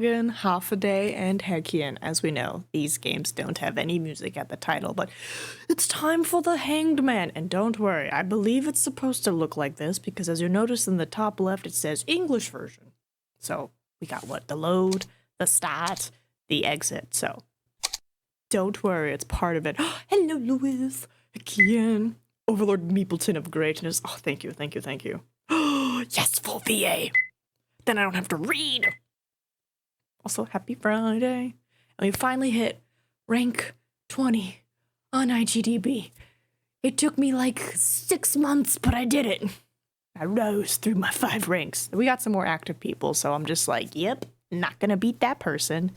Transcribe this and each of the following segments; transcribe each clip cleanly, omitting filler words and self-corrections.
Mulligan, Half a Day, and Hekian. As we know, these games don't have any music at the title, but it's time for the Hanged Man. And don't worry, I believe it's supposed to look like this because as you notice in the top left, it says English version. So we got what? The load, the start, the exit. So don't worry, it's part of it. Hello, Louis, Hekian, Overlord Meepleton of Greatness. Oh, thank you, thank you, thank you. Yes, full VA. Then I don't have to read. Also, happy Friday. And we finally hit rank 20 on IGDB. It took me like 6 months, but I did it. I rose through my 5 ranks. We got some more active people, so I'm just like, yep, not gonna beat that person.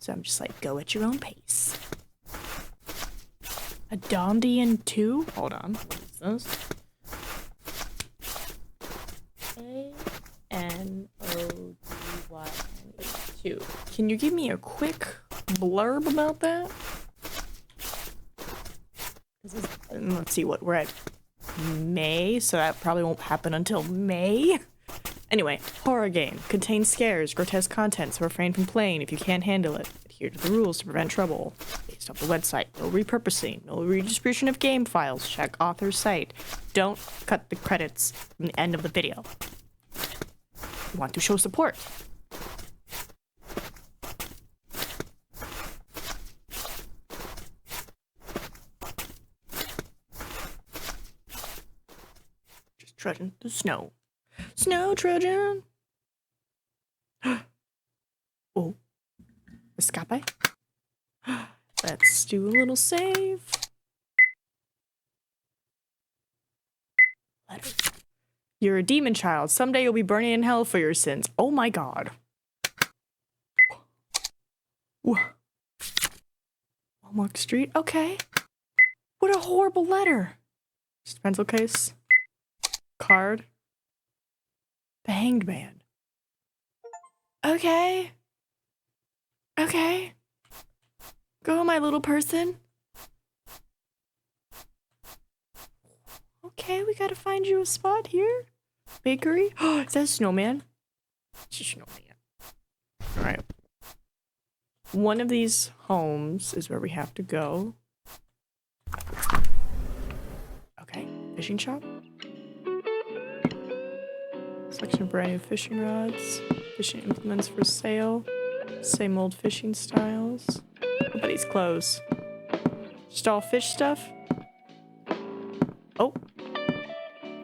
So I'm just like, go at your own pace. A Dondian 2? Hold on, what is this? A-N-O-D-Y-N-E-2. Can you give me a quick blurb about that? Let's see what we're at. May, so that probably won't happen until May. Anyway, horror game. Contains scares, grotesque content, so refrain from playing if you can't handle it. Adhere to the rules to prevent trouble. Based off the website. No repurposing. No redistribution of game files. Check author's site. Don't cut the credits from the end of the video. You want to show support. Just trudging through snow. Snow trudging. Oh. Escape. Let's do a little save. Letter. You're a demon child. Someday you'll be burning in hell for your sins. Oh my god. Walmart Street. Okay. What a horrible letter. Just a pencil case. Card. The Hanged Man. Okay. Okay. Go, my little person. Okay, we gotta find you a spot here. Bakery. Oh, is that a snowman? It's a snowman. Alright. One of these homes is where we have to go. Okay, fishing shop. Selection of brand new fishing rods. Fishing implements for sale. Same old fishing styles. Nobody's clothes. Just all fish stuff. Oh.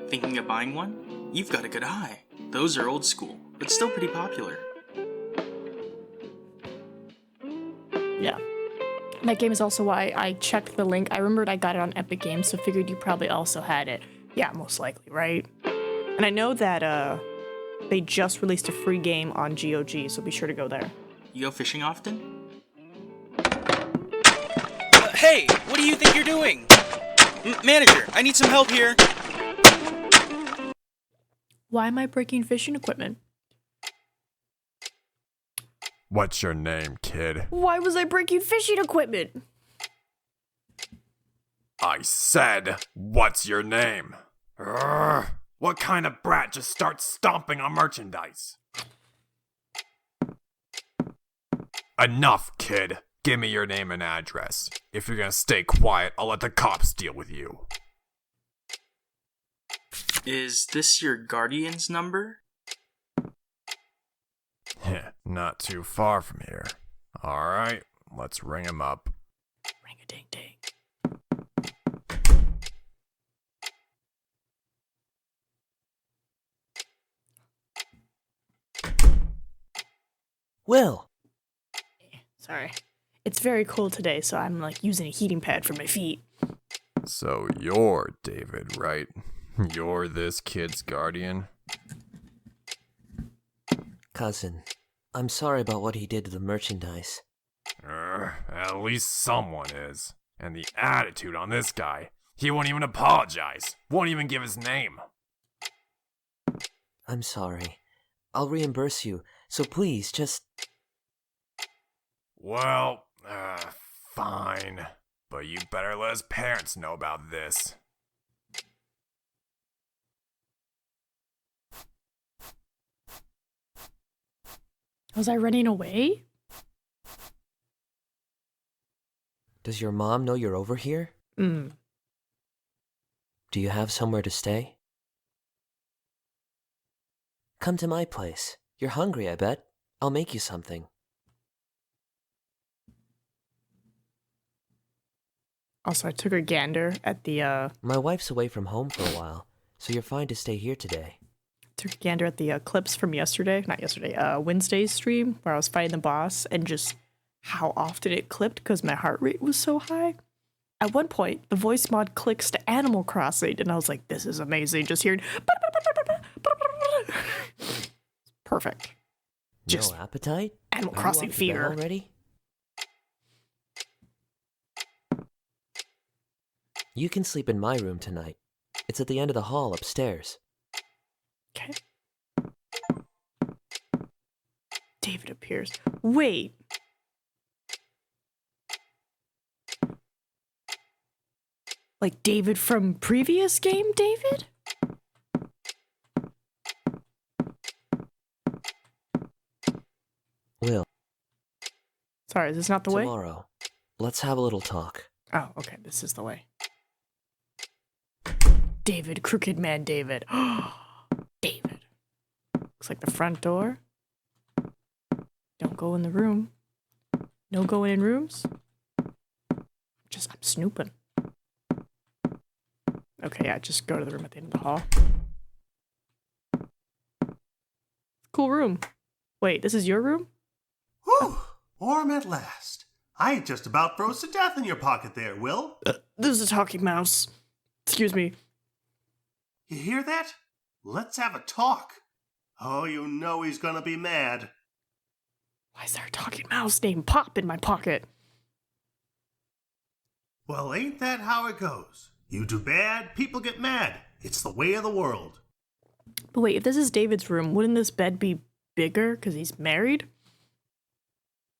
Thinking of buying one? You've got a good eye. Those are old school, but still pretty popular. Yeah. That game is also why I checked the link. I remembered I got it on Epic Games, so figured you probably also had it. Yeah, most likely, right? And I know that they just released a free game on GOG, so be sure to go there. You go fishing often? Hey! What do you think you're doing? Manager, I need some help here! Why am I breaking fishing equipment? What's your name, kid? Why was I breaking fishing equipment? I said, what's your name? Urgh, what kind of brat just starts stomping on merchandise? Enough, kid. Give me your name and address. If you're gonna stay quiet, I'll let the cops deal with you. Is this your guardian's number? Not too far from here. Alright, let's ring him up. Ring-a-ding-ding. Will. Sorry. It's very cold today, so I'm like using a heating pad for my feet. So you're David, right? You're this kid's guardian? Cousin, I'm sorry about what he did to the merchandise. At least someone is. And the attitude on this guy. He won't even apologize. Won't even give his name. I'm sorry. I'll reimburse you, so please, just... Well, fine. But you better let his parents know about this. Was I running away? Does your mom know you're over here? Hmm. Do you have somewhere to stay? Come to my place. You're hungry, I bet. I'll make you something. Also, I took a gander at the, My wife's away from home for a while, so you're fine to stay here today. clips from yesterday. Not yesterday, Wednesday's stream where I was fighting the boss and just how often it clipped because my heart rate was so high. At one point, the voice mod clicks to Animal Crossing, and I was like, this is amazing. Just hearing. Perfect. Just No appetite? Animal Are you Crossing off to bed fever. already? You can sleep in my room tonight. It's at the end of the hall upstairs. Okay. David appears. Wait. Like David from previous game, David? Will, Sorry, is this not the way? tomorrow, let's have a little talk. Oh, okay, this is the way. David, Crooked Man David. David. Looks like the front door. Don't go in the room. No going in rooms. I'm snooping. Okay, yeah, just go to the room at the end of the hall. Cool room. Wait, this is your room? Whew! Warm at last. I just about froze to death in your pocket there, Will. This is a talking mouse. Excuse me. You hear that? Let's have a talk. Oh, you know he's gonna be mad. Why is there a talking mouse named Pop in my pocket? Well, ain't that how it goes? You do bad, people get mad. It's the way of the world. But wait, if this is David's room, wouldn't this bed be bigger because he's married?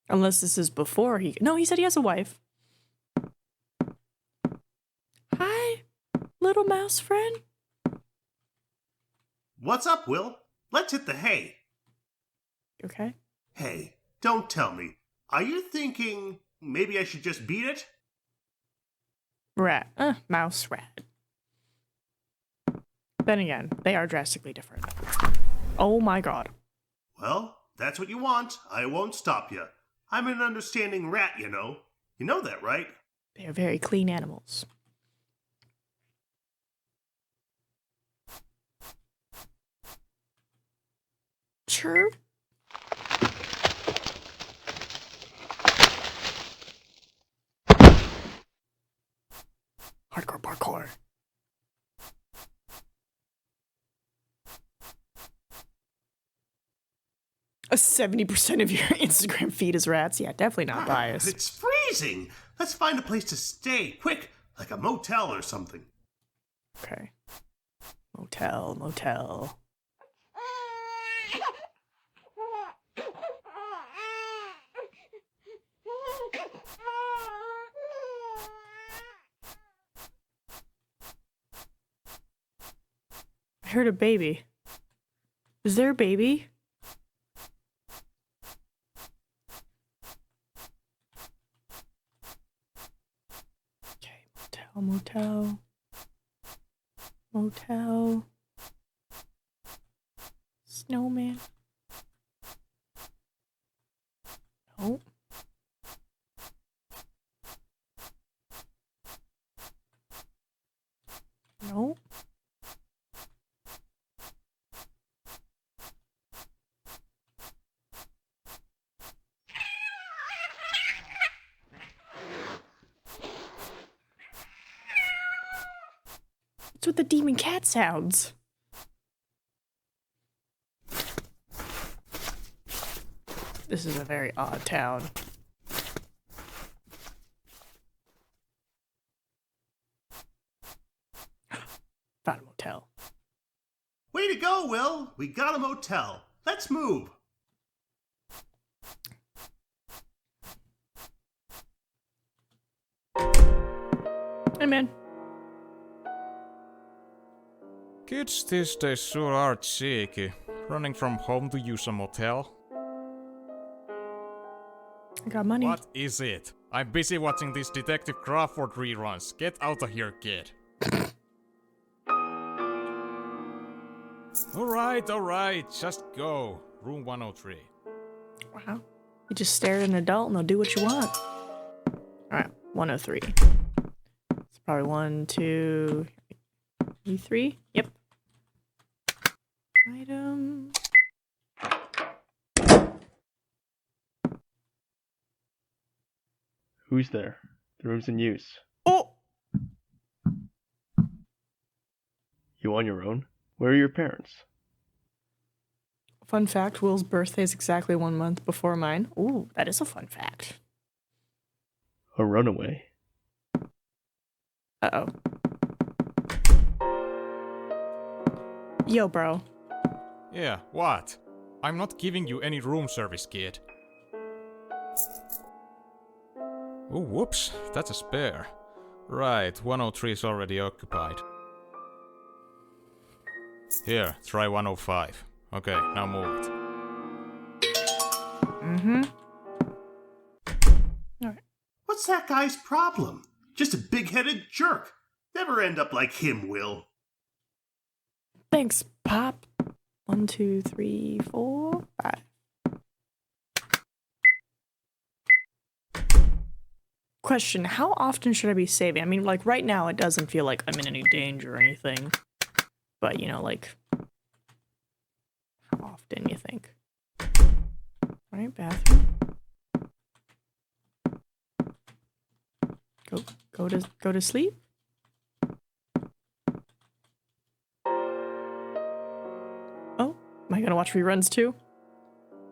Unless this is before he... No, he said he has a wife. Hi, little mouse friend. What's up, Will? Let's hit the hay. Okay. Hey, don't tell me. Are you thinking maybe I should just beat it? Rat. Mouse, rat. Then again, they are drastically different. Oh my god. Well, that's what you want. I won't stop you. I'm an understanding rat, you know. You know that, right? They are very clean animals. Sure. Hardcore parkour. A 70% of your Instagram feed is rats? Yeah, definitely not biased. It's freezing. Let's find a place to stay, quick, like a motel or something. Okay. Motel. I heard a baby. Is there a baby? Okay, motel. Snowman. Nope. Nope. It's what the demon cat sounds. This is a very odd town. Found a motel. Way to go, Will. We got a motel. Let's move. Hey, man. Kids these days sure are cheeky, running from home to use a motel. I got money. What is it? I'm busy watching these Detective Crawford reruns. Get out of here, kid. Alright, just go. Room 103. Wow. You just stare at an adult and they'll do what you want. Alright, 103. It's probably 1, 2, 3. Yep. Item. Who's there? The room's in use. Oh! You on your own? Where are your parents? Fun fact, Will's birthday is exactly 1 month before mine. Ooh, that is a fun fact. A runaway. Uh-oh. Yo, bro. Yeah, what? I'm not giving you any room service, kid. Oh, whoops, that's a spare. Right, 103 is already occupied. Here, try 105. Okay, now move it. Mm-hmm. Alright. What's that guy's problem? Just a big-headed jerk. Never end up like him, Will. Thanks, Pop. 1, 2, 3, 4, 5. Question, how often should I be saving? I mean, like, right now it doesn't feel like I'm in any danger or anything. But, you know, like, how often you think? Alright, bathroom. Go to sleep? Oh, am I gonna watch reruns too?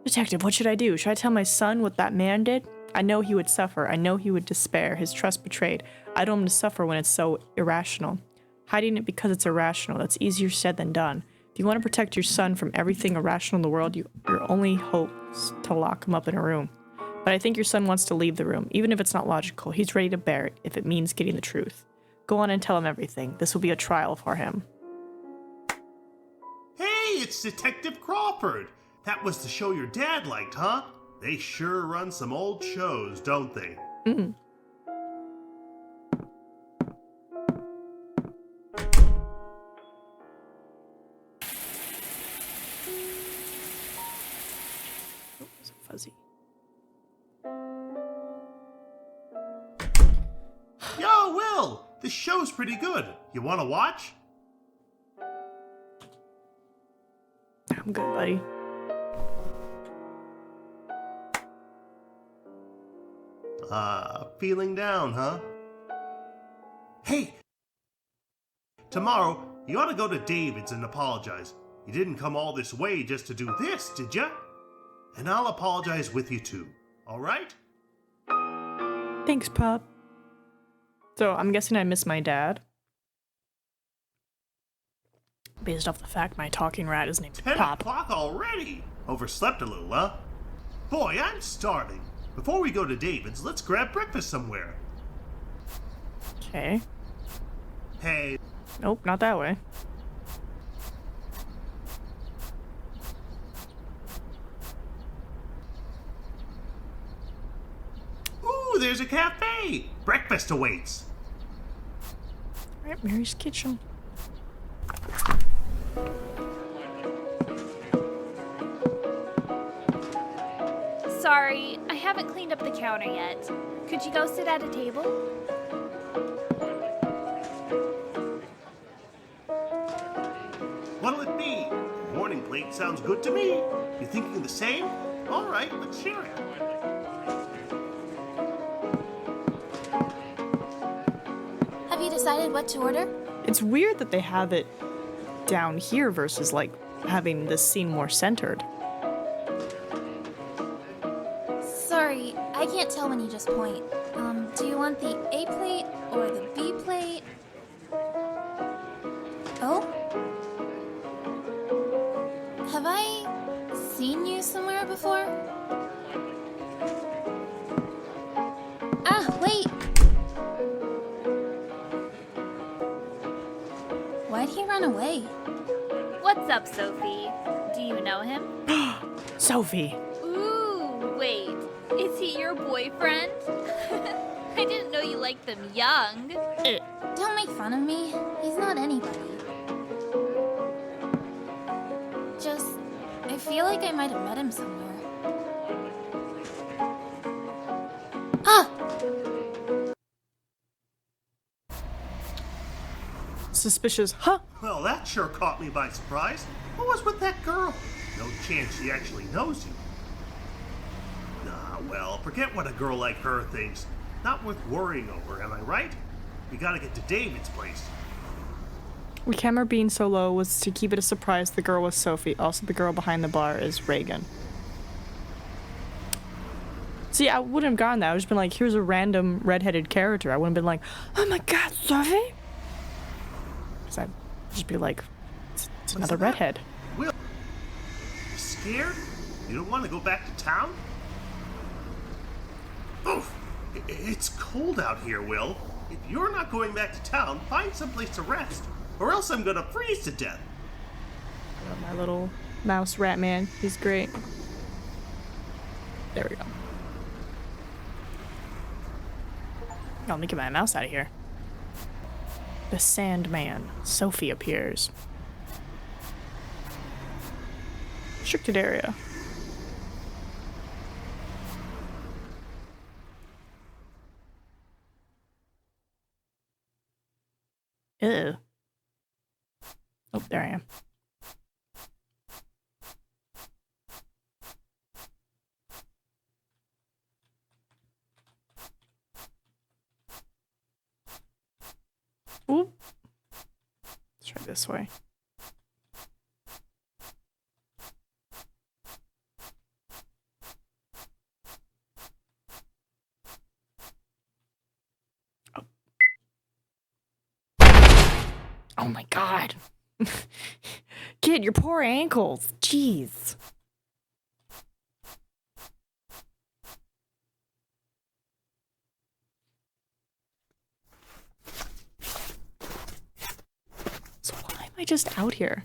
Detective, what should I do? Should I tell my son what that man did? I know he would suffer. I know he would despair, his trust betrayed. I don't want him to suffer when it's so irrational. Hiding it because it's irrational, that's easier said than done. If you want to protect your son from everything irrational in the world, your only hope is to lock him up in a room. But I think your son wants to leave the room, even if it's not logical. He's ready to bear it, if it means getting the truth. Go on and tell him everything. This will be a trial for him. Hey, it's Detective Crawford. That was the show your dad liked, huh? They sure run some old shows, don't they? Mm. Oh, it's fuzzy. Yo, Will! This show's pretty good. You want to watch? I'm good, buddy. Feeling down, huh? Hey! Tomorrow, you ought to go to David's and apologize. You didn't come all this way just to do this, did ya? And I'll apologize with you too, alright? Thanks, Pop. So, I'm guessing I miss my dad. Based off the fact my talking rat is named 10 Pop. o'clock already? Overslept a little, huh? Boy, I'm starving. Before we go to David's, let's grab breakfast somewhere. Okay. Hey, Nope, not that way. ooh, there's a cafe! Breakfast awaits. Alright, Mary's kitchen. Sorry, I haven't cleaned up the counter yet. Could you go sit at a table? What'll it be? Morning plate sounds good to me. You thinking the same? All right, let's share it. Have you decided what to order? It's weird that they have it down here versus, like, having this scene more centered. Sorry, I can't tell when you just point. Do you want the A plate or the B plate? Oh? Have I seen you somewhere before? Ah, wait! Why'd he run away? What's up, Sophie? Do you know him? Sophie! Ooh, wait. Is he your her boyfriend? I didn't know you liked them young. Don't make fun of me. He's not anybody. Just, I feel like I might have met him somewhere. Ah! Suspicious, huh? Well, that sure caught me by surprise. What was with that girl? No chance she actually knows you. Nah, well, forget what a girl like her thinks. Not worth worrying over, am I right? We gotta get to David's place. The camera being so low was to keep it a surprise. The girl was Sophie. Also, the girl behind the bar is Reagan. See, I wouldn't have gotten that. I would have just been like, here's a random redheaded character. I wouldn't have been like, oh my god, Sophie? Because I'd just be like, it's another redhead. Will, you scared? You don't want to go back to town? Oof! It's cold out here, Will. If you're not going back to town, find someplace to rest, or else I'm gonna freeze to death. I love my little mouse rat man. He's great. There we go. Oh, let me get my mouse out of here. The Sandman. Sophie appears. Restricted area. Ew. Oh, there I am. Ooh. Let's try this way. Oh my god. Kid, your poor ankles. Jeez. So why am I just out here?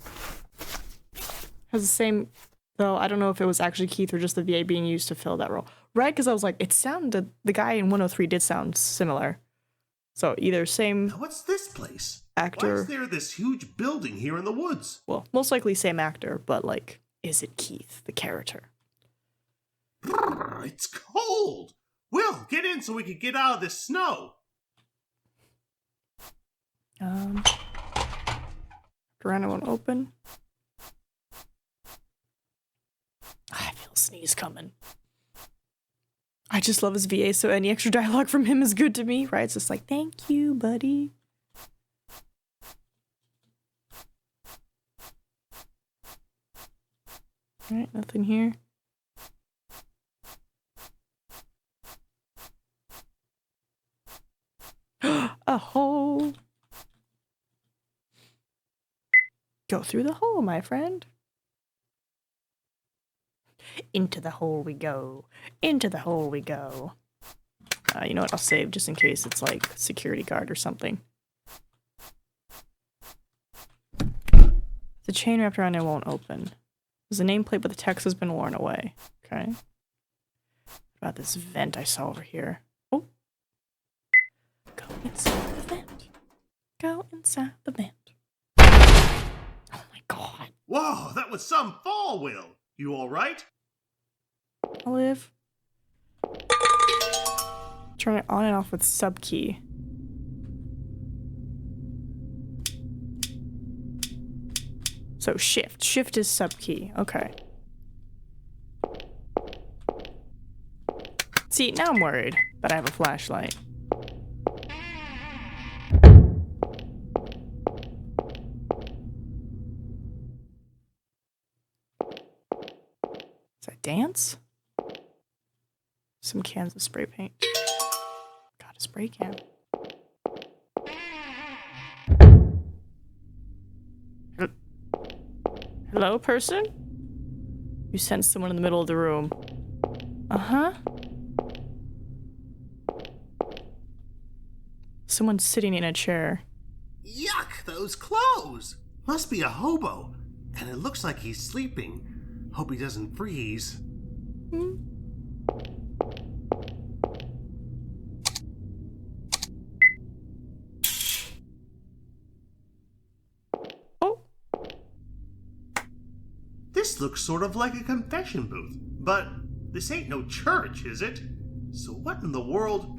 Has the same, though I don't know if it was actually Keith or just the VA being used to fill that role. Right? Because I was like, it sounded, the guy in 103 did sound similar. So either same Now what's this place? actor. Why is there this huge building here in the woods? Well, most likely same actor, but like, is it Keith, the character? Brrr, it's cold. Will, get in so we can get out of this snow. Veranda won't open. I feel a sneeze coming. I just love his VA, so any extra dialogue from him is good to me, right? It's just like, thank you, buddy. Alright, nothing here. A hole. Go through the hole, my friend. Into the hole we go. Into the hole we go. You know what? I'll save just in case it's like security guard or something. The chain wrapped around it won't open. There's a nameplate, but the text has been worn away. Okay. What about this vent I saw over here? Oh. Go inside the vent. Go inside the vent. Oh my god. Whoa, that was some fall, Will. You alright? I'll live. Turn it on and off with sub key. So shift. Shift is sub key. Okay. See, now I'm worried that I have a flashlight. Is that dance? Some cans of spray paint. Got a spray can. Hello, person? You sense someone in the middle of the room. Uh-huh. Someone's sitting in a chair. Yuck, those clothes! Must be a hobo. And it looks like he's sleeping. Hope he doesn't freeze. This looks sort of like a confession booth, but this ain't no church, is it? So what in the world?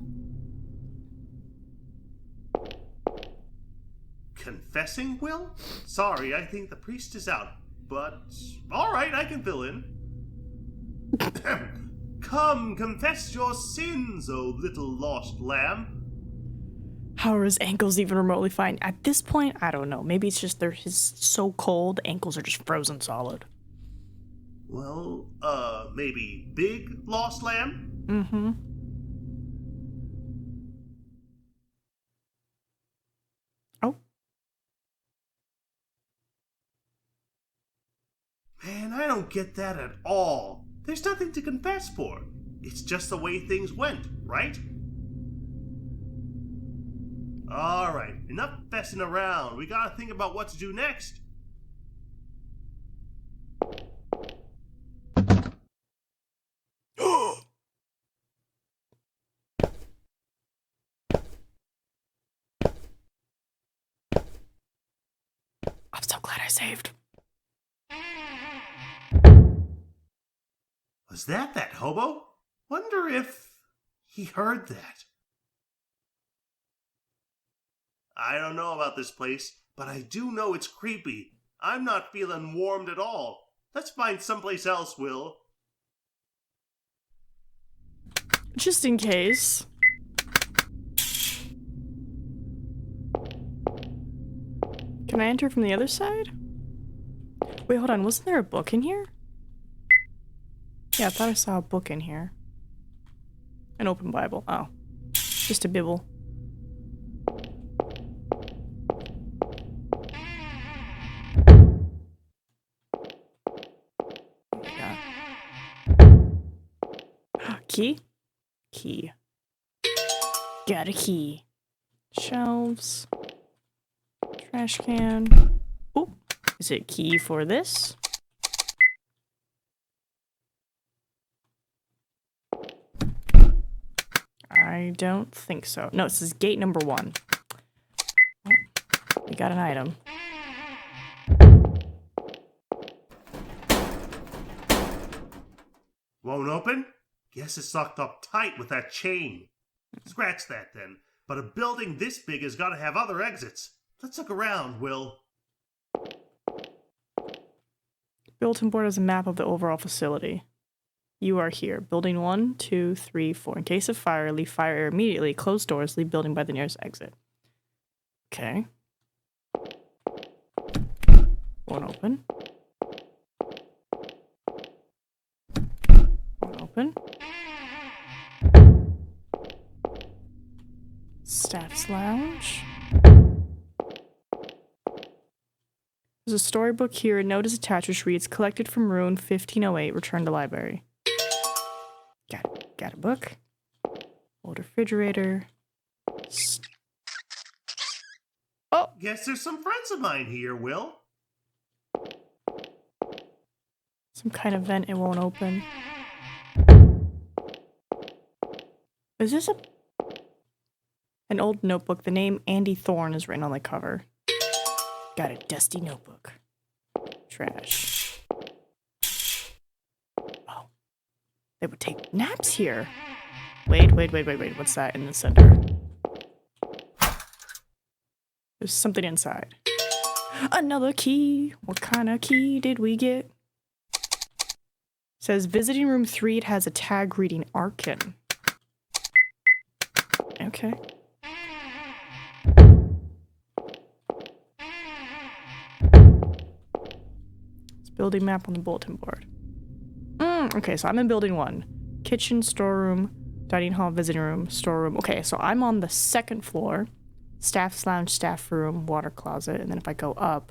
Confessing, Will? Sorry, I think the priest is out, but alright, I can fill in. Come, confess your sins, O little lost lamb. How are his ankles even remotely fine? At this point, I don't know. Maybe it's just his so cold, ankles are just frozen solid. Well, maybe big lost lamb? Mm-hmm. Oh. Man, I don't get that at all. There's nothing to confess for. It's just the way things went, right? Alright, enough fessing around. We gotta think about what to do next. I'm so glad I saved. Was that hobo? Wonder if he heard that. I don't know about this place, but I do know it's creepy. I'm not feeling warmed at all. Let's find someplace else, Will. Just in case. Can I enter from the other side? Wait, hold on. Wasn't there a book in here? Yeah, I thought I saw a book in here. An open Bible. Oh. Just a Bible. Oh my god. Key? Key. Got a key. Shelves. Trash can. Oh, is it key for this? I don't think so. No, it says gate number 1. Oh, we got an item. Won't open? Guess it's locked up tight with that chain. Scratch that then. But a building this big has got to have other exits. Let's look around, Will. Bulletin board has a map of the overall facility. You are here. Building 1, 2, 3, 4. In case of fire, leave fire air immediately. Close doors. Leave building by the nearest exit. Okay. Won't open. Won't open. Staff's lounge. There's a storybook here. A note is attached which reads, collected from room 1508, return to library. Got a book. Old refrigerator. Oh! Guess there's some friends of mine here, Will. Some kind of vent, it won't open. Is this an old notebook? The name Andy Thorne is written on the cover. Got a dusty notebook. Trash. Oh. They would take naps here. Wait. What's that in the center? There's something inside. Another key. What kind of key did we get? Says visiting room 3. It has a tag reading Arkin. Okay. It's building map on the bulletin board. Okay, so I'm in building 1. Kitchen, storeroom, dining hall, visiting room, storeroom. Okay, so I'm on the 2nd floor. Staff's lounge, staff room, water closet. And then if I go up...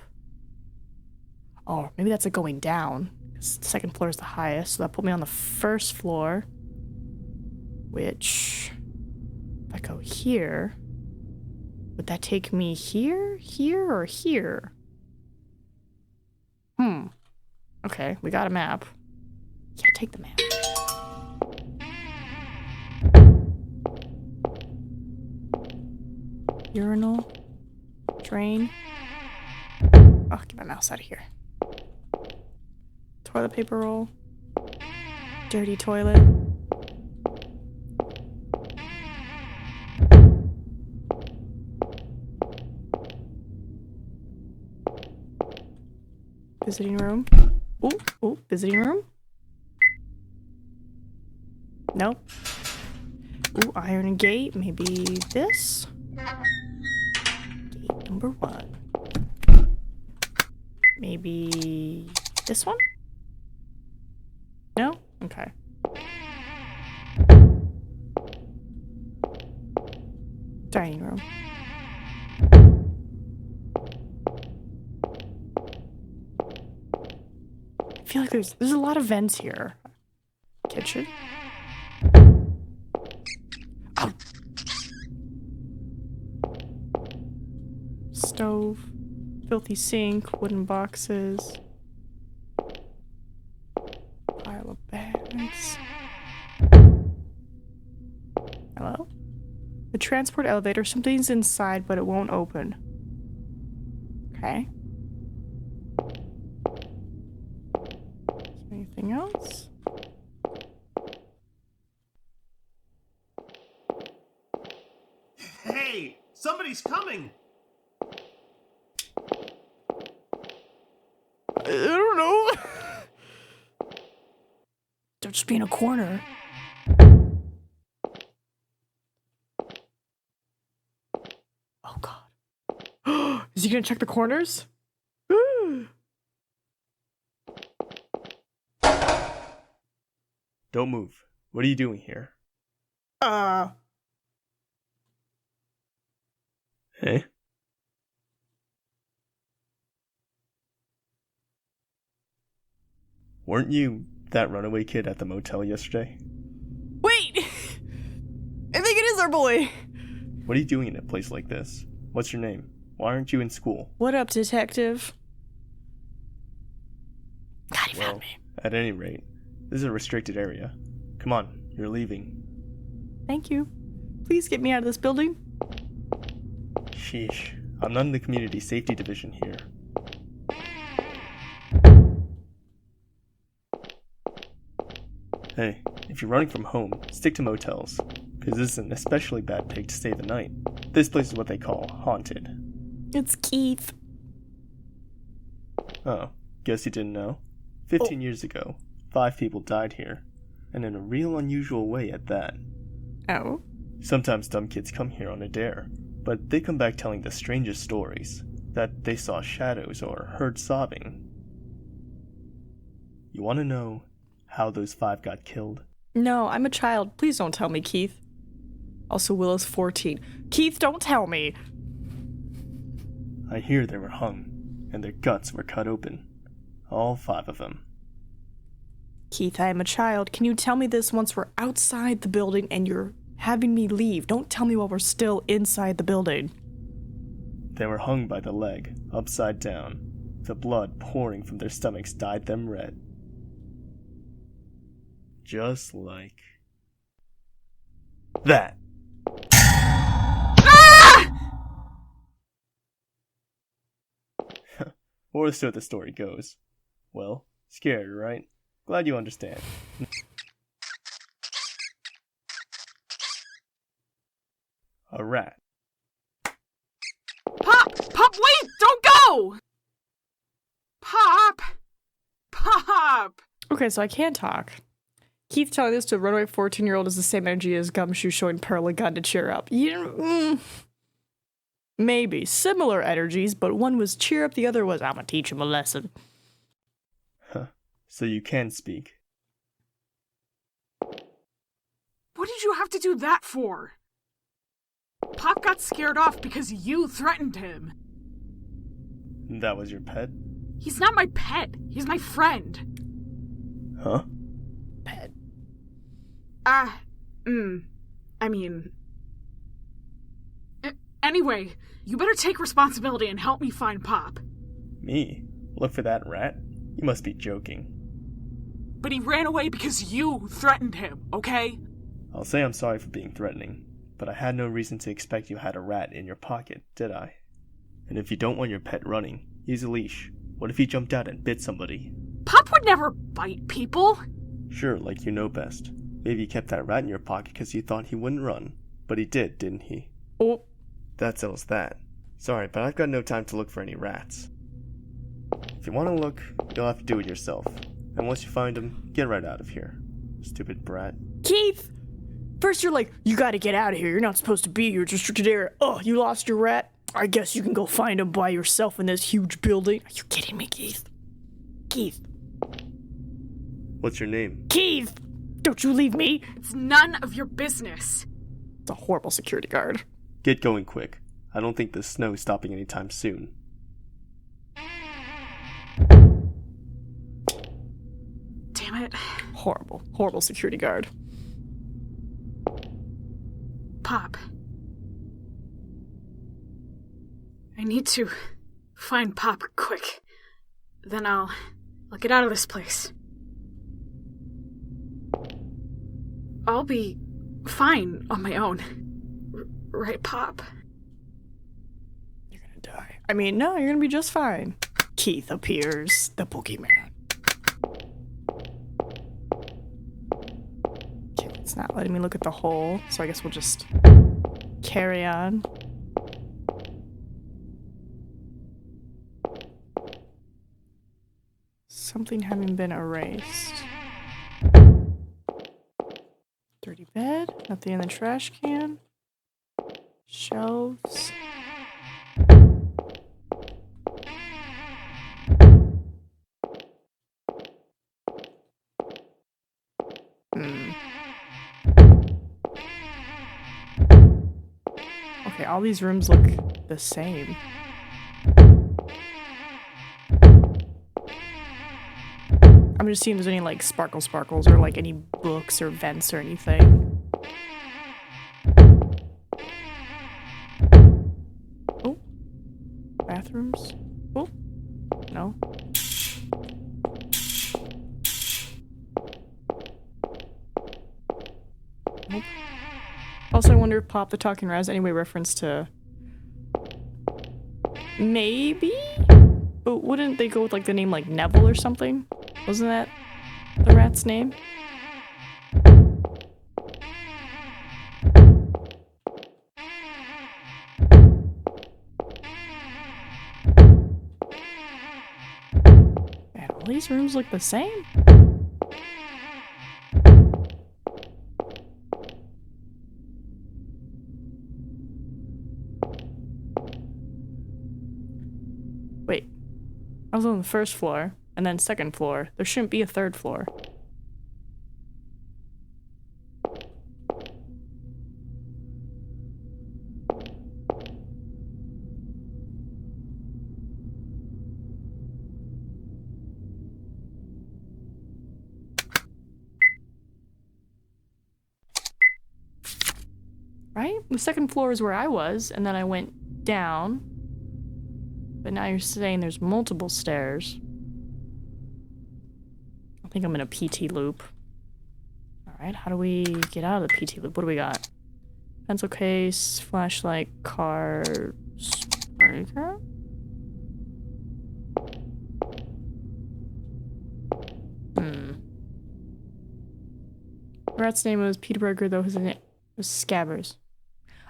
Oh, maybe that's going down. The 2nd floor is the highest. So that put me on the 1st floor. Which... If I go here... Would that take me here, here, or here? Okay, we got a map. Yeah, take the map. Urinal. Drain. Oh, get my mouse out of here. Toilet paper roll. Dirty toilet. Visiting room. Ooh, visiting room. Nope. Ooh, iron gate. Maybe this? Gate number 1. Maybe this one? No? Okay. Dining room. I feel like there's a lot of vents here. Kitchen. Oh. Stove. Filthy sink. Wooden boxes. Pile of bags. Hello? The transport elevator. Something's inside, but it won't open. Okay. Anything else? Hey, somebody's coming! I don't know. Don't just be in a corner. Oh god. Is he gonna check the corners? Don't move. What are you doing here? Hey? Weren't you that runaway kid at the motel yesterday? Wait! I think it is our boy. What are you doing in a place like this? What's your name? Why aren't you in school? What up, detective? God, he Well, found me. at any rate, this is a restricted area. Come on, you're leaving. Thank you. Please get me out of this building. Sheesh, I'm not in the community safety division here. Hey, if you're running from home, stick to motels, because this is an especially bad pick to stay the night. This place is what they call haunted. It's Keith. Oh, guess you didn't know? 15 years ago, 5 people died here, and in a real unusual way at that. Oh? Sometimes dumb kids come here on a dare, but they come back telling the strangest stories, that they saw shadows or heard sobbing. You want to know how those 5 got killed? No, I'm a child. Please don't tell me, Keith. Also, Willow's 14. Keith, don't tell me! I hear they were hung, and their guts were cut open. All 5 of them. Keith, I am a child. Can you tell me this once we're outside the building and you're having me leave? Don't tell me while we're still inside the building. They were hung by the leg, upside down. The blood pouring from their stomachs dyed them red. Just like that. Or so the story goes. Well, scared, right? Glad you understand. A rat. Pop! Pop, wait! Don't go! Pop! Pop! Okay, so I can talk. Keith telling this to a runaway 14-year-old is the same energy as Gumshoe showing Pearl a gun to cheer up. Maybe. Similar energies, but one was cheer up, the other was I'ma teach him a lesson. Huh. So you can speak. What did you have to do that for? Pop got scared off because you threatened him. That was your pet? He's not my pet. He's my friend. Huh? Pet. I mean... Anyway, you better take responsibility and help me find Pop. Me? Look for that rat? You must be joking. But he ran away because you threatened him, okay? I'll say I'm sorry for being threatening, but I had no reason to expect you had a rat in your pocket, did I? And if you don't want your pet running, use a leash. What if he jumped out and bit somebody? Pop would never bite people. Sure, like you know best. Maybe you kept that rat in your pocket because you thought he wouldn't run. But he did, didn't he? Oh. That settles that. Sorry, but I've got no time to look for any rats. If you want to look, you'll have to do it yourself. And once you find them, get right out of here. Stupid brat. Keith! First you're like, you gotta get out of here. You're not supposed to be here. It's restricted area. Oh, you lost your rat? I guess you can go find him by yourself in this huge building. Are you kidding me, Keith? Keith. What's your name? Keith! Don't you leave me! It's none of your business. It's a horrible security guard. Get going quick. I don't think the snow is stopping anytime soon. Damn it. Horrible, horrible security guard. Pop. I need to find Pop quick. Then I'll get out of this place. I'll be fine on my own. Right, Pop? You're gonna die. I mean, no, you're gonna be just fine. Keith appears, the boogeyman. Okay, it's not letting me look at the hole, so I guess we'll just carry on. Something having been erased. Dirty bed, nothing in the trash can. Shelves. Okay, all these rooms look the same. I'm just seeing if there's any like sparkles or like any books or vents or anything. Oh. Bathrooms? Oh. No. Nope. Also, I wonder if Pop the Talking Rat has any way reference to... Maybe? But wouldn't they go with like the name like Neville or something? Wasn't that the rat's name? Man, all these rooms look the same. Wait, I was on the first floor. And then second floor. There shouldn't be a third floor. Right? The second floor is where I was, and then I went down. But now you're saying there's multiple stairs. I think I'm in a PT loop. Alright, how do we get out of the PT loop? What do we got? Pencil case, flashlight, card, speaker? Rat's name was Peter Berger, though his name was Scabbers.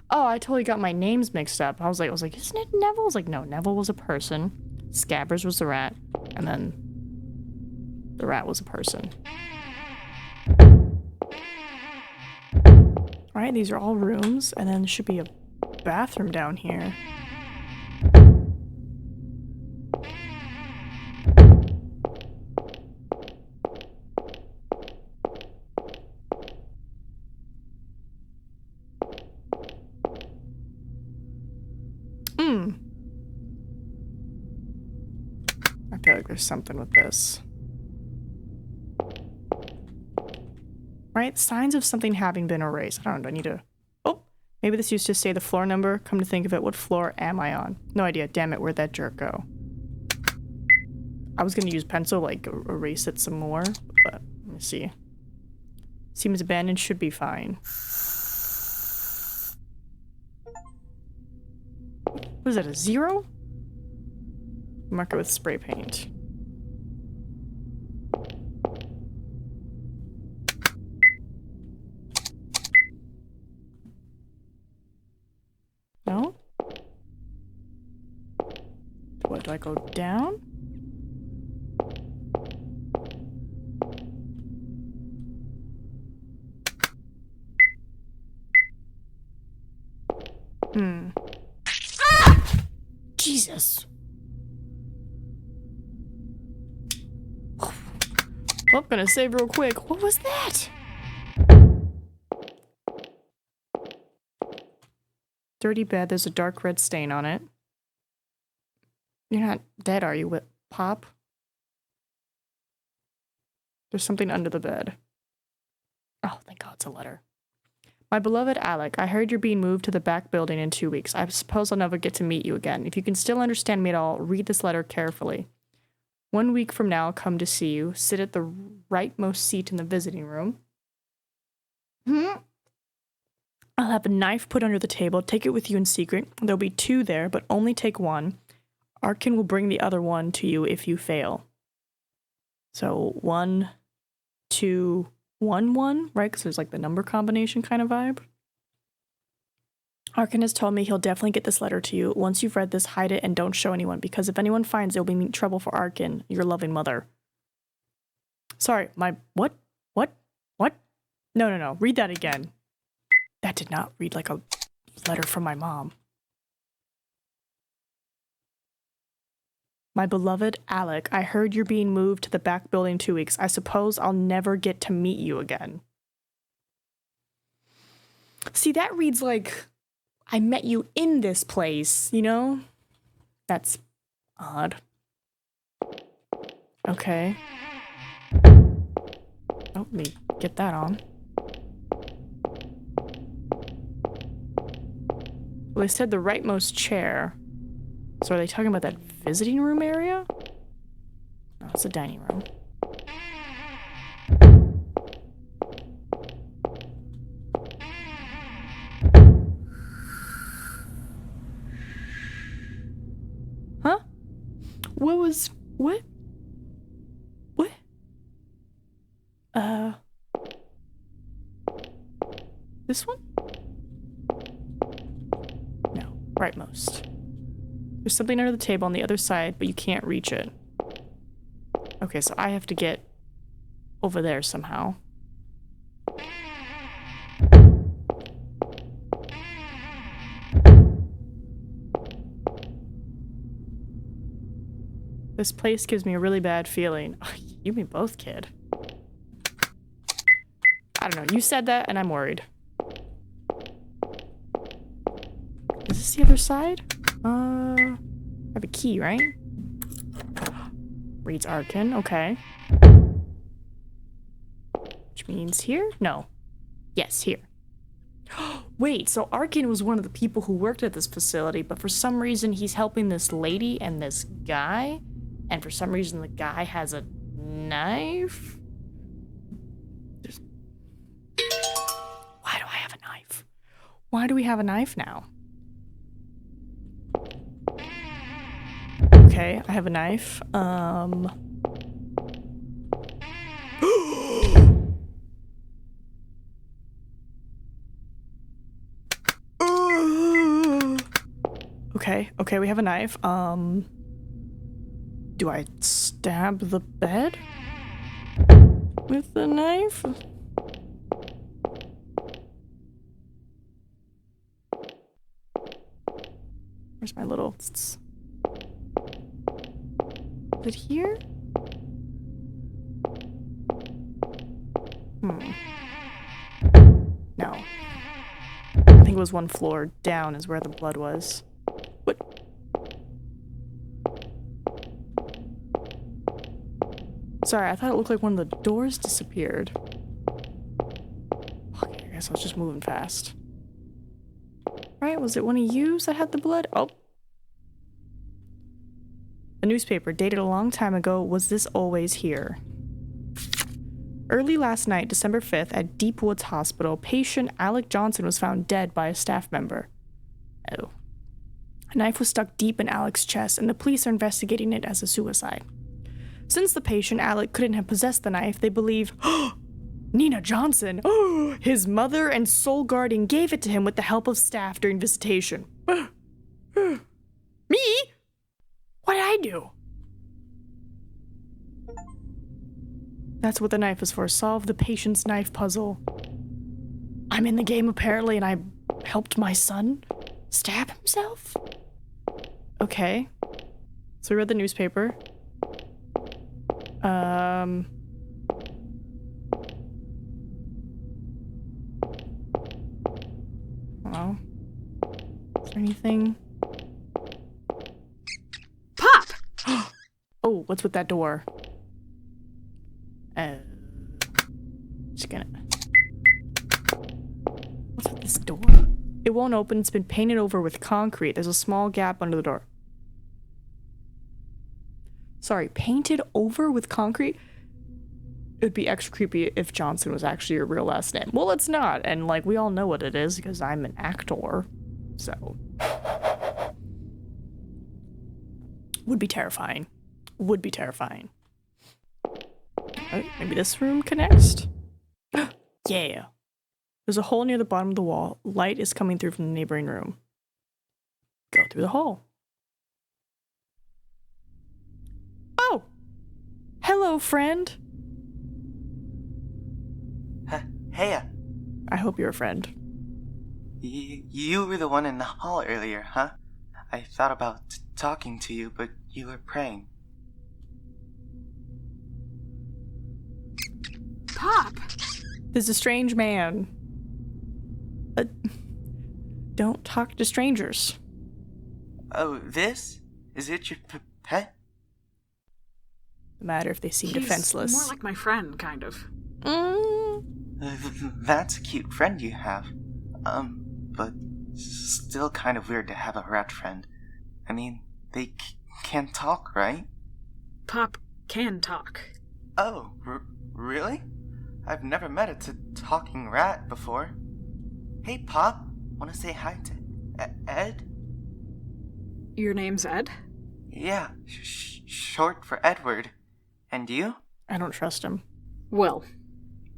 Oh, I totally got my names mixed up. I was like, isn't it Neville? I was like, no, Neville was a person. Scabbers was the rat. And then the rat was a person. Alright, these are all rooms, and then there should be a bathroom down here. I feel like there's something with this. Right? Signs of something having been erased. I don't know, do I need to... Oh! Maybe this used to say the floor number. Come to think of it, what floor am I on? No idea. Damn it, where'd that jerk go? I was gonna use pencil, like, erase it some more, but let me see. Seems abandoned, should be fine. What is that, a 0? Mark it with spray paint. What, do I go down? Jesus. Well, I'm gonna save real quick. What was that? Dirty bed. There's a dark red stain on it. You're not dead, are you, Pop? There's something under the bed. Oh, thank God it's a letter. My beloved Alec, I heard you're being moved to the back building in 2 weeks. I suppose I'll never get to meet you again. If you can still understand me at all, read this letter carefully. 1 week from now, I'll come to see you. Sit at the rightmost seat in the visiting room. I'll have a knife put under the table. Take it with you in secret. There'll be 2 there, but only take 1. Arkin will bring the other one to you if you fail. So 1, 2, 1, 1, right? Because there's like the number combination kind of vibe. Arkin has told me he'll definitely get this letter to you. Once you've read this, hide it and don't show anyone, because if anyone finds it, it'll be trouble for Arkin, your loving mother. Sorry, what? No. Read that again. That did not read like a letter from my mom. My beloved Alec, I heard you're being moved to the back building in 2 weeks. I suppose I'll never get to meet you again. See, that reads like I met you in this place, you know? That's odd. Okay. Oh, let me get that on. Well, they said the rightmost chair. So are they talking about that visiting room area? No, it's a dining room. Huh? What? This one? No, rightmost. There's something under the table on the other side, but you can't reach it. Okay, so I have to get over there somehow. This place gives me a really bad feeling. You mean both, kid. I don't know. You said that, and I'm worried. Is this the other side? I have a key, right? Reads Arkin. Okay. Which means here? No. Yes, here. Wait, so Arkin was one of the people who worked at this facility, but for some reason he's helping this lady and this guy, and for some reason the guy has a knife? Why do I have a knife? Why do we have a knife now? Okay, I have a knife. Okay, we have a knife. Do I stab the bed with the knife? Where's my little... Is it here? No. I think it was one floor down is where the blood was. What? Sorry, I thought it looked like one of the doors disappeared. Okay, I guess I was just moving fast. Right, was it one of you that had the blood? Oh. A newspaper dated a long time ago. Was this always here? Early last night, December 5th, at Deep Woods Hospital, patient Alec Johnson was found dead by a staff member. Oh. A knife was stuck deep in Alec's chest, and the police are investigating it as a suicide. Since the patient, Alec, couldn't have possessed the knife, they believe, Nina Johnson, his mother and soul guardian, gave it to him with the help of staff during visitation. Me? What you. That's what the knife is for. Solve the patience knife puzzle. I'm in the game apparently, and I helped my son stab himself? Okay. So we read the newspaper. Hello? Is there anything? Pop! Oh, what's with that door? Just gonna... What's with this door? It won't open. It's been painted over with concrete. There's a small gap under the door. Sorry, painted over with concrete? It would be extra creepy if Johnson was actually your real last name. Well, it's not, and like we all know what it is because I'm an actor. So would be terrifying. Would be terrifying. Oh, maybe this room connects? Yeah. There's a hole near the bottom of the wall. Light is coming through from the neighboring room. Go through the hole. Oh! Hello, friend. Hey, I hope you're a friend. you were the one in the hall earlier, huh? I thought about talking to you, but you were praying. Pop! There's a strange man. Don't talk to strangers. Oh, this? Is it your pet? No matter if they seem He's defenseless. more like my friend, kind of. That's a cute friend you have. But still kind of weird to have a rat friend. I mean, they can't talk, right? Pop can talk. Oh, really? I've never met a talking rat before. Hey, Pop, wanna say hi to Ed? Your name's Ed? Yeah, short for Edward. And you? I don't trust him. Well,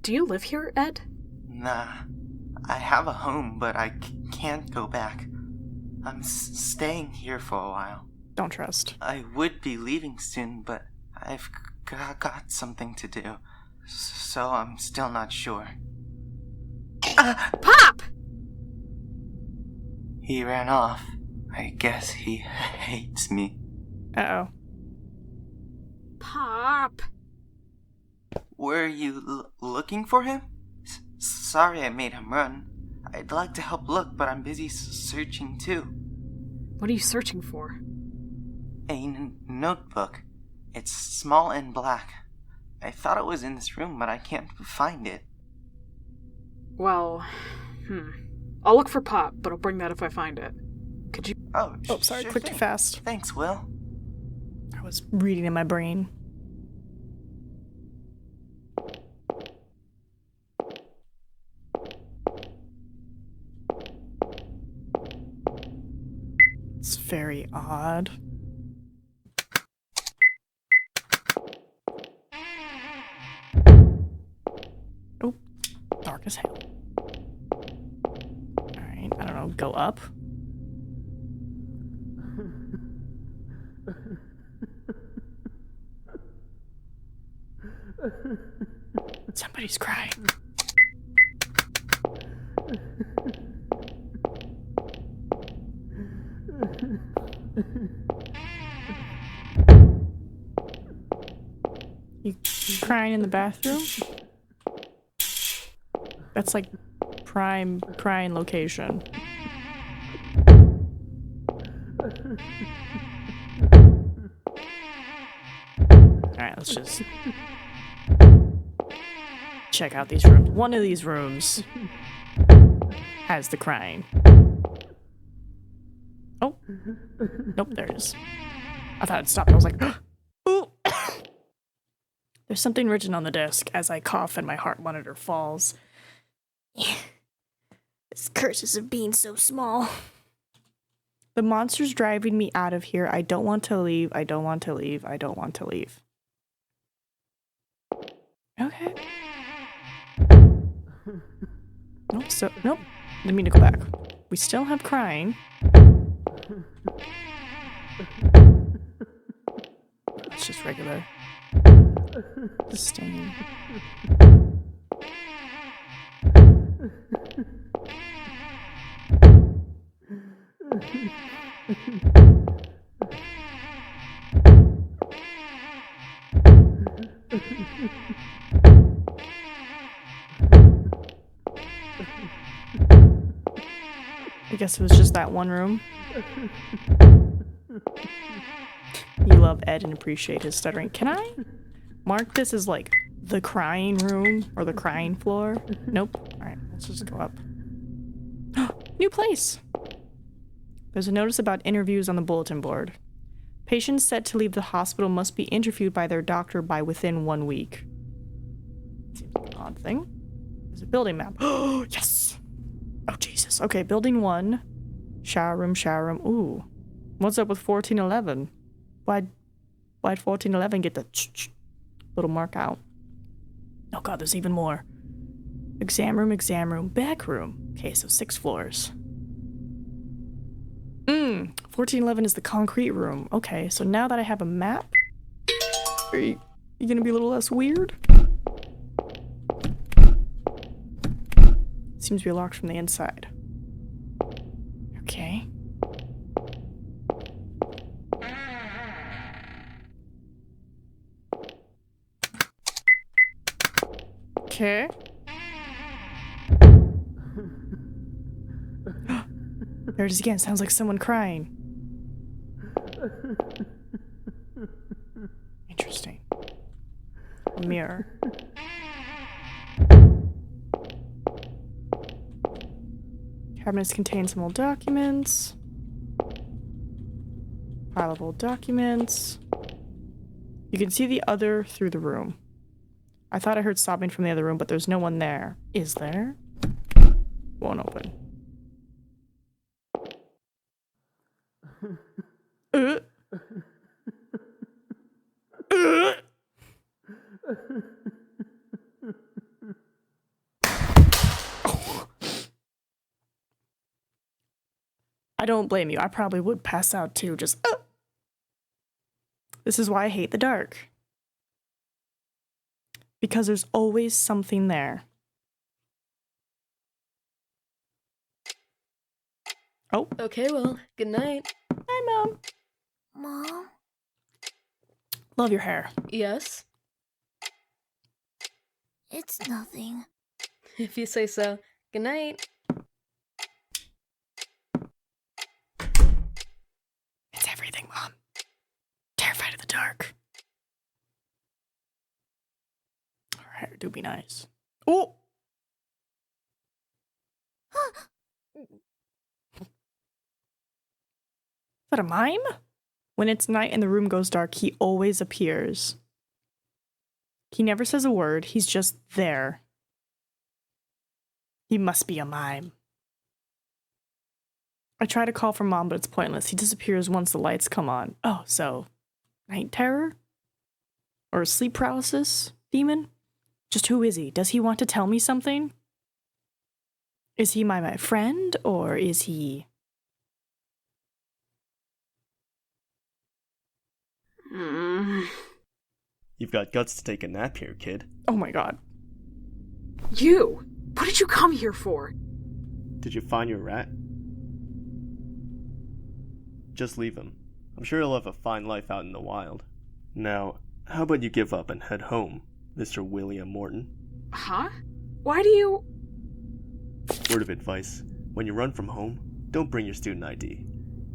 do you live here, Ed? Nah, I have a home, but I can't go back. I'm staying here for a while. Don't trust. I would be leaving soon, but I've got something to do, so I'm still not sure. Pop! He ran off. I guess he hates me. Uh-oh. Pop! Were you looking for him? Sorry I made him run. I'd like to help look, but I'm busy searching too. What are you searching for? A notebook. It's small and black. I thought it was in this room, but I can't find it. Well, I'll look for Pop, but I'll bring that if I find it. Could you... Oh, sorry, sure clicked too thing. fast. Thanks, Will. I was reading in my brain. It's very odd. Oh, dark as hell. Alright, I don't know, go up? Somebody's crying. You crying in the bathroom? That's like prime crying location. Alright, let's just check out these rooms. One of these rooms has the crying. Oh. Nope, there it is. I thought it stopped. I was like, ooh. There's something written on the desk as I cough and my heart monitor falls. This curses of being so small. The monster's driving me out of here. I don't want to leave. I don't want to leave. I don't want to leave. Okay. Nope, so, nope. Didn't mean to go back. We still have crying. regular. Stain. I guess it was just that one room. You love Ed and appreciate his stuttering. Can I mark this as like the crying room or the crying floor? Nope. Alright, let's just go up. New place! There's a notice about interviews on the bulletin board. Patients set to leave the hospital must be interviewed by their doctor by within 1 week. Seems like an odd thing. There's a building map. Oh, yes! Oh, Jesus. Okay, building 1. Shower room, shower room. Ooh. What's up with 1411? Why'd 1411 get the little mark out? Oh god, there's even more. Exam room, back room. Okay, so 6 floors. 1411 is the concrete room. Okay, so now that I have a map, are you gonna be a little less weird? Seems to be locked from the inside. Okay. Okay. There it is again. Sounds like someone crying. Interesting. A mirror. Cabinets contain some old documents. Pile of old documents. You can see the other through the room. I thought I heard sobbing from the other room, but there's no one there. Is there? Won't open. I don't blame you. I probably would pass out too. Just. This is why I hate the dark. Because there's always something there. Oh. Okay, well, good night. Hi, Mom. Mom? Love your hair. Yes? It's nothing. If you say so. Good night. It's everything, Mom. Terrified of the dark. Alright, do be nice. Oh! Is that a mime? When it's night and the room goes dark, he always appears. He never says a word, he's just there. He must be a mime. I try to call for Mom, but it's pointless. He disappears once the lights come on. Oh, so night terror? Or sleep paralysis demon? Just who is he? Does he want to tell me something? Is he my friend, or is he... You've got guts to take a nap here, kid. Oh my god. You! What did you come here for? Did you find your rat? Just leave him. I'm sure he'll have a fine life out in the wild. Now, how about you give up and head home, Mr. William Morton? Huh? Why do you... Word of advice. When you run from home, don't bring your student ID.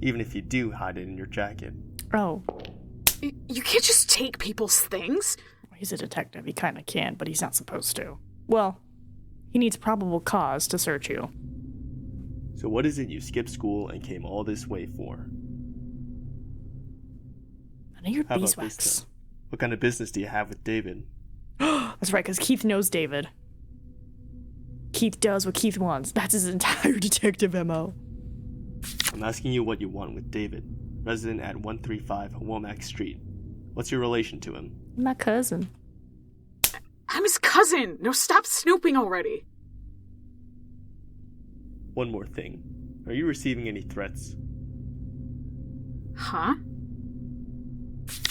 Even if you do, hide it in your jacket. Oh. You can't just take people's things. He's a detective. He kind of can, but he's not supposed to. Well, he needs probable cause to search you. So what is it you skipped school and came all this way for? None of your How about beeswax. this then? What kind of business do you have with David? That's right, because Keith knows David. Keith does what Keith wants. That's his entire detective MO. I'm asking you what you want with David, resident at 135 Womack Street. What's your relation to him? My cousin. I'm his cousin! No, stop snooping already! One more thing. Are you receiving any threats? Huh?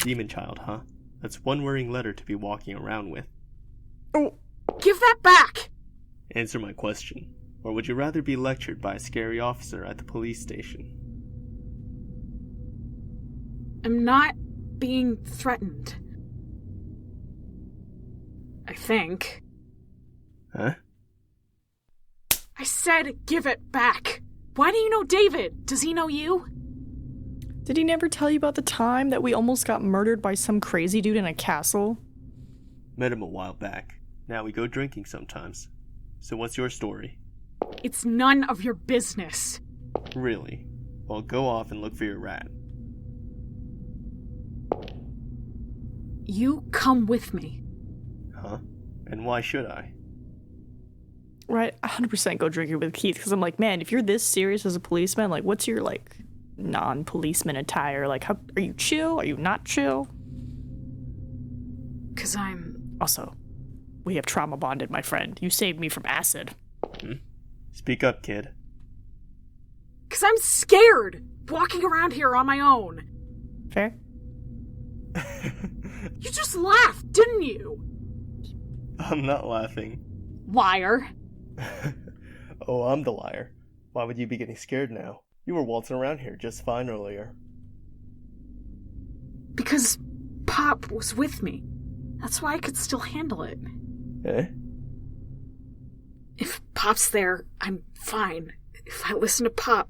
Demon child, huh? That's one worrying letter to be walking around with. Oh, give that back! Answer my question. Or would you rather be lectured by a scary officer at the police station? I'm not being threatened. I think. Huh? I said give it back! Why do you know David? Does he know you? Did he never tell you about the time that we almost got murdered by some crazy dude in a castle? Met him a while back. Now we go drinking sometimes. So what's your story? It's none of your business. Really? Well, go off and look for your rat. You come with me. Huh? And why should I? Right, 100% go drinking with Keith, because I'm like, man, if you're this serious as a policeman, like, what's your, like, non-policeman attire? Like, how are you chill? Are you not chill? 'Cause I'm... Also, we have trauma bonded, my friend. You saved me from acid. Speak up, kid. 'Cause I'm scared, walking around here on my own. Fair? You just laughed, didn't you? I'm not laughing. Liar. Oh, I'm the liar. Why would you be getting scared now? You were waltzing around here just fine earlier. Because Pop was with me. That's why I could still handle it. Eh? If Pop's there, I'm fine. If I listen to Pop,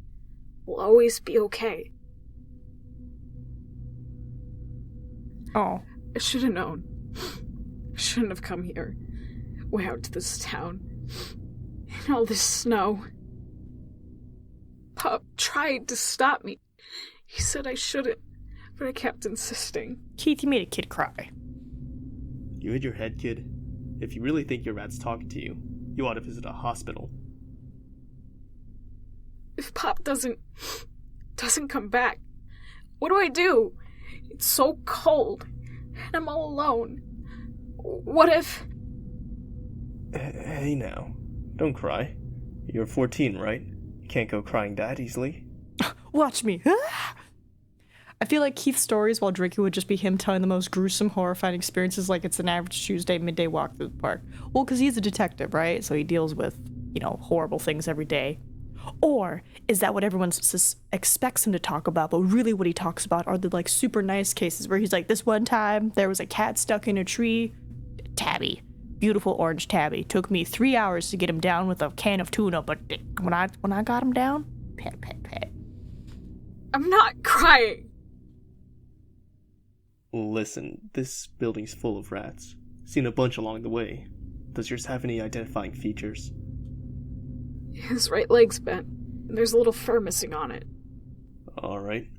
we'll always be okay. Oh. I should have known. I shouldn't have come here. Way out to this town. In all this snow. Pop tried to stop me. He said I shouldn't, but I kept insisting. Keith, you made a kid cry. You hit your head, kid? If you really think your rat's talking to you, you ought to visit a hospital. If Pop doesn't come back, what do I do? It's so cold, and I'm all alone. What if... Hey now, don't cry. You're 14, right? You can't go crying that easily. Watch me. I feel like Keith's stories while drinking would just be him telling the most gruesome, horrifying experiences like it's an average Tuesday midday walk through the park. Well, because he's a detective, right? So he deals with, horrible things every day. Or is that what everyone expects him to talk about, but really what he talks about are the, super nice cases where he's like, this one time there was a cat stuck in a tree. Tabby. Beautiful orange tabby. Took me 3 hours to get him down with a can of tuna, but when I got him down, pat, pat, pat. I'm not crying. Listen, this building's full of rats. Seen a bunch along the way. Does yours have any identifying features? His right leg's bent. There's a little fur missing on it. Alright.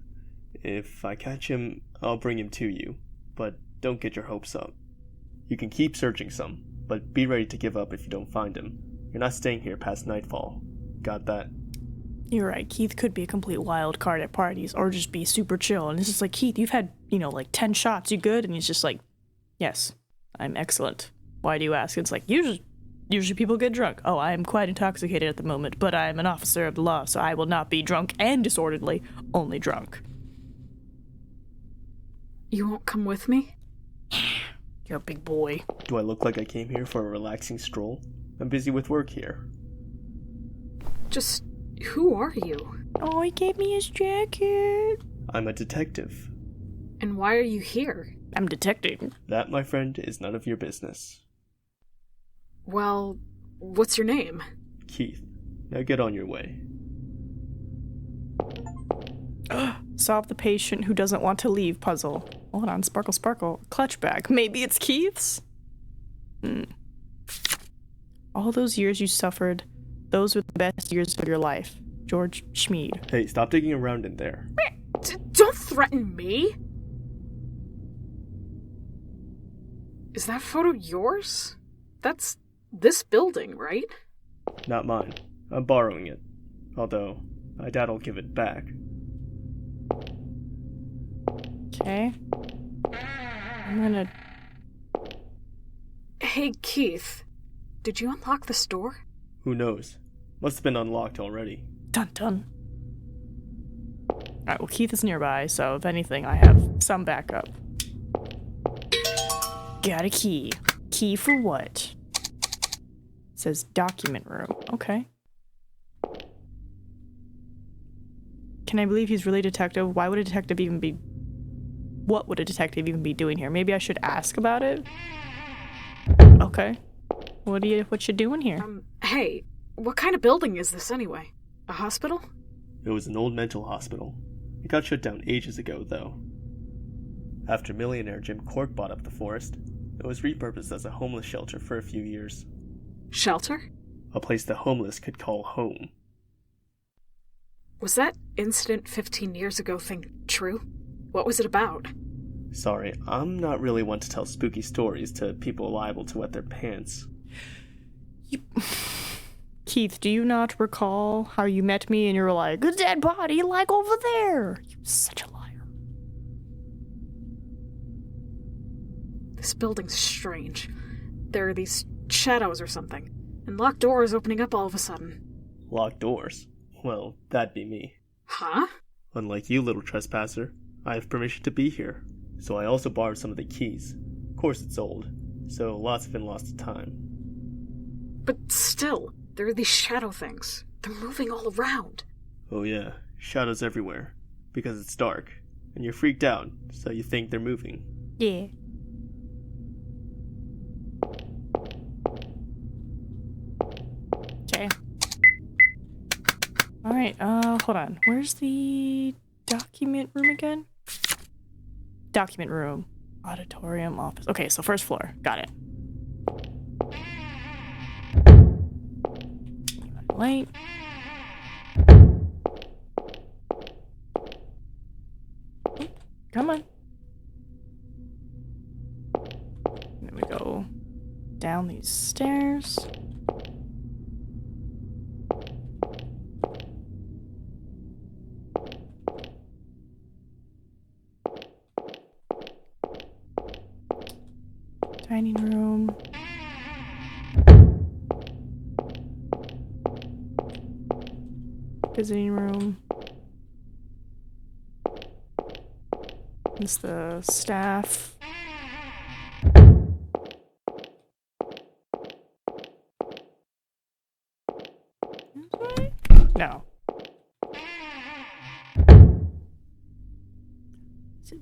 If I catch him, I'll bring him to you. But don't get your hopes up. You can keep searching some, but be ready to give up if you don't find him. You're not staying here past nightfall. Got that? You're right. Keith could be a complete wild card at parties or just be super chill. And it's just like, Keith, you've had, 10 shots. You good? And he's just like, yes, I'm excellent. Why do you ask? It's like, usually people get drunk. Oh, I am quite intoxicated at the moment, but I am an officer of the law, so I will not be drunk and disorderly, only drunk. You won't come with me? You're a big boy. Do I look like I came here for a relaxing stroll? I'm busy with work here. Just, who are you? Oh, he gave me his jacket. I'm a detective. And why are you here? I'm detecting. That, my friend, is none of your business. Well, what's your name? Keith. Now get on your way. Solve the patient who doesn't want to leave puzzle. Hold on, sparkle, sparkle. Clutch bag. Maybe it's Keith's? All those years you suffered, those were the best years of your life. George Schmeed. Hey, stop digging around in there. Don't threaten me! Is that photo yours? That's this building, right? Not mine. I'm borrowing it. Although, I doubt I'll give it back. Okay. I'm gonna... Hey, Keith. Did you unlock this door? Who knows? Must have been unlocked already. Dun dun. Alright, well, Keith is nearby, so if anything, I have some backup. Got a key. Key for what? It says document room. Okay. Can I believe he's really a detective? Why would a detective even be... What would a detective even be doing here? Maybe I should ask about it? Okay. What you doing here? Hey, what kind of building is this anyway? A hospital? It was an old mental hospital. It got shut down ages ago, though. After millionaire Jim Cork bought up the forest, it was repurposed as a homeless shelter for a few years. Shelter? A place the homeless could call home. Was that incident 15 years ago thing true? What was it about? Sorry, I'm not really one to tell spooky stories to people liable to wet their pants. Keith, do you not recall how you met me and you were like, a dead body, like over there? You're such a liar. This building's strange. There are these shadows or something, and locked doors opening up all of a sudden. Locked doors? Well, that'd be me. Huh? Unlike you, little trespasser, I have permission to be here, so I also borrowed some of the keys. Of course it's old, so lots have been lost to time. But still, there are these shadow things. They're moving all around. Oh yeah, shadows everywhere. Because it's dark, and you're freaked out, so you think they're moving. Yeah. Okay. Alright, hold on. Where's the document room again? Document room. Auditorium, office. Okay, so first floor. Got it. Light. Come on. And then we go down these stairs. Dining room. Visiting room. It's the staff. No. Is it?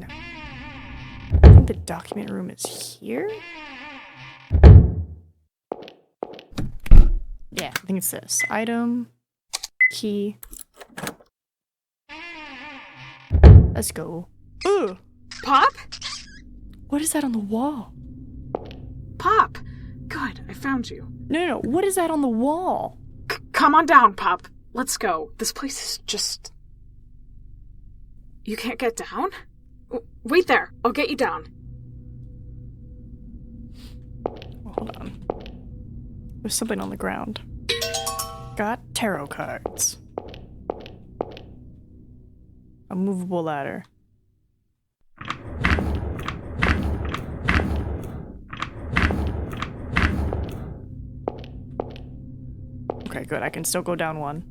No. I think the document room is here? Yeah, I think it's this. Item. Key. Let's go. Ooh! Pop? What is that on the wall? Pop! Good, I found you. No. What is that on the wall? Come on down, Pop. Let's go. This place is just... You can't get down? Wait there. I'll get you down. Hold on. There's something on the ground. Got tarot cards. A movable ladder. Okay, good. I can still go down one.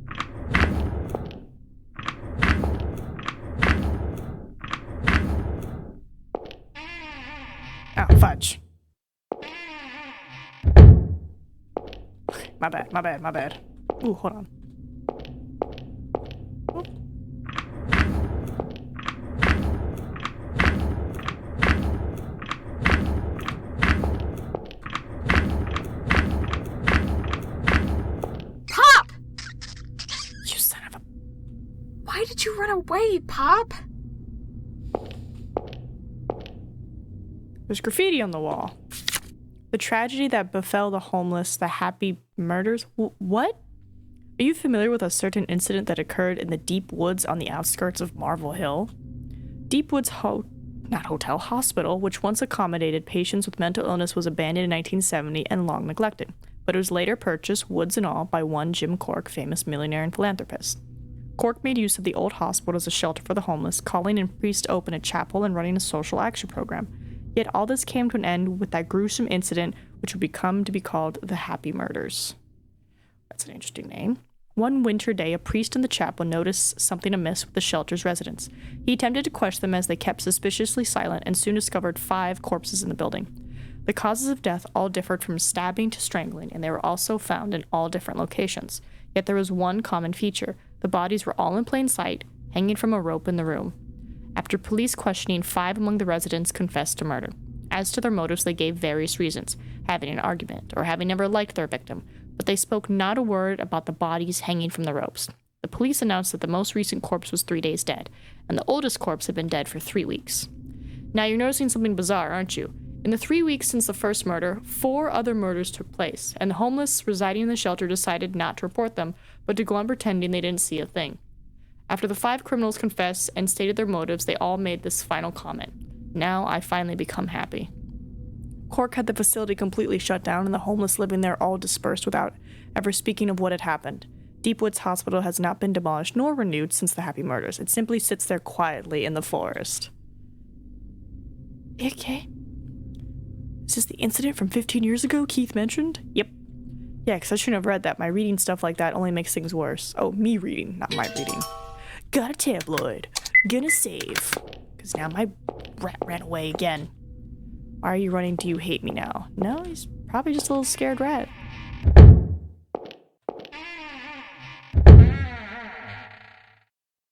Oh, fudge. Okay, my bad. Ooh, hold on. Pop! You son of a... Why did you run away, Pop? There's graffiti on the wall. The tragedy that befell the homeless, the happy murders. What? Are you familiar with a certain incident that occurred in the deep woods on the outskirts of Marvel Hill? Deep Woods Hospital, which once accommodated patients with mental illness, was abandoned in 1970 and long neglected, but it was later purchased, woods and all, by one Jim Cork, famous millionaire and philanthropist. Cork made use of the old hospital as a shelter for the homeless, calling in priests to open a chapel and running a social action program. Yet all this came to an end with that gruesome incident which would become to be called the Happy Murders. That's an interesting name. One winter day, a priest in the chapel noticed something amiss with the shelter's residents. He attempted to question them as they kept suspiciously silent and soon discovered 5 corpses in the building. The causes of death all differed from stabbing to strangling, and they were also found in all different locations. Yet there was one common feature. The bodies were all in plain sight, hanging from a rope in the room. After police questioning, 5 among the residents confessed to murder. As to their motives, they gave various reasons, having an argument or having never liked their victim, but they spoke not a word about the bodies hanging from the ropes. The police announced that the most recent corpse was 3 days dead, and the oldest corpse had been dead for 3 weeks. Now you're noticing something bizarre, aren't you? In the 3 weeks since the first murder, 4 other murders took place, and the homeless residing in the shelter decided not to report them, but to go on pretending they didn't see a thing. After the 5 criminals confessed and stated their motives, they all made this final comment. Now I finally become happy. Cork had the facility completely shut down, and the homeless living there all dispersed without ever speaking of what had happened. Deepwoods Hospital has not been demolished nor renewed since the Happy Murders. It simply sits there quietly in the forest. Okay. Is this the incident from 15 years ago Keith mentioned? Yep. Yeah, because I shouldn't have read that. My reading stuff like that only makes things worse. Oh, me reading, not my reading. Got a tabloid. Gonna save. Because now my rat ran away again. Why are you running? Do you hate me now? No, he's probably just a little scared rat.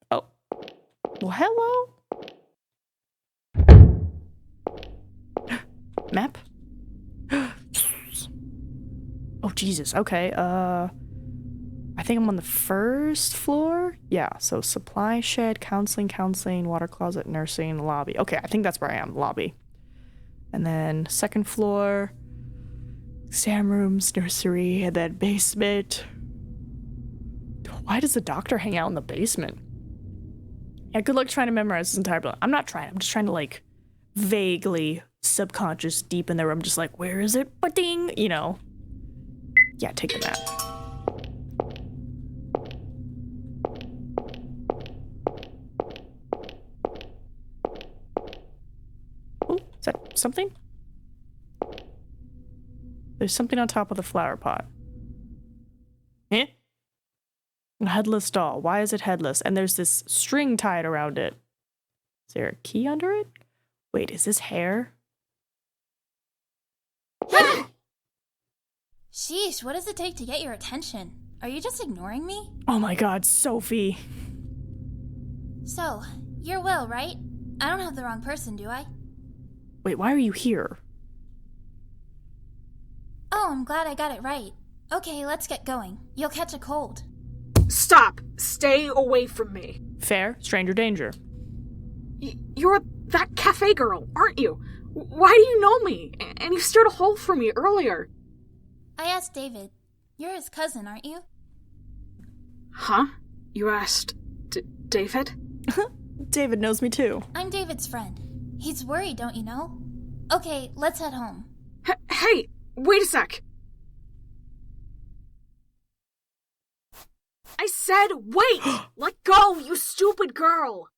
Oh. Well, hello? Map? Oh, Jesus. Okay, I think I'm on the first floor? Yeah, so supply shed, counseling, water closet, nursing, lobby. Okay, I think that's where I am, lobby. And then second floor, exam rooms, nursery, and then basement. Why does the doctor hang out in the basement? Yeah, good luck trying to memorize this entire building. I'm not trying, I'm just trying to, like, vaguely subconscious deep in there. I'm just like, where is it? Ba-ding! You know. Yeah, take the map. Oh, is that something? There's something on top of the flower pot. Eh? A headless doll. Why is it headless? And there's this string tied around it. Is there a key under it? Wait, is this hair? Sheesh, what does it take to get your attention? Are you just ignoring me? Oh my god, Sophie. So, you're Will, right? I don't have the wrong person, do I? Wait, why are you here? Oh, I'm glad I got it right. Okay, let's get going. You'll catch a cold. Stop! Stay away from me. Fair, stranger danger. You're that cafe girl, aren't you? Why do you know me? And you stirred a hole for me earlier. I asked David. You're his cousin, aren't you? Huh? You asked David? David knows me too. I'm David's friend. He's worried, don't you know? Okay, let's head home. Hey, wait a sec. I said wait! Let go, you stupid girl!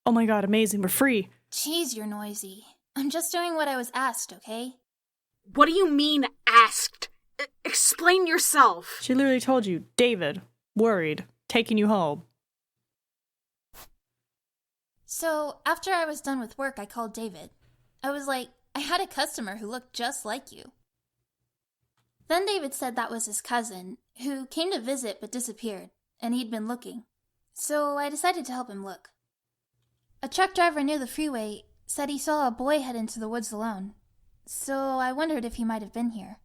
Oh my god, amazing, we're free. Jeez, you're noisy. I'm just doing what I was asked, okay? What do you mean, asked? Explain yourself. She literally told you, David, worried, taking you home. So, after I was done with work, I called David. I was like, I had a customer who looked just like you. Then David said that was his cousin, who came to visit but disappeared, and he'd been looking. So I decided to help him look. A truck driver near the freeway said he saw a boy head into the woods alone. So I wondered if he might have been here.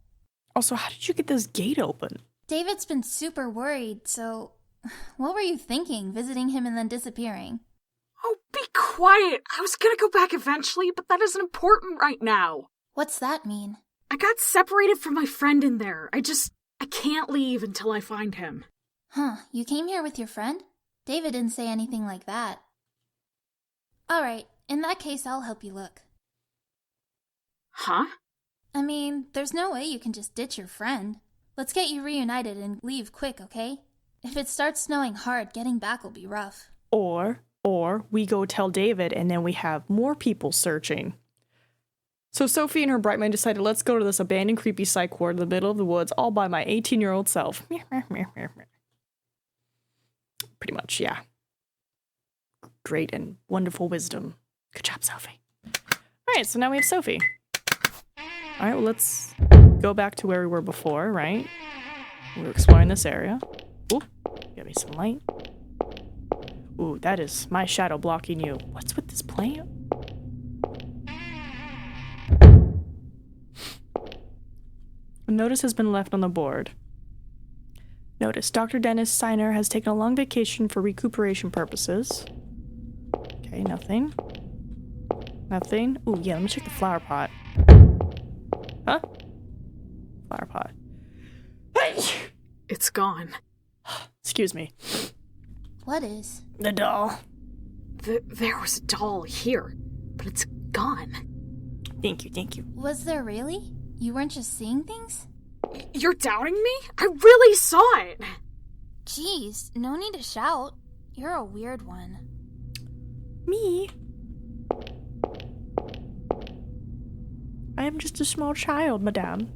Also, how did you get this gate open? David's been super worried, so what were you thinking, visiting him and then disappearing? Oh, be quiet. I was gonna go back eventually, but that isn't important right now. What's that mean? I got separated from my friend in there. I can't leave until I find him. Huh, you came here with your friend? David didn't say anything like that. Alright, in that case, I'll help you look. Huh? I mean, there's no way you can just ditch your friend. Let's get you reunited and leave quick, okay? If it starts snowing hard, getting back will be rough. Or we go tell David and then we have more people searching. So Sophie and her bright mind decided, let's go to this abandoned creepy psych ward in the middle of the woods all by my 18-year-old self. Pretty much, yeah. Great and wonderful wisdom. Good job, Sophie. All right, so now we have Sophie. All right, well, let's go back to where we were before, right? We were exploring this area. Ooh, give me some light. Ooh, that is my shadow blocking you. What's with this plant? A notice has been left on the board. Notice, Dr. Dennis Steiner has taken a long vacation for recuperation purposes. Okay, nothing. Nothing. Ooh, yeah, let me check the flower pot. Huh? Flower pot. It's gone. Excuse me. What is? The doll. There was a doll here, but it's gone. Thank you, thank you. Was there really? You weren't just seeing things? You're doubting me? I really saw it! Jeez, no need to shout. You're a weird one. Me? I am just a small child, madame.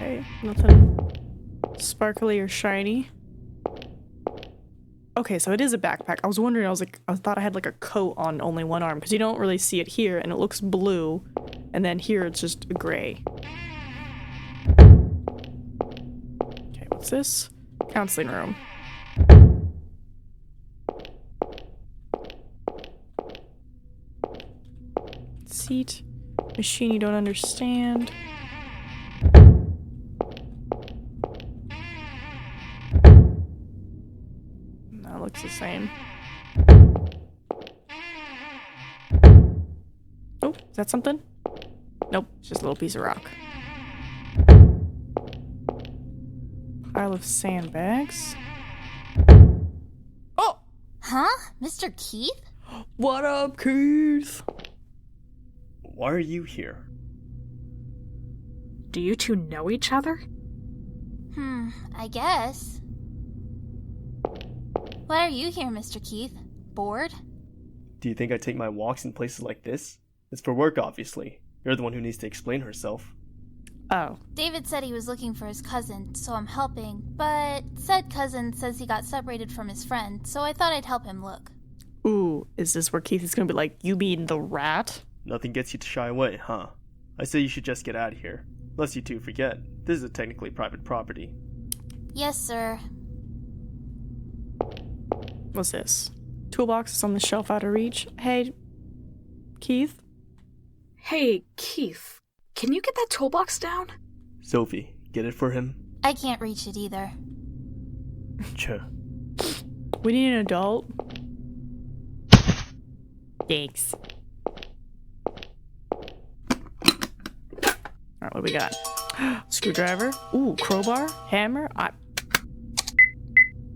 Okay, nothing sparkly or shiny. Okay, so it is a backpack. I was wondering, I thought I had like a coat on only one arm, because you don't really see it here, and it looks blue, and then here it's just gray. Okay, what's this? Counseling room. Seat. Machine you don't understand. That looks the same. Oh, is that something? Nope, it's just a little piece of rock. Pile of sandbags. Oh! Huh? Mr. Keith? What up, Keith? Why are you here? Do you two know each other? I guess. Why are you here, Mr. Keith? Bored? Do you think I take my walks in places like this? It's for work, obviously. You're the one who needs to explain herself. Oh. David said he was looking for his cousin, so I'm helping, but said cousin says he got separated from his friend, so I thought I'd help him look. Ooh, is this where Keith is gonna be like, you mean the rat? Nothing gets you to shy away, huh? I say you should just get out of here. Lest you two forget, this is technically private property. Yes, sir. What's this? Toolbox is on the shelf out of reach. Hey, Keith? Hey, Keith. Can you get that toolbox down? Sophie, get it for him? I can't reach it either. Chuh. We need an adult. Thanks. Alright, what do we got? Screwdriver. Ooh, crowbar. Hammer.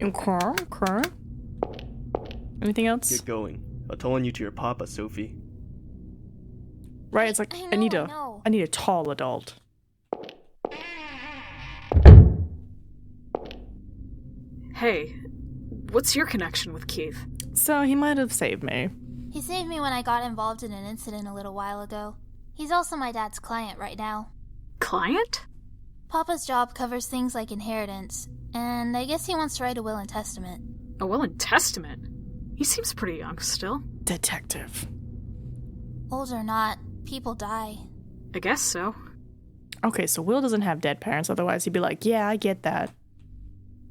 Okay. Anything else? Get going. I'll tell on you to your papa, Sophie. Right, it's like, I need a tall adult. Hey, what's your connection with Keith? So, he might have saved me. He saved me when I got involved in an incident a little while ago. He's also my dad's client right now. Client? Papa's job covers things like inheritance, and I guess he wants to write a will and testament. A will and testament? He seems pretty young still. Detective. Old or not, people die. I guess so. Okay, so Will doesn't have dead parents, otherwise he'd be like, yeah, I get that.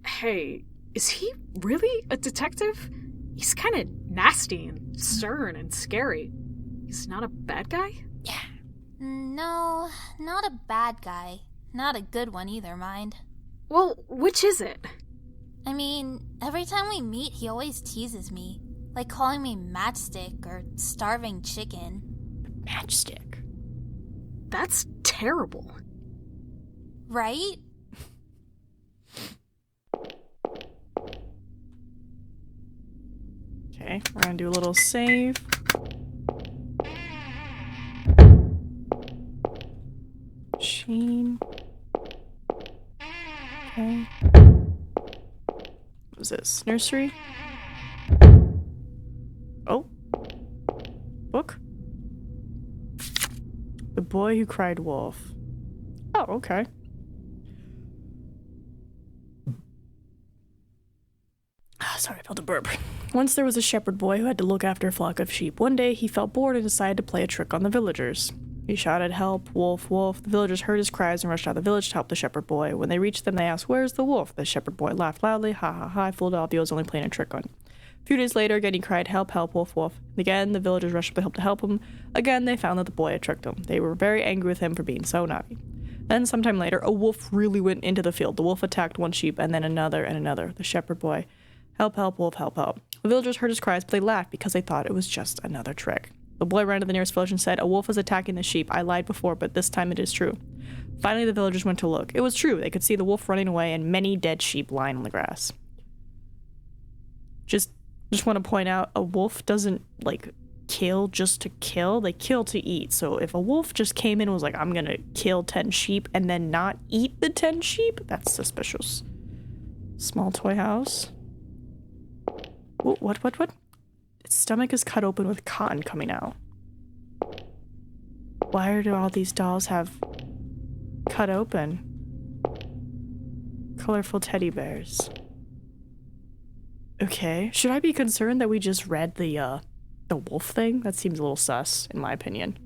Hey, is he really a detective? He's kind of nasty and stern and scary. He's not a bad guy? Yeah. No, not a bad guy. Not a good one either, mind. Well, which is it? I mean, every time we meet, he always teases me. Like calling me matchstick or starving chicken. Matchstick? That's terrible. Right? Okay, we're gonna do a little save. Machine. Okay. What is this? Nursery? Oh. Book? The Boy Who Cried Wolf. Oh, okay. Sorry, I felt a burp. Once there was a shepherd boy who had to look after a flock of sheep. One day, he felt bored and decided to play a trick on the villagers. He shouted, "Help, wolf, wolf." The villagers heard his cries and rushed out of the village to help the shepherd boy. When they reached them, they asked, "Where's the wolf?" The shepherd boy laughed loudly. "Ha ha ha, I fooled all of you, I was only playing a trick on you." A few days later, again he cried, "Help, help, wolf, wolf." And again, the villagers rushed up to help him. Again, they found that the boy had tricked them. They were very angry with him for being so naughty. Then, sometime later, a wolf really went into the field. The wolf attacked one sheep, and then another and another. The shepherd boy, "Help, help, wolf, help, help." The villagers heard his cries, but they laughed because they thought it was just another trick. The boy ran to the nearest village and said, "A wolf is attacking the sheep. I lied before, but this time it is true." Finally, the villagers went to look. It was true. They could see the wolf running away and many dead sheep lying on the grass. Just want to point out, a wolf doesn't, like, kill just to kill. They kill to eat. So if a wolf just came in and was like, "I'm gonna kill 10 sheep and then not eat the 10 sheep, that's suspicious. Small toy house. Ooh, what? Its stomach is cut open with cotton coming out. Why do all these dolls have cut open? Colorful teddy bears. Okay. Should I be concerned that we just read the wolf thing? That seems a little sus, in my opinion.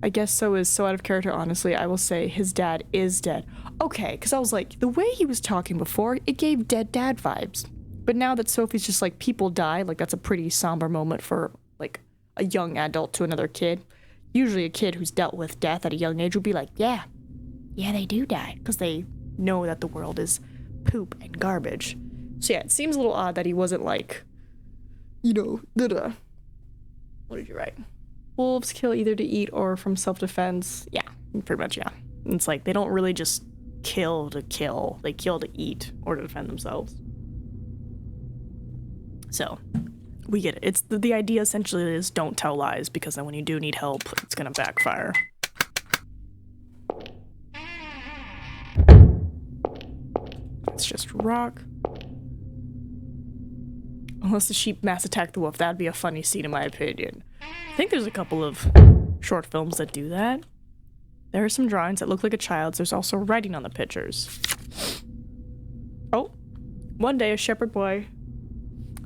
I guess so is so out of character, honestly. I will say his dad is dead. Okay, because I was like, the way he was talking before, it gave dead dad vibes. But now that Sophie's just like, people die, like that's a pretty somber moment for like a young adult to another kid. Usually a kid who's dealt with death at a young age would be like, yeah, they do die. Because they know that the world is poop and garbage. So yeah, it seems a little odd that he wasn't like, you know, what did you write? Wolves kill either to eat or from self-defense. Yeah, pretty much, yeah. It's like, they don't really just kill to kill. They kill to eat or to defend themselves. So, we get it. It's the idea essentially is don't tell lies, because then when you do need help, it's gonna backfire. It's just rock. Unless the sheep mass attack the wolf, that'd be a funny scene in my opinion. I think there's a couple of short films that do that. There are some drawings that look like a child's. There's also writing on the pictures. Oh, one day a shepherd boy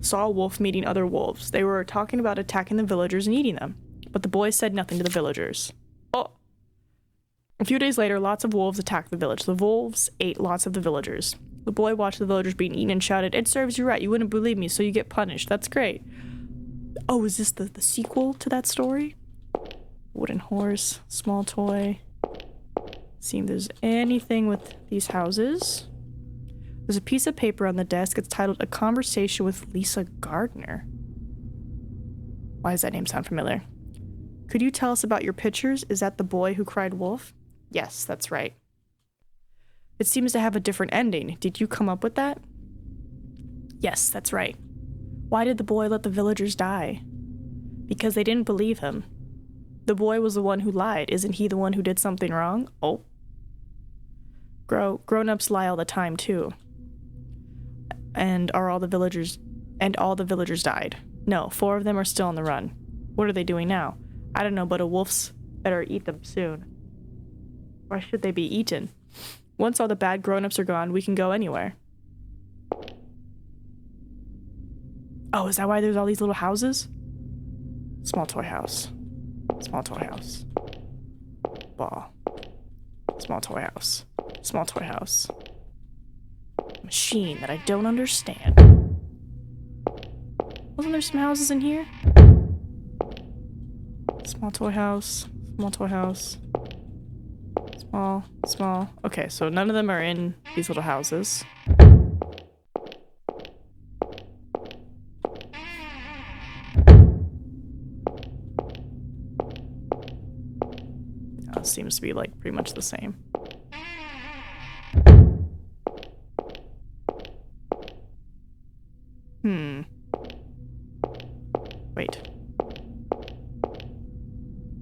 saw a wolf meeting other wolves. They were talking about attacking the villagers and eating them, but the boy said nothing to the villagers. Oh. A few days later, lots of wolves attacked the village. The wolves ate lots of the villagers. The boy watched the villagers being eaten and shouted, "It serves you right. You wouldn't believe me, so you get punished. That's great." Oh, is this the sequel to that story? Wooden horse, small toy. See if there's anything with these houses. There's a piece of paper on the desk. It's titled "A Conversation with Lisa Gardner." Why does that name sound familiar? Could you tell us about your pictures? Is that the boy who cried wolf? Yes, that's right. It seems to have a different ending. Did you come up with that? Yes, that's right. Why did the boy let the villagers die? Because they didn't believe him. The boy was the one who lied. Isn't he the one who did something wrong? Oh. Grown-ups lie all the time, too. And all the villagers died. No, 4 of them are still on the run. What are they doing now? I don't know, but a wolf's better eat them soon. Why should they be eaten? Once all the bad grown-ups are gone, we can go anywhere. Oh, is that why there's all these little houses? Small toy house. Small toy house. Ball. Small toy house. Small toy house. Machine that I don't understand. Wasn't there some houses in here? Small toy house. Small toy house. Small. Okay, so none of them are in these little houses. Seems to be like pretty much the same.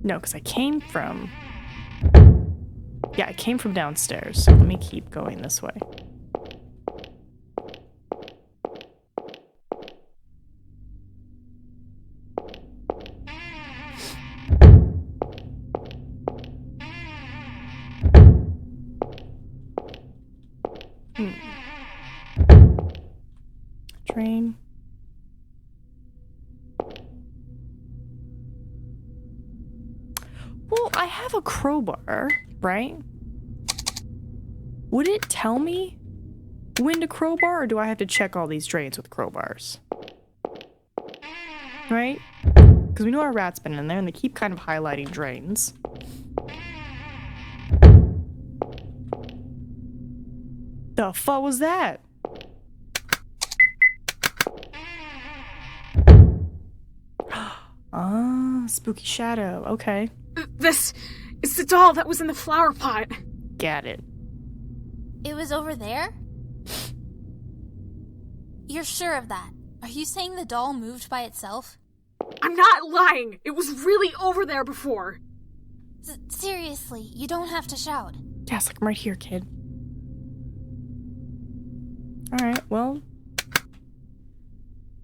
No, because I came from... Yeah, I came from downstairs, so let me keep going this way. Train. Well, I have a crowbar, right? Would it tell me when to crowbar, or do I have to check all these drains with crowbars? Right? Because we know our rat's been in there, and they keep kind of highlighting drains. The fuck was that? Ah, spooky shadow. Okay. This is the doll that was in the flower pot. Got it. It was over there? You're sure of that? Are you saying the doll moved by itself? I'm not lying. It was really over there before. Seriously, you don't have to shout. Yes, like I'm right here, kid. Alright, well.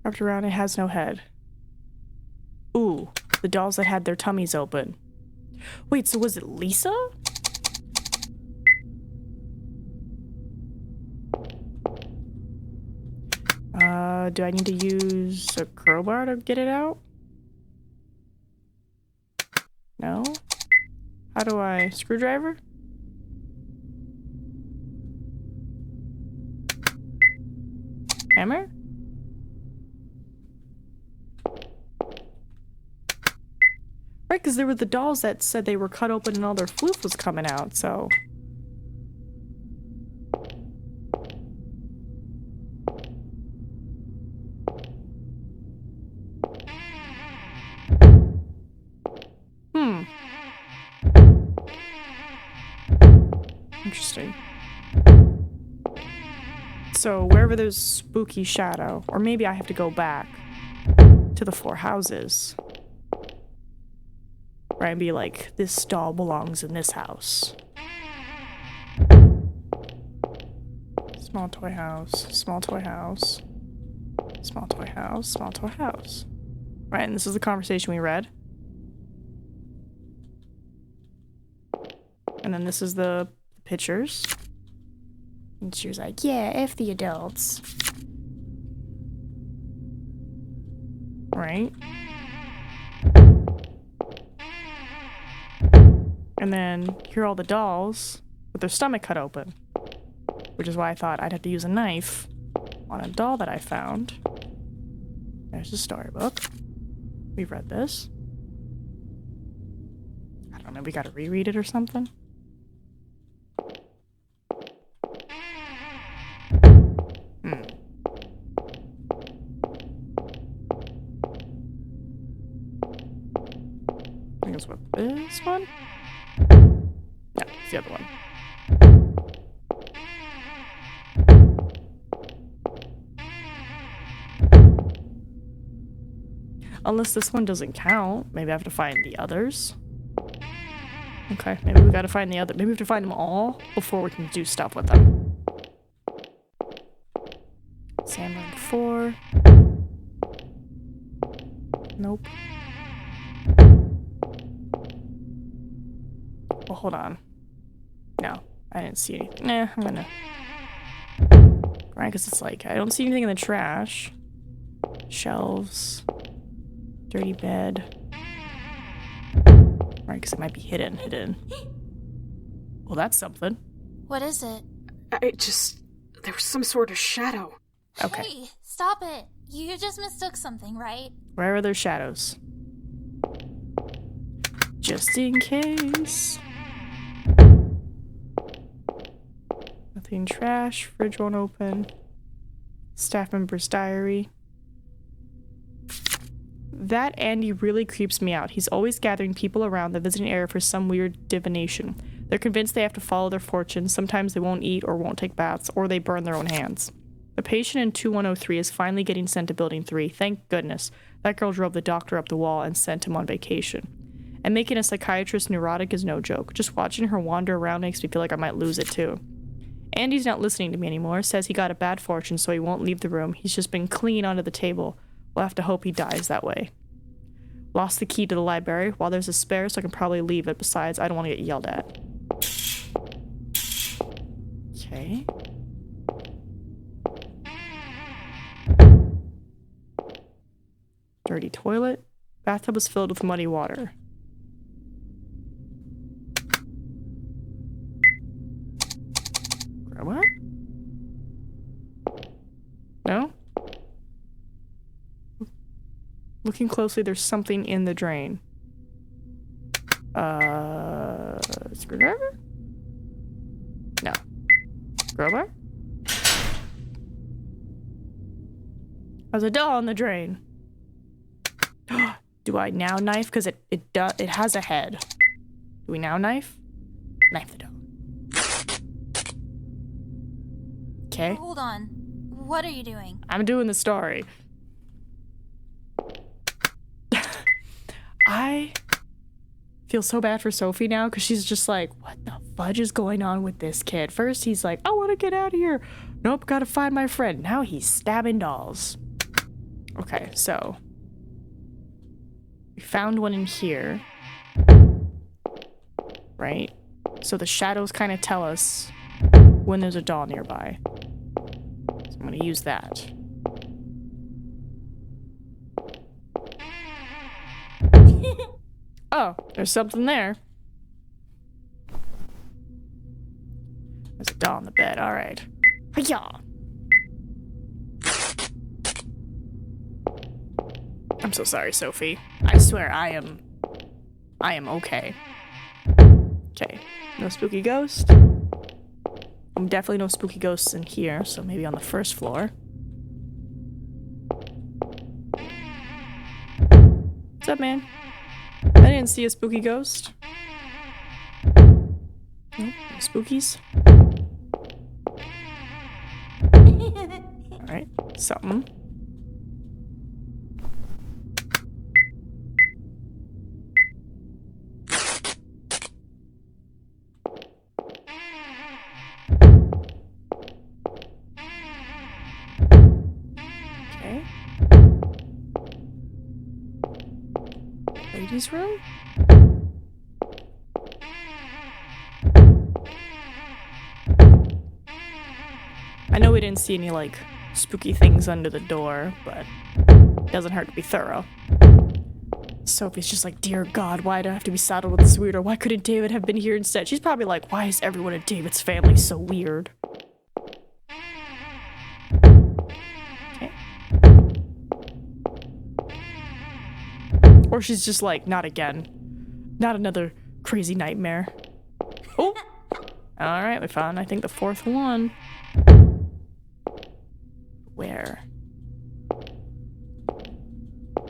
Wrapped around, it has no head. Ooh, the dolls that had their tummies open. Wait, so was it Lisa? Do I need to use a crowbar to get it out? No? How do I... Screwdriver? Hammer? Right, because there were the dolls that said they were cut open and all their floof was coming out, so... Interesting. So, wherever there's spooky shadow, or maybe I have to go back to the 4 houses. Right, and be like, this doll belongs in this house. Small toy house, small toy house, small toy house, small toy house. Right, and this is the conversation we read. And then this is the pictures. And she was like, yeah, F the adults. Right? And then here are all the dolls with their stomach cut open. Which is why I thought I'd have to use a knife on a doll that I found. There's the storybook. We've read this. I don't know, we gotta reread it or something. I think it's what, this one? No, it's the other one. Unless this one doesn't count, maybe I have to find the others. Okay, maybe we gotta find the other. Maybe we have to find them all before we can do stuff with them. Sand room 4. Nope. Well, hold on. No, I didn't see anything. Nah, I'm gonna... Right, because it's like, I don't see anything in the trash. Shelves. Dirty bed. Right, because it might be hidden. Well, that's something. What is it? There was some sort of shadow. Okay. Hey, stop it. You just mistook something, right? Where are there shadows? Just in case. Nothing trash. Fridge won't open. Staff member's diary. That Andy really creeps me out. He's always gathering people around the visiting area for some weird divination. They're convinced they have to follow their fortunes. Sometimes they won't eat or won't take baths, or they burn their own hands. The patient in 2103 is finally getting sent to Building 3. Thank goodness. That girl drove the doctor up the wall and sent him on vacation. And making a psychiatrist neurotic is no joke. Just watching her wander around makes me feel like I might lose it too. Andy's not listening to me anymore, says he got a bad fortune so he won't leave the room. He's just been clean under the table. We'll have to hope he dies that way. Lost the key to the library. While there's a spare, so I can probably leave it. Besides, I don't want to get yelled at. Okay. Dirty toilet. Bathtub was filled with muddy water. What? No? Looking closely, there's something in the drain. Screwdriver? No. Crowbar? There's a doll in the drain. Do I now knife? Because it has a head. Do we now knife? Knife the doll. Okay. Hold on. What are you doing? I'm doing the story. I feel so bad for Sophie now because she's just like, what the fudge is going on with this kid? First he's like, I want to get out of here. Nope, gotta find my friend. Now he's stabbing dolls. Okay, so we found one in here. Right? So the shadows kind of tell us when there's a doll nearby. So I'm gonna use that. Oh, there's something there. There's a doll on the bed, alright. Hi-ya! I'm so sorry, Sophie. I swear I am okay. Okay, no spooky ghost. Definitely no spooky ghosts in here, so maybe on the first floor. What's up, man? I didn't see a spooky ghost. Nope, no spookies. Alright, something. Okay. Ladies' room? I know we didn't see any, like, spooky things under the door, but it doesn't hurt to be thorough. Sophie's just like, dear God, why do I have to be saddled with this weirdo? Why couldn't David have been here instead? She's probably like, why is everyone in David's family so weird? Okay. Or she's just like, not again. Not another crazy nightmare. Oh! Alright, we found, I think, the fourth one. Where?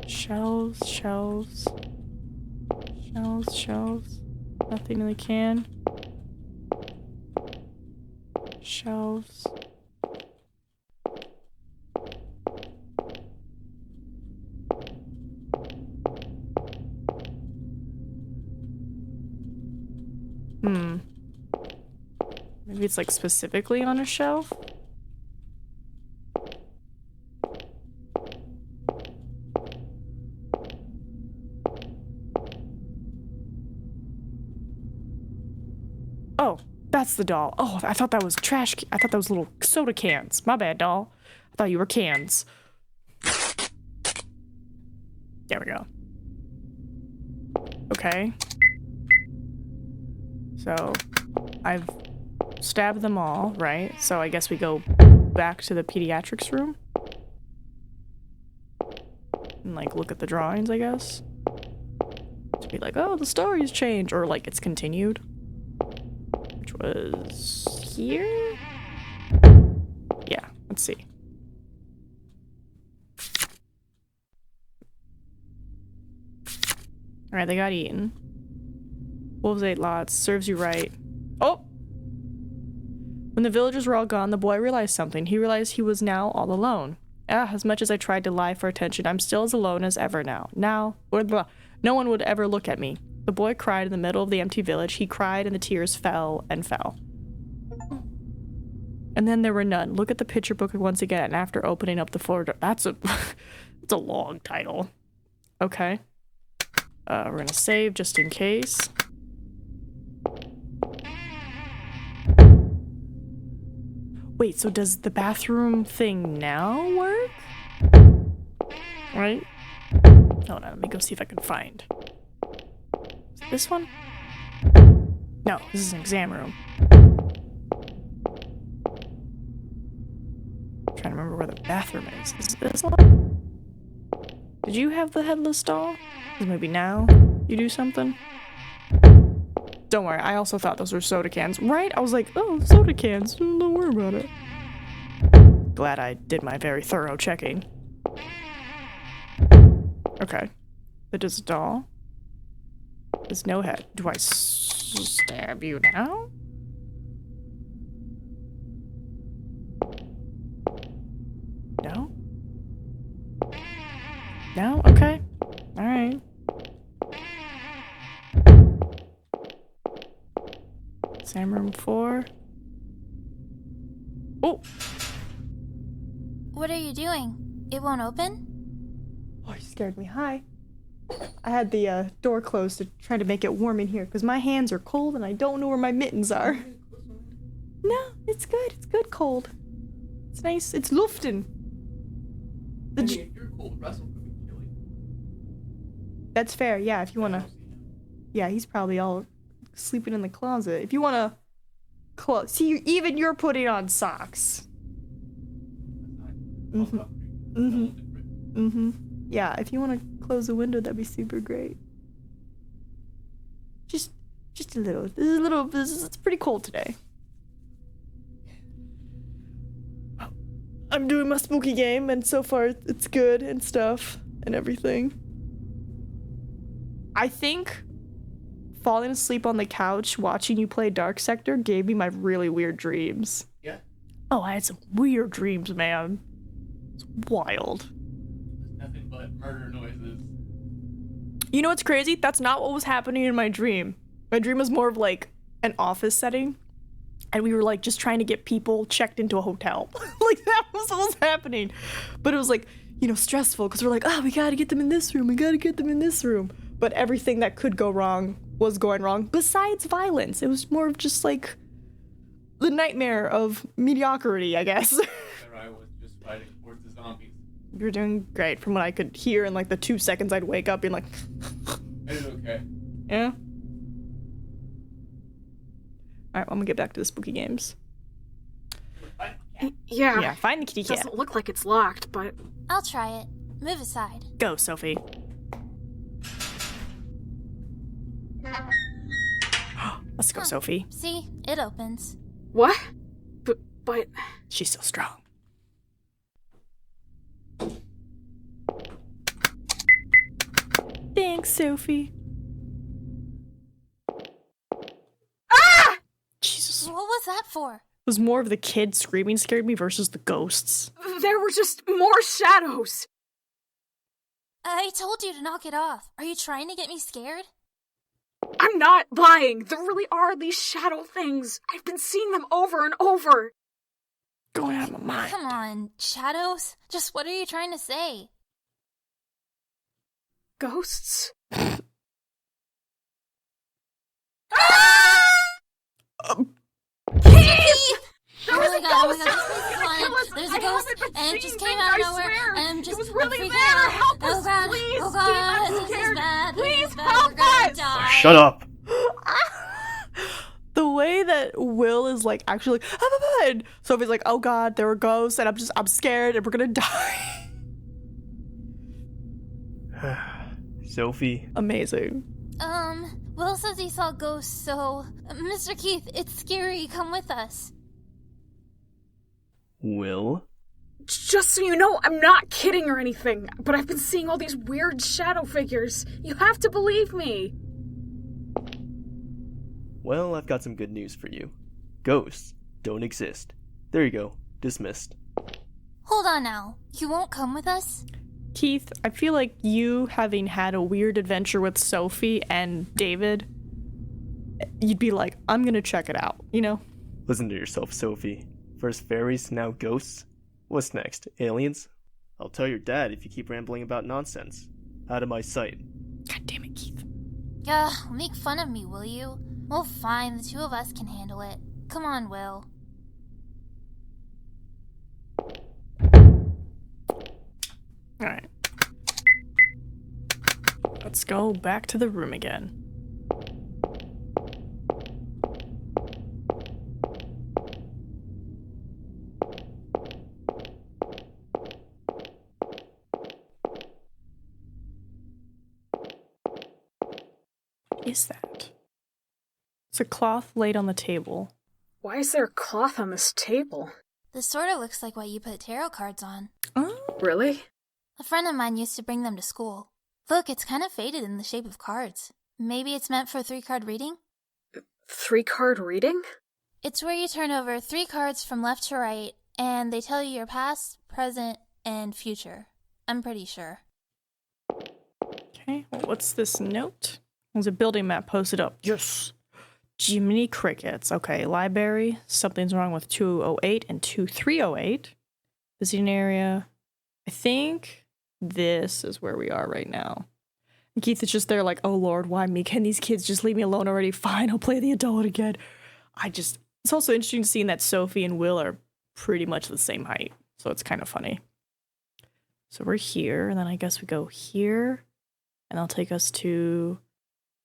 Shelves, shelves. Shelves, shelves. Nothing in the can. Shelves. Maybe it's like specifically on a shelf? Oh, that's the doll. Oh, I thought that was trash. I thought that was little soda cans. My bad, doll. I thought you were cans. There we go. Okay. So, I've stabbed them all, right? So I guess we go back to the pediatrics room. And, like, look at the drawings, I guess. To be like, oh, the story's changed. Or, like, it's continued. Which was here? Yeah, let's see. Alright, they got eaten. Wolves ate lots. Serves you right. Oh! When the villagers were all gone, the boy realized something. He realized he was now all alone. As much as I tried to lie for attention, I'm still as alone as ever now. No one would ever look at me. The boy cried in the middle of the empty village. He cried and the tears fell and fell. And then there were none. Look at the picture book once again, and after opening up the floor door. That's a it's a long title. Okay. We're gonna save just in case. Wait, so does the bathroom thing now work? Right? Hold on, let me go see if I can find. Is it this one? No, this is an exam room. I'm trying to remember where the bathroom is. Is it this one? Did you have the headless doll? 'Cause maybe now you do something? Don't worry, I also thought those were soda cans. Right? I was like, oh, soda cans. Don't worry about it. Glad I did my very thorough checking. Okay. It is a doll. There's no head. Do I stab you now? No? No? Okay. Alright. Exam room 4. Oh! What are you doing? It won't open? Oh, you scared me. Hi. I had the door closed to try to make it warm in here because my hands are cold and I don't know where my mittens are. No, it's good. It's good cold. It's nice. It's luften. If you're cold, Russell could be chilly. That's fair. Yeah, if you want to. Yeah, he's probably all sleeping in the closet. If you want to see, even you're putting on socks. Yeah, if you want to close the window, that'd be super great. Just a little. It's pretty cold today. I'm doing my spooky game, and so far it's good and stuff and everything. I think falling asleep on the couch watching you play Dark Sector gave me my really weird dreams. Yeah? Oh, I had some weird dreams, man. It's wild. There's nothing but murder noises. You know what's crazy? That's not what was happening in my dream. My dream was more of like an office setting. And we were like just trying to get people checked into a hotel. Like that was what was happening. But it was like, you know, stressful because we're like, oh, we gotta get them in this room. We gotta get them in this room. But everything that could go wrong was going wrong. Besides violence, it was more of just like the nightmare of mediocrity, I guess. I was just fighting towards the zombies. You're doing great from what I could hear in like the 2 seconds I'd wake up being like, I did okay. yeah. Alright, well, I'm gonna get back to the spooky games. Yeah. Yeah, find the kitty cat. Doesn't look like it's locked, but... I'll try it. Move aside. Go, Sophie. Let's go, Sophie. See? It opens. What? But... She's so strong. Thanks, Sophie. Ah! Jesus. What was that for? It was more of the kid screaming scared me versus the ghosts. There were just more shadows. I told you to knock it off. Are you trying to get me scared? I'm not lying. There really are these shadow things. I've been seeing them over and over. Going out of my mind. Come on, shadows? Just what are you trying to say? Ghosts? Oh my god, this place is haunted. There's a ghost, and it just came out of nowhere, and I'm just freaking out. Help us, Oh god, please, oh god, Steve, I'm this is scared. bad, Please this is bad, help we're gonna us. die. Shut up! The way that Will is like actually like, ah, and Sophie's like, oh god, there were ghosts, and I'm scared, and we're gonna die. Sophie. Amazing. Will says he saw ghosts, so... Mr. Keith, it's scary, come with us. Will? Just so you know, I'm not kidding or anything, but I've been seeing all these weird shadow figures. You have to believe me. Well, I've got some good news for you. Ghosts don't exist. There you go. Dismissed. Hold on now. You won't come with us? Keith, I feel like you having had a weird adventure with Sophie and David, you'd be like, I'm gonna check it out, you know? Listen to yourself, Sophie. First fairies, now ghosts. What's next? Aliens? I'll tell your dad if you keep rambling about nonsense. Out of my sight. God damn it, Keith. Make fun of me, will you? Well, fine, the two of us can handle it. Come on, Will. Alright. Let's go back to the room again. What is that? It's a cloth laid on the table. Why is there a cloth on this table? This sort of looks like what you put tarot cards on. Oh. Really? A friend of mine used to bring them to school. Look, it's kind of faded in the shape of cards. Maybe it's meant for a 3-card reading? 3-card reading? It's where you turn over 3 cards from left to right, and they tell you your past, present, and future. I'm pretty sure. Okay, well, what's this note? There's a building map posted up. Yes! Jiminy Crickets. Okay, library. Something's wrong with 208 and 2308. Visiting area. I think this is where we are right now. And Keith is just there like, oh Lord, why me? Can these kids just leave me alone already? Fine, I'll play the adult again. It's also interesting seeing that Sophie and Will are pretty much the same height. So it's kind of funny. So we're here, and then I guess we go here. And that'll take us to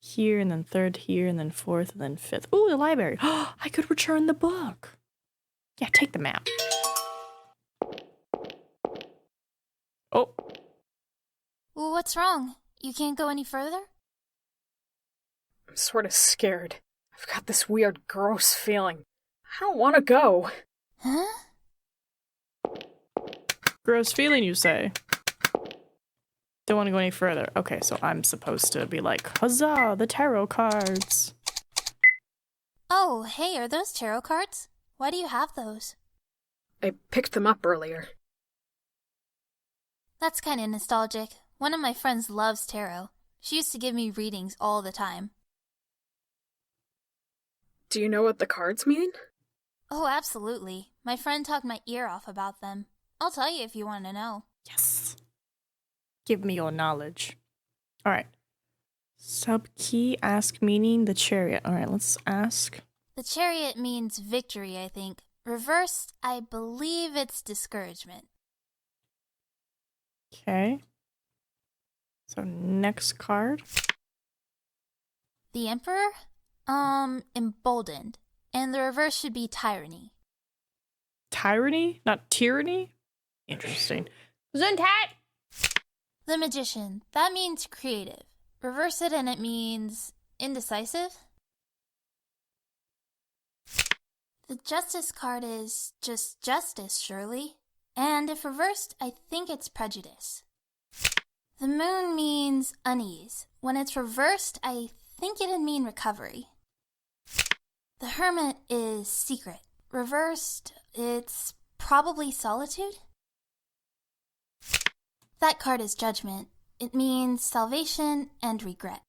here, and then 3rd here, and then 4th, and then 5th. Ooh, the library. I could return the book. Yeah, take the map. Oh. Well, what's wrong? You can't go any further? I'm sort of scared. I've got this weird, gross feeling. I don't want to go. Huh? Gross feeling, you say? Don't want to go any further. Okay, so I'm supposed to be like, huzzah, the tarot cards. Oh, hey, are those tarot cards? Why do you have those? I picked them up earlier. That's kind of nostalgic. One of my friends loves tarot. She used to give me readings all the time. Do you know what the cards mean? Oh, absolutely. My friend talked my ear off about them. I'll tell you if you want to know. Yes. Give me your knowledge. Alright. Sub-key, ask meaning, the chariot. Alright, let's ask. The chariot means victory, I think. Reversed, I believe it's discouragement. Okay. So next card. The Emperor? Emboldened. And the reverse should be tyranny. Tyranny? Not tyranny? Interesting. Gesundheit! The Magician. That means creative. Reverse it and it means indecisive. The Justice card is just justice, surely. And if reversed, I think it's prejudice. The Moon means unease. When it's reversed, I think it'd mean recovery. The Hermit is secret. Reversed, it's probably solitude. That card is Judgment. It means salvation and regret.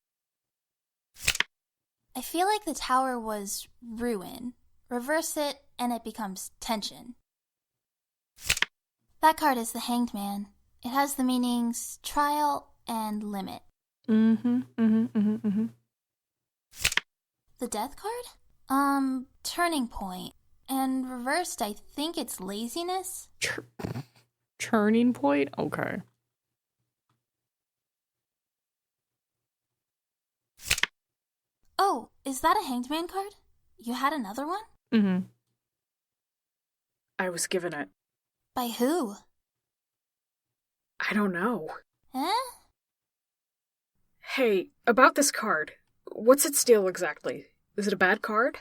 I feel like the Tower was ruin. Reverse it and it becomes tension. That card is the Hanged Man. It has the meanings trial and limit. The Death card? Turning point. And reversed, I think it's laziness. Turning point? Okay. Oh, is that a Hanged Man card? You had another one? I was given it. By who? I don't know. Huh? Hey, about this card. What's its deal exactly? Is it a bad card?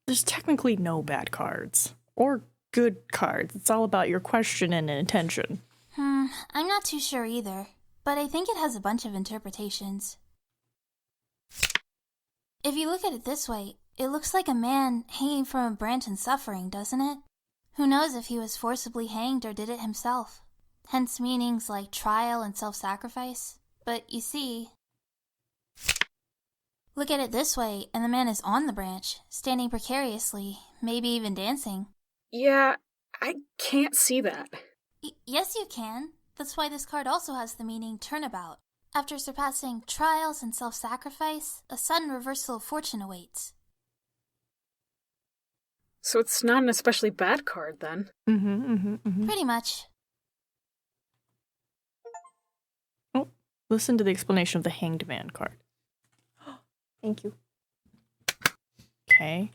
There's technically no bad cards. Or good cards. It's all about your question and intention. I'm not too sure either. But I think it has a bunch of interpretations. If you look at it this way, it looks like a man hanging from a branch and suffering, doesn't it? Who knows if he was forcibly hanged or did it himself? hence meanings like trial and self-sacrifice. But you see, look at it this way, and the man is on the branch, standing precariously, maybe even dancing. Yeah, I can't see that. Yes, you can. That's why this card also has the meaning turnabout. After surpassing trials and self-sacrifice, a sudden reversal of fortune awaits. So it's not an especially bad card, then. Pretty much. Oh, listen to the explanation of the Hanged Man card. Thank you. Okay.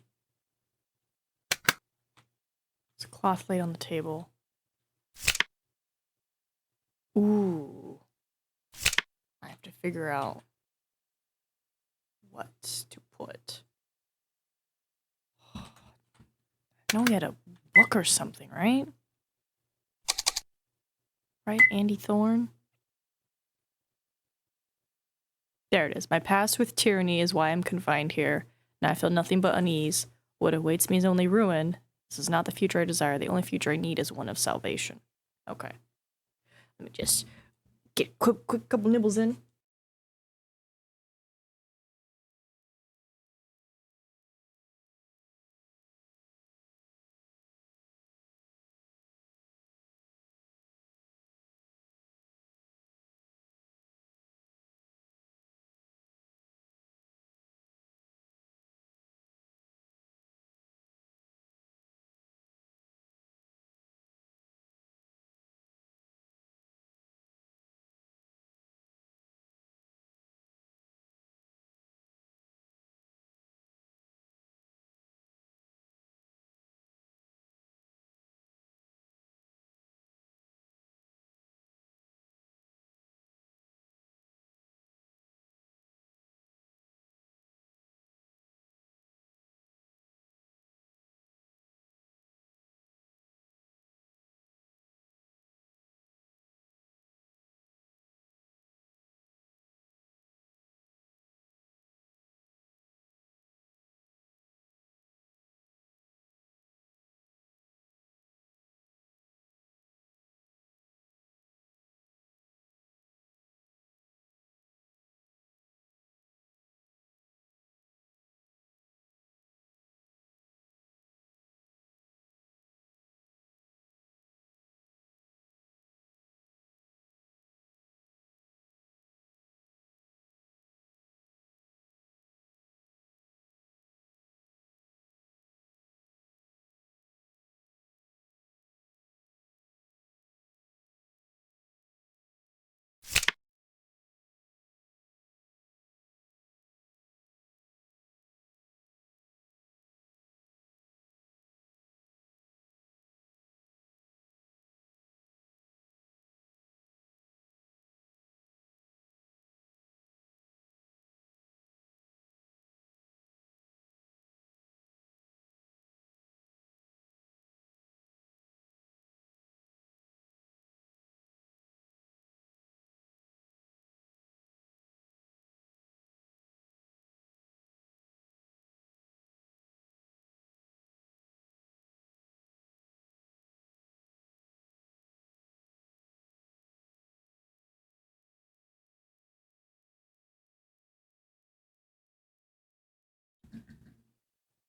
There's a cloth laid on the table. Ooh. I have to figure out what to put. I know we had a book or something, right? Right, Andy Thorne? There it is. My past with tyranny is why I'm confined here. Now I feel nothing but unease. What awaits me is only ruin. This is not the future I desire. The only future I need is one of salvation. Okay. Let me just get a quick couple nibbles in.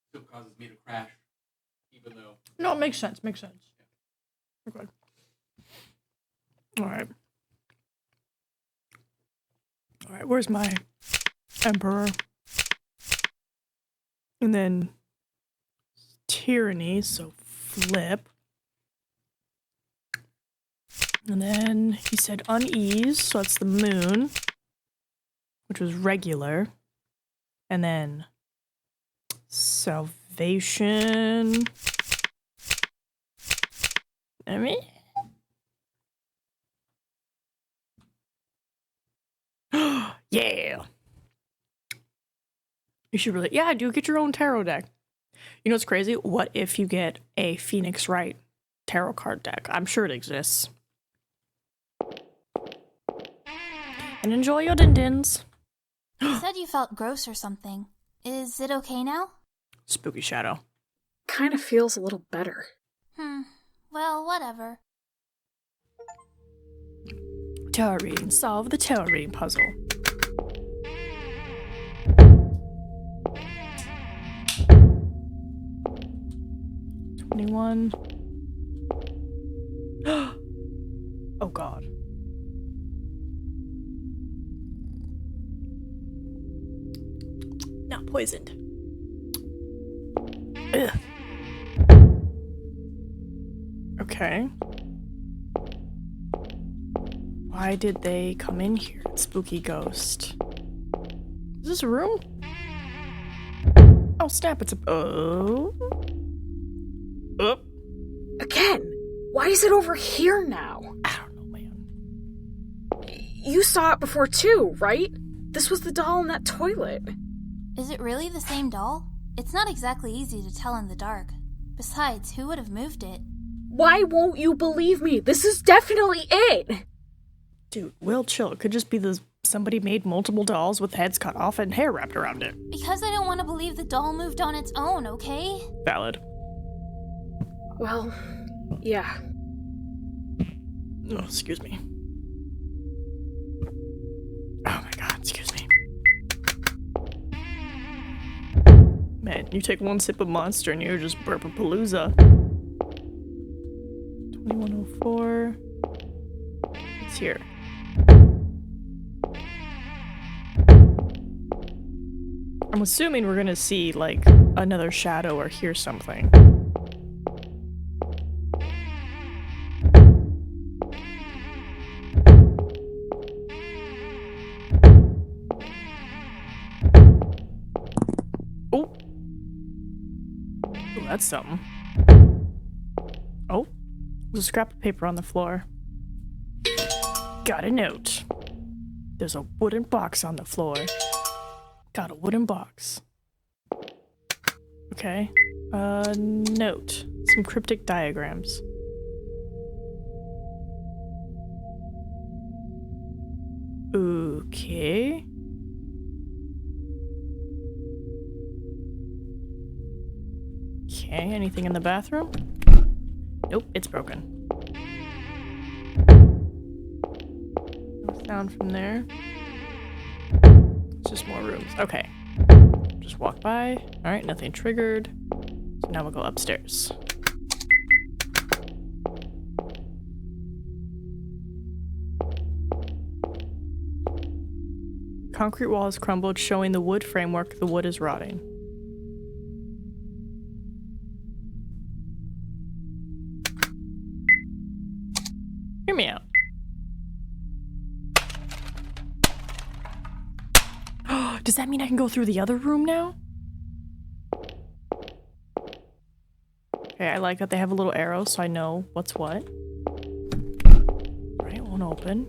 Still causes me to crash, even though. No, it makes sense. Makes sense. Okay. All right. All right. Where's my emperor? And then tyranny. So flip. And then he said unease. So that's the moon, which was regular. And then salvation. I mean, yeah. You should really, yeah, do get your own tarot deck. You know what's crazy? What if you get a Phoenix Wright tarot card deck? I'm sure it exists. And enjoy your din-dins. You said you felt gross or something. Is it okay now? Spooky shadow. Kind of feels a little better. Well, whatever. Tarot reading. Solve the tarot reading puzzle. $21. Oh god. Not poisoned. Ugh. Okay. Why did they come in here? Spooky ghost. Is this a room? Oh snap, it's a— oh. Up. Again! Why is it over here now? I don't know, man. You saw it before too, right? This was the doll in that toilet. Is it really the same doll? It's not exactly easy to tell in the dark. Besides, who would have moved it? Why won't you believe me? This is definitely it! Dude, Will, chill. It could just be somebody made multiple dolls with heads cut off and hair wrapped around it. Because I don't want to believe the doll moved on its own, okay? Valid. Well, yeah. Oh, excuse me. Oh my god, excuse me. Man, you take one sip of Monster and you're just burp-a-palooza. 2104. It's here. I'm assuming we're gonna see, like, another shadow or hear something. Oh! Ooh, that's something. Oh, there's a scrap of paper on the floor. Got a note. There's a wooden box on the floor. Got a wooden box. Okay. Note. Some cryptic diagrams. Okay. Okay, anything in the bathroom? Nope, it's broken. No sound from there. It's just more rooms. Okay. Just walk by. Alright, nothing triggered. So now we'll go upstairs. Concrete wall has crumbled, showing the wood framework. The wood is rotting. Hear me out. Does that mean I can go through the other room now? Okay, I like that they have a little arrow so I know what's what. Alright, won't open.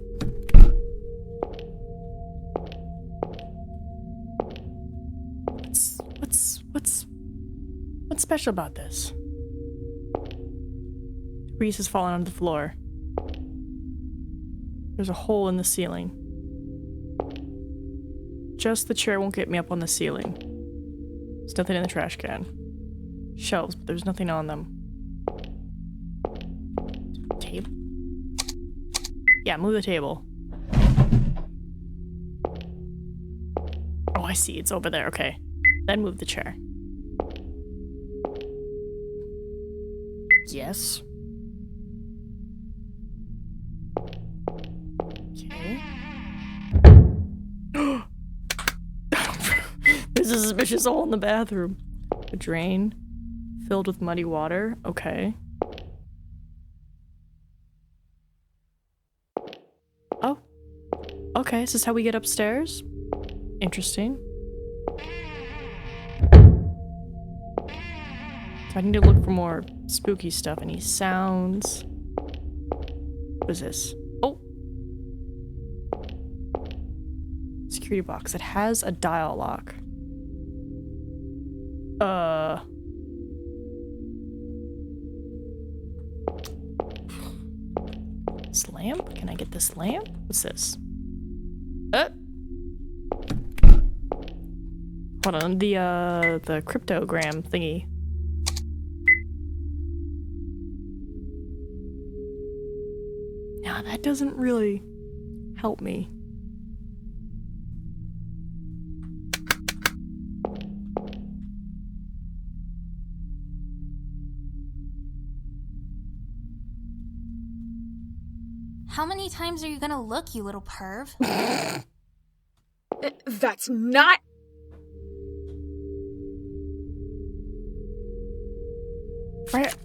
What's special about this? Reese has fallen onto the floor. There's a hole in the ceiling. Just the chair won't get me up on the ceiling. There's nothing in the trash can. Shelves, but there's nothing on them. Table? Yeah, move the table. Oh, I see. It's over there. Okay. Then move the chair. Yes. Okay. There's a suspicious hole in the bathroom. A drain filled with muddy water. Okay. Oh. Okay, is this how we get upstairs? Interesting. So I need to look for more spooky stuff. Any sounds? What is this? Oh! Security box. It has a dial lock. This lamp? Can I get this lamp? What's this? Hold on, the cryptogram thingy. Now that doesn't really Help me. How many times are you gonna look, you little perv? That's not... Right?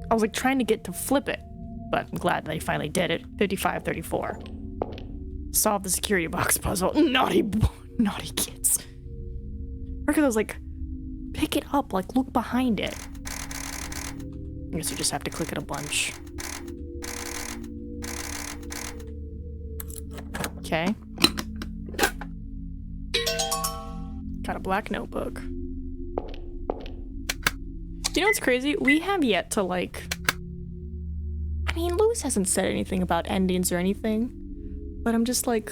I was like trying to get to flip it, but I'm glad they finally did it. 55-34. Solve the security box puzzle. Naughty kids. Because I was like, pick it up, like look behind it. I guess you just have to click it a bunch. Okay. Got a black notebook. You know what's crazy? We have yet to like... I mean, Lewis hasn't said anything about endings or anything. But I'm just like...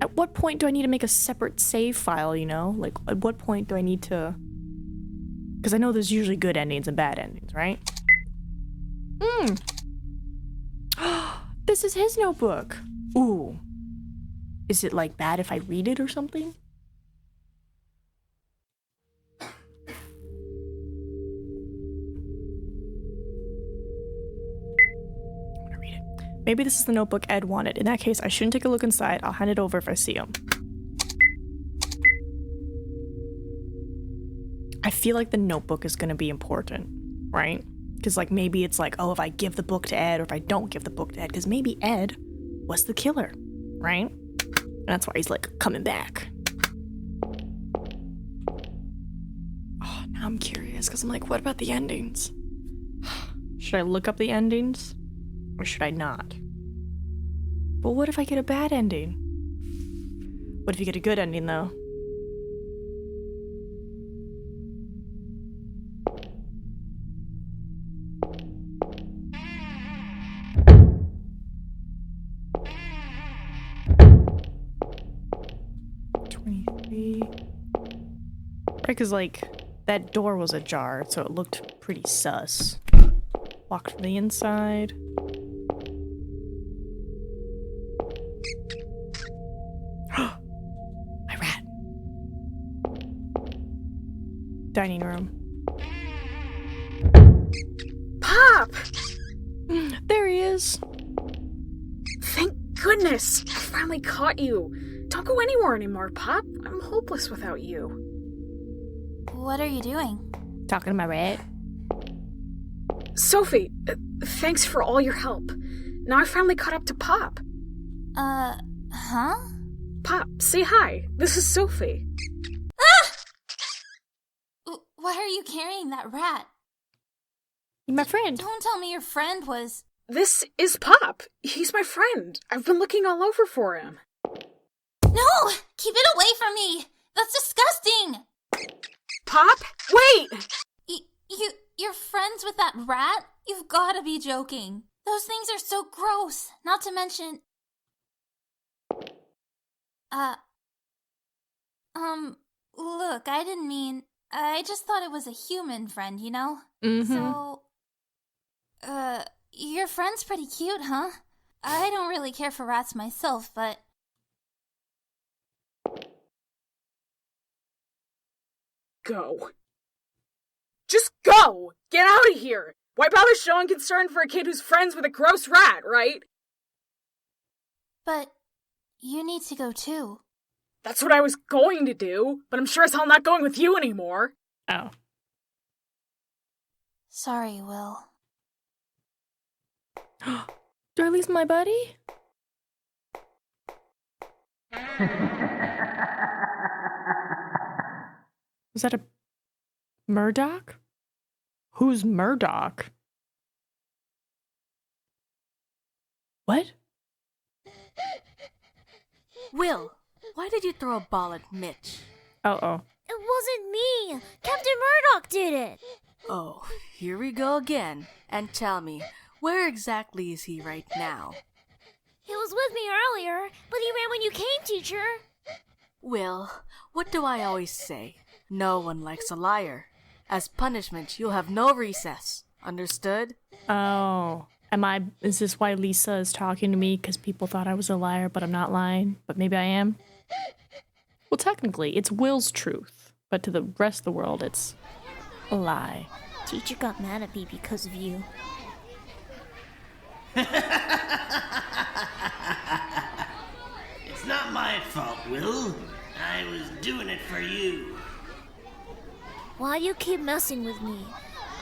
At what point do I need to make a separate save file, you know? Like, at what point do I need to... Because I know there's usually good endings and bad endings, right? This is his notebook. Ooh. Is it, like, bad if I read it or something? Maybe this is the notebook Ed wanted. In that case, I shouldn't take a look inside. I'll hand it over if I see him. I feel like the notebook is gonna be important, right? Because, like, maybe it's like, oh, if I give the book to Ed or if I don't give the book to Ed, because maybe Ed was the killer, right? And that's why he's, like, coming back. Oh, now I'm curious, because I'm like, what about the endings? Should I look up the endings? Or should I not? But what if I get a bad ending? What if you get a good ending, though? Right, because, like, that door was ajar, so it looked pretty sus. Locked from the inside. My rat. Dining room. Pop! There he is. Thank goodness! I finally caught you. Don't go anywhere anymore, Pop. I'm hopeless without you. What are you doing? Talking to my rat. Sophie, thanks for all your help. Now I finally caught up to Pop. Huh? Pop, say hi. This is Sophie. Ah! Why are you carrying that rat? My friend. Don't tell me your friend was... This is Pop. He's my friend. I've been looking all over for him. No! Keep it away from me! That's disgusting! Pop? Wait! You're friends with that rat? You've gotta be joking. Those things are so gross. Not to mention... Look, I didn't mean... I just thought it was a human friend, you know? Mm-hmm. So... your friend's pretty cute, huh? I don't really care for rats myself, but... Go. Just go! Get out of here! Why bother showing concern for a kid who's friends with a gross rat, right? But you need to go too. That's what I was going to do, but I'm sure as hell not going with you anymore. Oh. Sorry, Will. Do I lose my buddy? Was that a Murdoch? Who's Murdoch? What? Will, why did you throw a ball at Mitch? Uh-oh. It wasn't me! Captain Murdoch did it! Oh, here we go again. And tell me, where exactly is he right now? He was with me earlier, but he ran when you came, teacher! Will, what do I always say? No one likes a liar. As punishment, you'll have no recess. Understood? Oh. Is this why Lisa is talking to me? Because people thought I was a liar, but I'm not lying? But maybe I am? Well, technically, it's Will's truth. But to the rest of the world, it's a lie. Teacher got mad at me because of you. It's not my fault, Will. I was doing it for you. Why do you keep messing with me?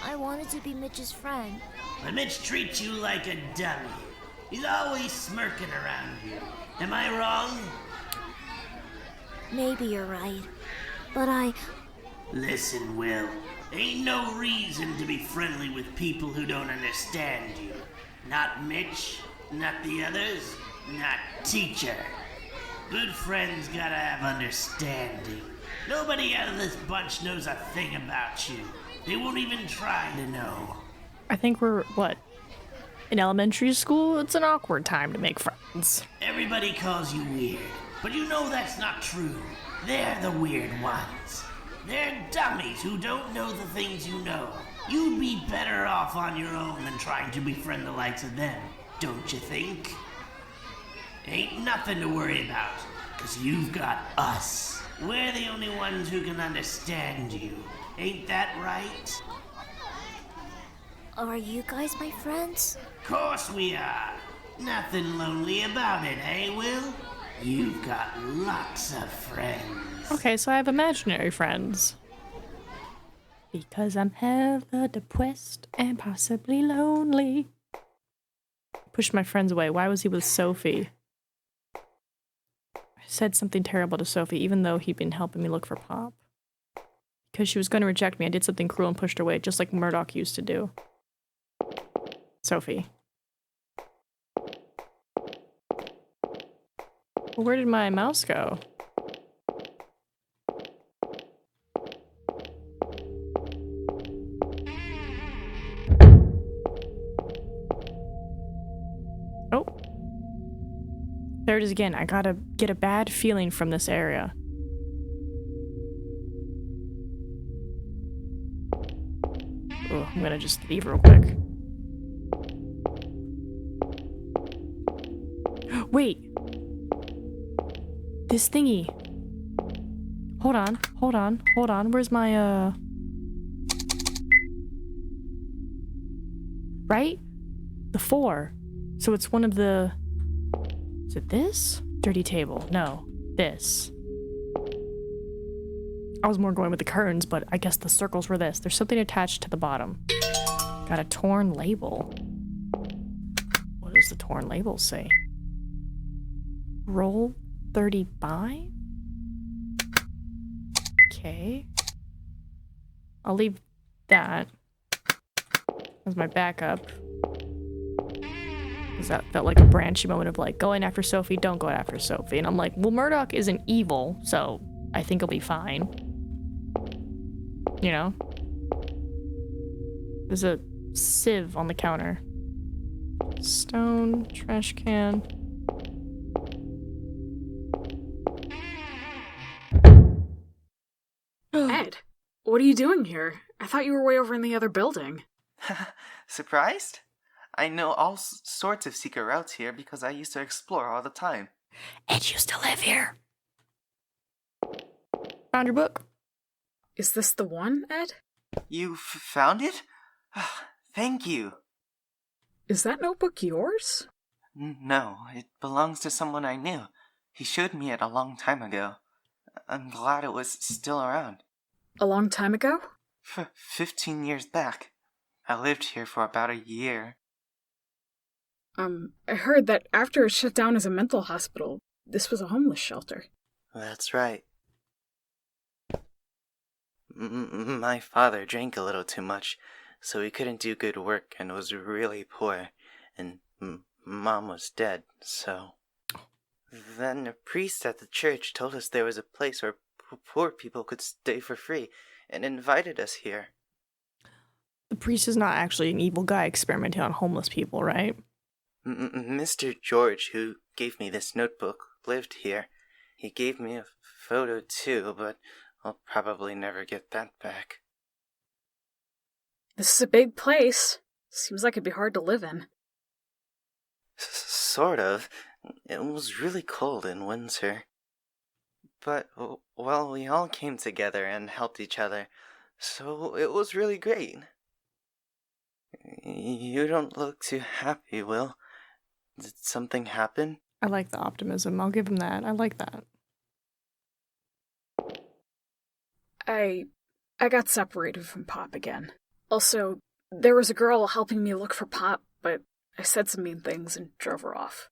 I wanted to be Mitch's friend. But Mitch treats you like a dummy. He's always smirking around you. Am I wrong? Maybe you're right. But Listen, Will. Ain't no reason to be friendly with people who don't understand you. Not Mitch, not the others, not teacher. Good friends gotta have understanding. Nobody out of this bunch knows a thing about you. They won't even try to know. I think we're, in elementary school? It's an awkward time to make friends. Everybody calls you weird, but you know that's not true. They're the weird ones. They're dummies who don't know the things you know. You'd be better off on your own than trying to befriend the likes of them, don't you think? Ain't nothing to worry about, 'cause you've got us. We're the only ones who can understand you. Ain't that right? are you guys my friends? Course we are. Nothing lonely about it, eh, Will? You've got lots of friends. Okay, so I have imaginary friends. Because I'm hella depressed and possibly lonely. Pushed my friends away. Why was he with Sophie? I said something terrible to Sophie, even though he'd been helping me look for Pop. Because she was going to reject me, I did something cruel and pushed her away, just like Murdoch used to do. Sophie. Well, where did my mouse go? Oh. There it is again. I gotta get a bad feeling from this area. Oh, I'm gonna just leave real quick. Wait! This thingy. Hold on, hold on, hold on. Where's my, right? The 4. So it's one of the... Is it this? Dirty table. No. This. I was more going with the curtains, but I guess the circles were this. There's something attached to the bottom. Got a torn label. What does the torn label say? Roll 35? Okay. I'll leave that as my backup. Because that felt like a branchy moment of like, going after Sophie, don't go after Sophie. And I'm like, well, Murdoch isn't evil, so I think he'll be fine. You know? There's a sieve on the counter. Stone, trash can. Ed, what are you doing here? I thought you were way over in the other building. Surprised? I know all sorts of secret routes here because I used to explore all the time. Ed used to live here. Found your book. Is this the one, Ed? You found it? Thank you. Is that notebook yours? No, it belongs to someone I knew. He showed me it a long time ago. I'm glad it was still around. A long time ago? 15 years back. I lived here for about a year. I heard that after it shut down as a mental hospital, this was a homeless shelter. That's right. My father drank a little too much, so he couldn't do good work and was really poor, and Mom was dead, so... Then a priest at the church told us there was a place where poor people could stay for free, and invited us here. The priest is not actually an evil guy experimenting on homeless people, right? Mr. George, who gave me this notebook, lived here. He gave me a photo too, but I'll probably never get that back. This is a big place. Seems like it'd be hard to live in. Sort of. It was really cold in winter. But, well, we all came together and helped each other, so it was really great. You don't look too happy, Will. Did something happen? I like the optimism. I'll give him that. I like that. I got separated from Pop again. Also, there was a girl helping me look for Pop, but I said some mean things and drove her off.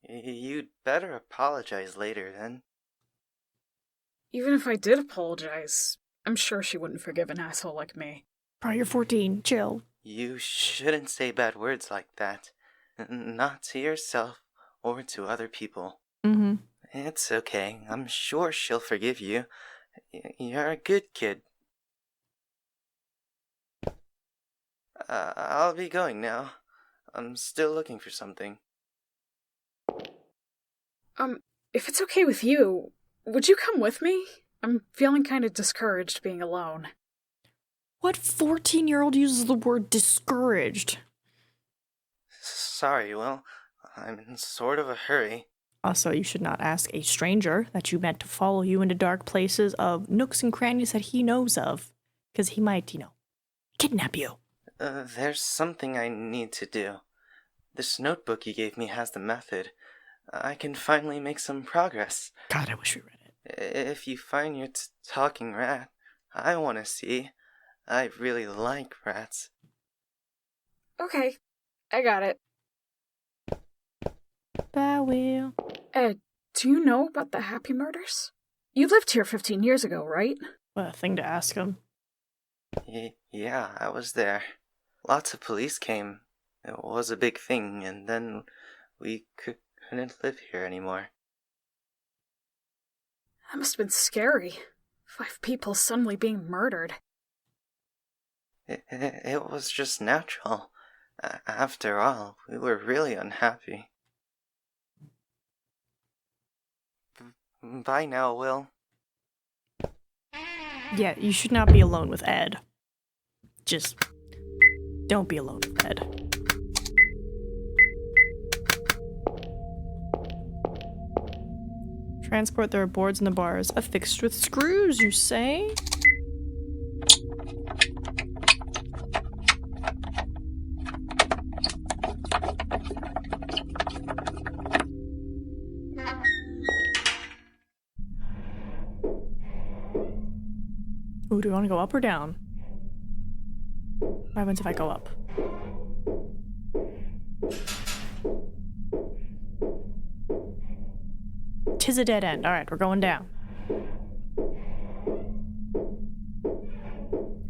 You'd better apologize later, then. Even if I did apologize, I'm sure she wouldn't forgive an asshole like me. Bro, you're 14. Chill. You shouldn't say bad words like that. Not to yourself or to other people. Mm-hmm. It's okay. I'm sure she'll forgive you. You're a good kid. I'll be going now. I'm still looking for something. If it's okay with you, would you come with me? I'm feeling kind of discouraged being alone. What 14-year-old uses the word discouraged? Sorry, Will. I'm in sort of a hurry. Also, you should not ask a stranger that you meant to follow you into dark places of nooks and crannies that he knows of. Because he might, kidnap you. There's something I need to do. This notebook you gave me has the method. I can finally make some progress. God, I wish we read it. If you find your talking rat, I want to see. I really like rats. Okay, I got it. Bye, Will. Ed, do you know about the Happy murders? You lived here 15 years ago, right? What a thing to ask him. Yeah, I was there. Lots of police came. It was a big thing, and then we couldn't live here anymore. That must have been scary. 5 people suddenly being murdered. It was just natural. After all, we were really unhappy. Bye now, Will. Yeah, you should not be alone with Ed. Just don't be alone with Ed. Transport, there are boards in the bars affixed with screws, you say? Ooh, do you want to go up or down? What happens if I go up? Tis a dead end. Alright, we're going down.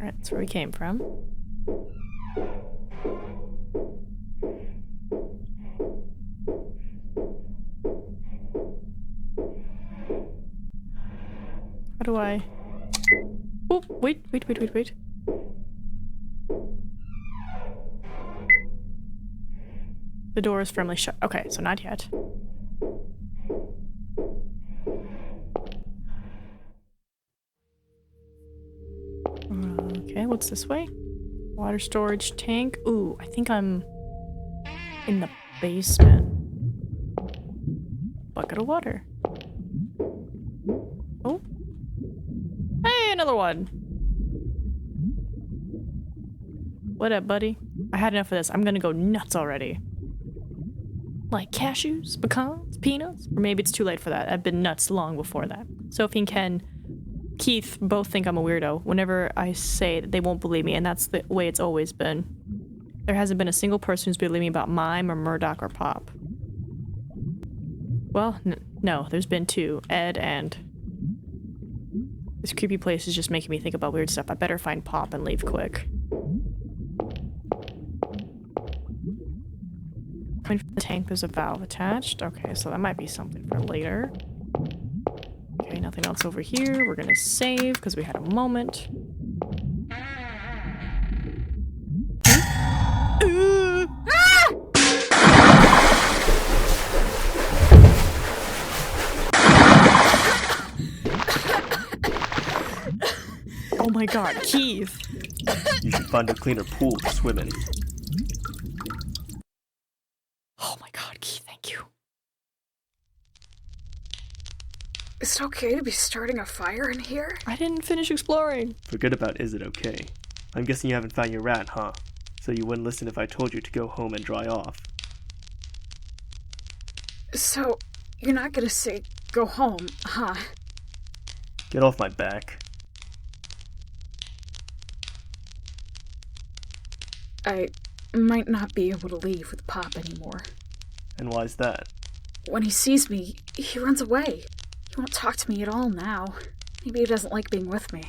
Alright, that's where we came from. How do I... Oh, wait. The door is firmly shut. Okay, so not yet. Okay, what's this way? Water storage tank. Ooh, I think I'm in the basement. Bucket of water. Oh. Hey, another one. What up, buddy? I had enough of this. I'm gonna go nuts already. Like cashews, pecans, peanuts? Or maybe it's too late for that. I've been nuts long before that. Sophie and Ken, Keith both think I'm a weirdo whenever I say that they won't believe me, and that's the way it's always been. There hasn't been a single person who's believed me about Mime or Murdoch or Pop. Well, no, there's been 2. Ed and... This creepy place is just making me think about weird stuff. I better find Pop and leave quick. Going for the tank, there's a valve attached. Okay, so that might be something for later. Okay, nothing else over here. We're gonna save because we had a moment. Oh my god, Keith! You should find a cleaner pool to swim in. Oh my god, Keith. Is it okay to be starting a fire in here? I didn't finish exploring. Forget about is it okay. I'm guessing you haven't found your rat, huh? So you wouldn't listen if I told you to go home and dry off. So, you're not gonna say go home, huh? Get off my back. I might not be able to leave with Pop anymore. And why's that? When he sees me, he runs away. He won't talk to me at all now. Maybe he doesn't like being with me.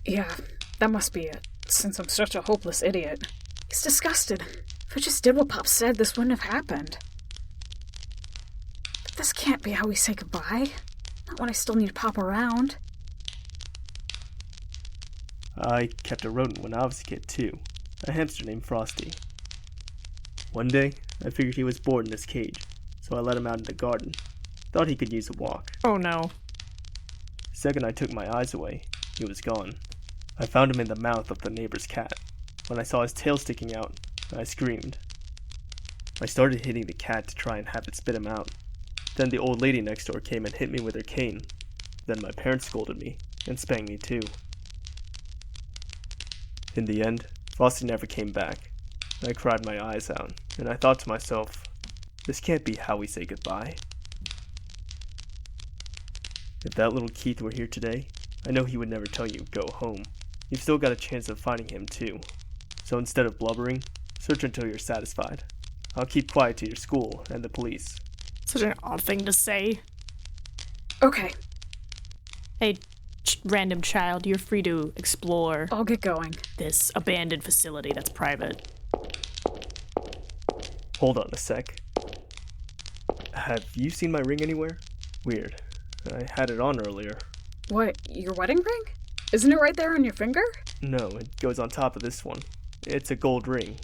Yeah, that must be it, since I'm such a hopeless idiot. He's disgusted. If I just did what Pop said, this wouldn't have happened. But this can't be how we say goodbye. Not when I still need Pop around. I kept a rodent when I was a kid, too. A hamster named Frosty. One day, I figured he was bored in his cage, so I let him out in the garden. Thought he could use a walk. Oh no. The second I took my eyes away, he was gone. I found him in the mouth of the neighbor's cat. When I saw his tail sticking out, I screamed. I started hitting the cat to try and have it spit him out. Then the old lady next door came and hit me with her cane. Then my parents scolded me, and spanked me too. In the end, Frosty never came back. I cried my eyes out, and I thought to myself, this can't be how we say goodbye. If that little Keith were here today, I know he would never tell you, go home. You've still got a chance of finding him too. So instead of blubbering, search until you're satisfied. I'll keep quiet to your school and the police. Such an odd thing to say. Okay. Hey, random child, you're free to explore. I'll get going. This abandoned facility that's private. Hold on a sec. Have you seen my ring anywhere? Weird. I had it on earlier. What, your wedding ring? Isn't it right there on your finger? No, it goes on top of this one. It's a gold ring.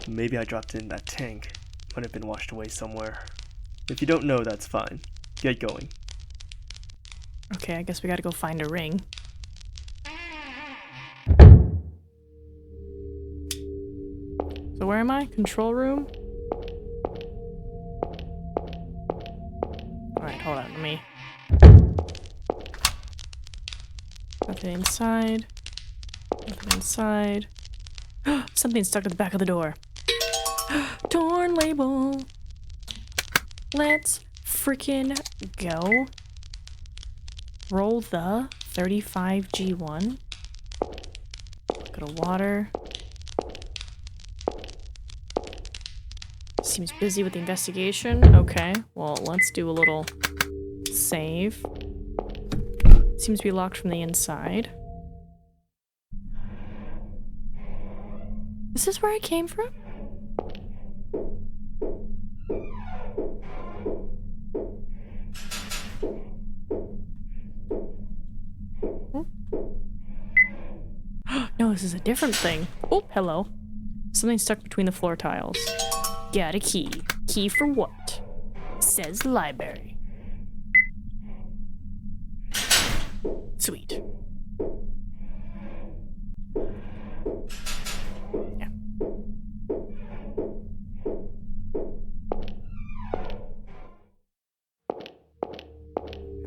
Maybe I dropped it in that tank. Might have been washed away somewhere. If you don't know, that's fine. Get going. Okay, I guess we gotta go find a ring. So where am I? Control room? Alright, hold on, let me... Nothing inside. Nothing inside. Something stuck at the back of the door. Torn label. Let's freaking go. Roll the 35G1. Bucket of water. Seems busy with the investigation. Okay, well, let's do a little save. Seems to be locked from the inside. Is this where I came from? No, this is a different thing. Oh, hello. Something stuck between the floor tiles. Got a key. Key for what? Says library. Sweet. Yeah.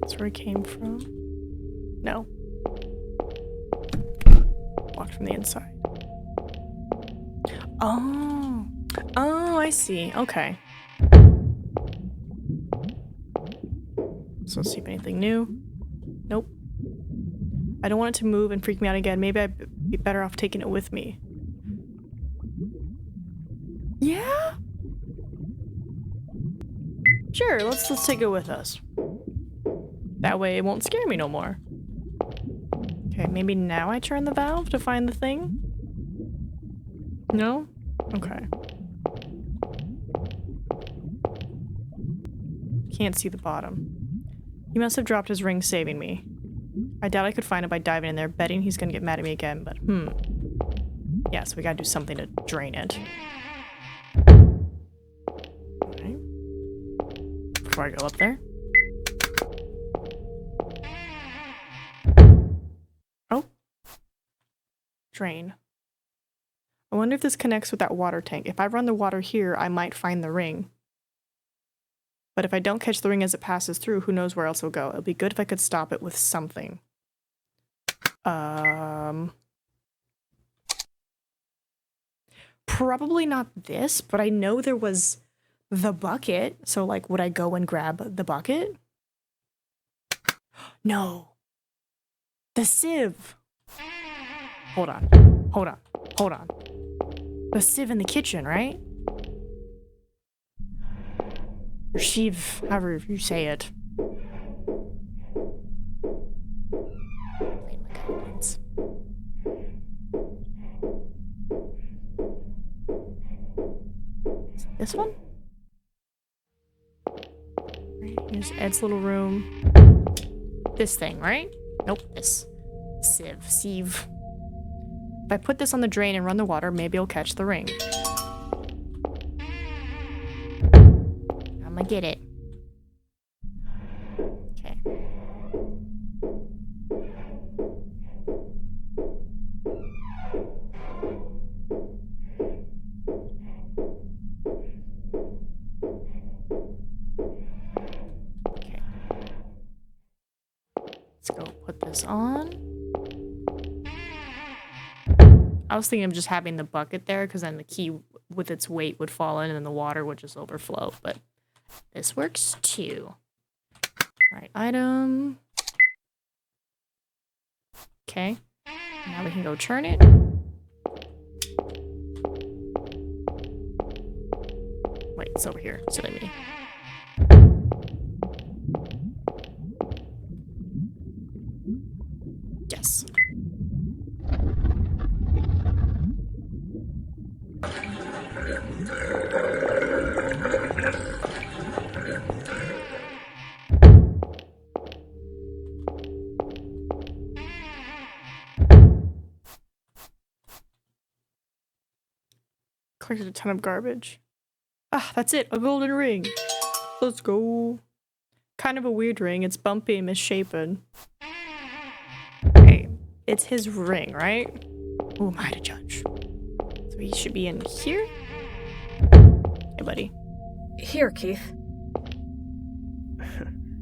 That's where it came from. No. Locked from the inside. Oh. Oh, I see. Okay. So let's see if anything new. Nope. I don't want it to move and freak me out again. Maybe I'd be better off taking it with me. Yeah? Sure, let's take it with us. That way it won't scare me no more. Okay, maybe now I turn the valve to find the thing? No? Okay. Can't see the bottom. He must have dropped his ring saving me. I doubt I could find it by diving in there, betting he's gonna get mad at me again, but yeah, so we gotta do something to drain it. Okay. Before I go up there. Oh. Drain. I wonder if this connects with that water tank. If I run the water here, I might find the ring. But if I don't catch the ring as it passes through, who knows where else it'll go. It'll be good if I could stop it with something. Probably not this, but I know there was the bucket. So, like, would I go and grab the bucket? No. The sieve. Hold on. The sieve in the kitchen, right? Or sieve, however you say it. This one? Right, here's Ed's little room. This thing, right? Nope, this. Sieve. If I put this on the drain and run the water, maybe it'll catch the ring. I'm gonna get it. Okay. Let's go put this on. I was thinking of just having the bucket there because then the key with its weight would fall in and then the water would just overflow, but this works too. Alright, item. Okay. Now we can go turn it. Wait, it's over here. Silly me. Yes. Collected a ton of garbage. Ah, that's it. A golden ring. Let's go. Kind of a weird ring. It's bumpy and misshapen. Okay. It's his ring, right? Who am I to judge? So he should be in here? Hey, buddy. Here, Keith.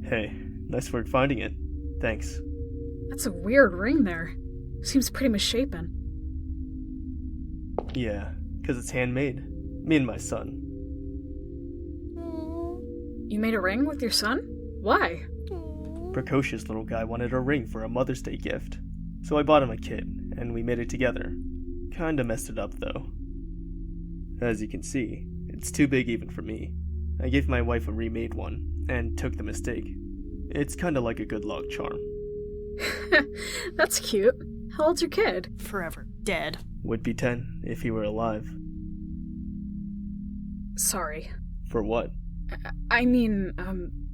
Hey, nice work finding it. Thanks. That's a weird ring there. Seems pretty misshapen. Yeah, because it's handmade. Me and my son. You made a ring with your son? Why? Precocious little guy wanted a ring for a Mother's Day gift. So I bought him a kit, and we made it together. Kinda messed it up, though. As you can see, it's too big even for me. I gave my wife a remade one, and took the mistake. It's kinda like a good luck charm. That's cute. How old's your kid? Forever dead. Would be 10 if he were alive. Sorry. For what? I mean,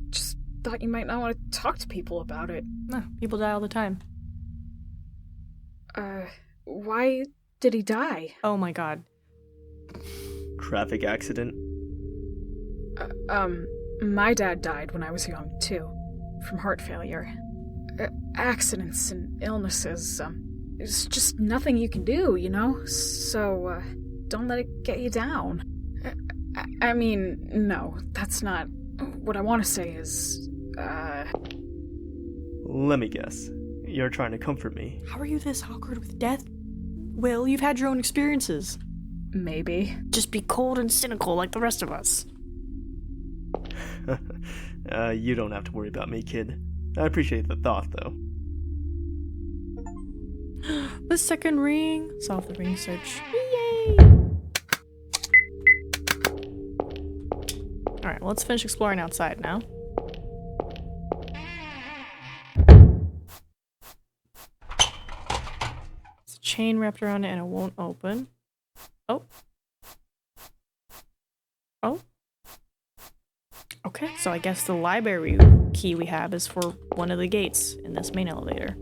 just thought you might not want to talk to people about it. No, people die all the time. Why did he die? Oh my god. Traffic accident? My dad died when I was young, too. From heart failure. Accidents and illnesses, there's just nothing you can do, you know? So, don't let it get you down. I mean, no, that's not... What I want to say is, Let me guess. You're trying to comfort me. How are you this awkward with death? Will, you've had your own experiences. Maybe. Just be cold and cynical like the rest of us. You don't have to worry about me, kid. I appreciate the thought, though. The second ring. Solve the ring search. Yay! Alright, well, let's finish exploring outside now. There's a chain wrapped around it and it won't open. Oh. Oh. Okay, so I guess the library key we have is for one of the gates in this main elevator.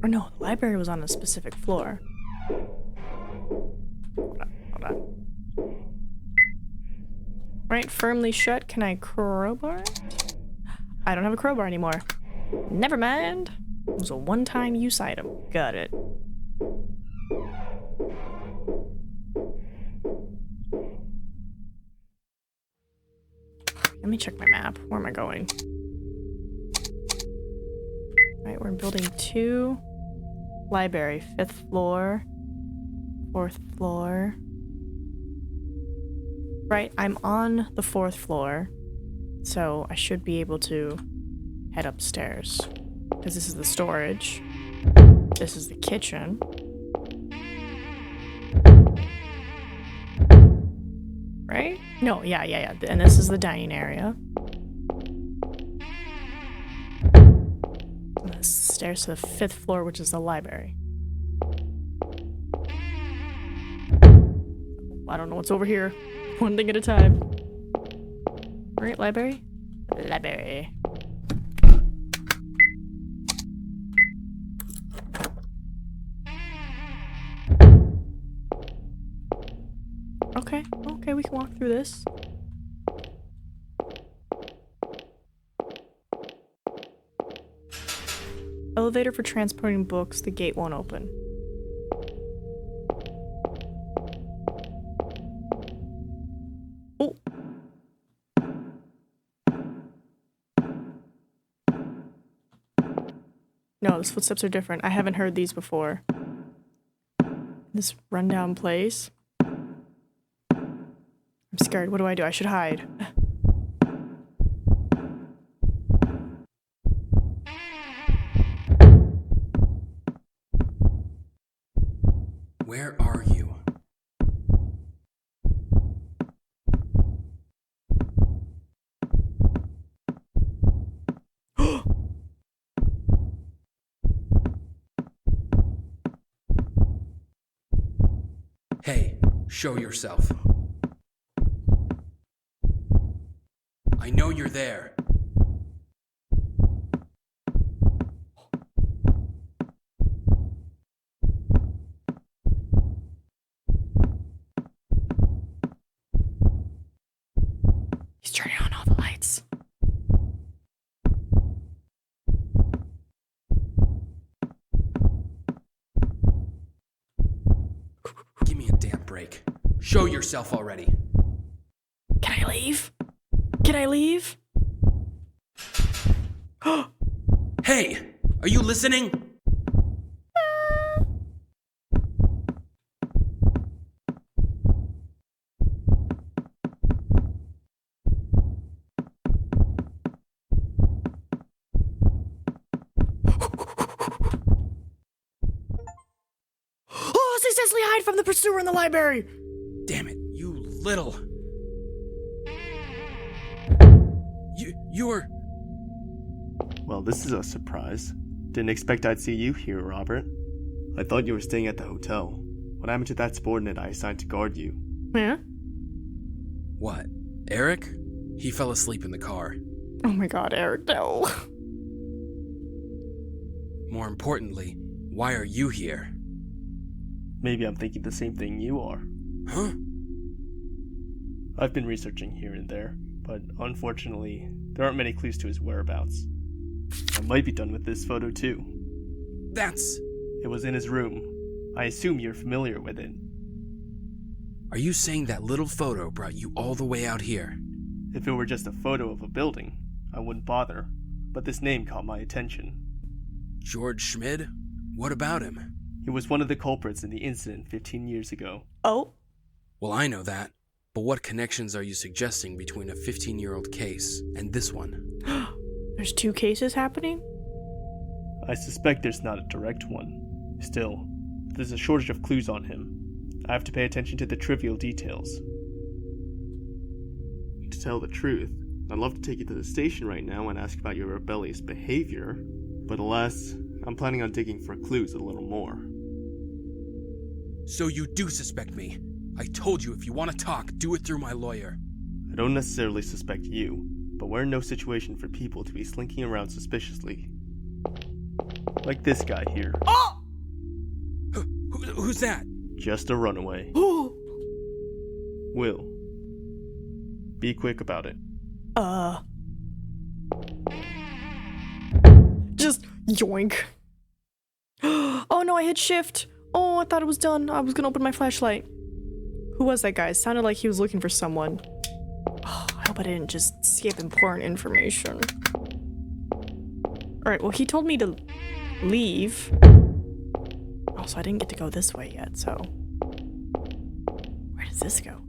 Or no, the library was on a specific floor. Hold on. Right, firmly shut. Can I crowbar it? I don't have a crowbar anymore. Never mind. It was a one-time use item. Got it. Let me check my map. Where am I going? Alright, we're in building 2. Library, 5th floor. 4th floor. Right, I'm on the 4th floor. So I should be able to head upstairs. Because this is the storage. This is the kitchen. Right? No, yeah. And this is the dining area. And this is the stairs to the 5th floor, which is the library. I don't know what's over here. One thing at a time. Right, library? Library. Okay, we can walk through this. Elevator for transporting books. The gate won't open. Oh! No, those footsteps are different. I haven't heard these before. This rundown place. I'm scared. What do? I should hide. Where are you? Hey, show yourself. I know you're there. He's turning on all the lights. Give me a damn break. Show yourself already. Can I leave? Can I leave? Hey! Are you listening? Oh, successfully hide from the pursuer in the library! Damn it, you little... You're... Well, this is a surprise. Didn't expect I'd see you here, Robert. I thought you were staying at the hotel. What happened to that subordinate I assigned to guard you? Yeah? What? Eric? He fell asleep in the car. Oh my god, Eric, no. More importantly, why are you here? Maybe I'm thinking the same thing you are. Huh? I've been researching here and there, but unfortunately, there aren't many clues to his whereabouts. I might be done with this photo too. That's... It was in his room. I assume you're familiar with it. Are you saying that little photo brought you all the way out here? If it were just a photo of a building, I wouldn't bother, but this name caught my attention. George Schmid? What about him? He was one of the culprits in the incident 15 years ago. Oh? Well, I know that. But what connections are you suggesting between a 15-year-old case and this one? There's 2 cases happening? I suspect there's not a direct one. Still, there's a shortage of clues on him. I have to pay attention to the trivial details. To tell the truth, I'd love to take you to the station right now and ask about your rebellious behavior, but alas, I'm planning on digging for clues a little more. So you do suspect me? I told you if you want to talk, do it through my lawyer. I don't necessarily suspect you, but we're in no situation for people to be slinking around suspiciously. Like this guy here. Oh! Who's that? Just a runaway. Will. Be quick about it. Just yoink. Oh no, I hit shift. Oh, I thought it was done. I was gonna open my flashlight. Who was that guy? It sounded like he was looking for someone. Oh, I hope hope I didn't just skip important information. Alright, well, he told me to leave. Oh, so I didn't get to go this way yet, so... Where does this go?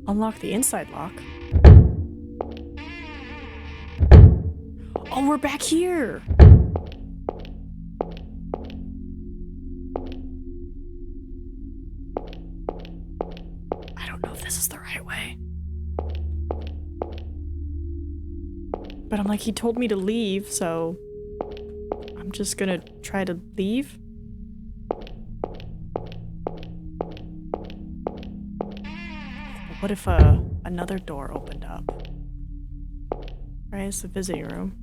Unlock the inside lock. Oh, we're back here! I don't know if this is the right way. But I'm like, he told me to leave, so... I'm just gonna try to leave. What if another door opened up? Right, it's the visiting room.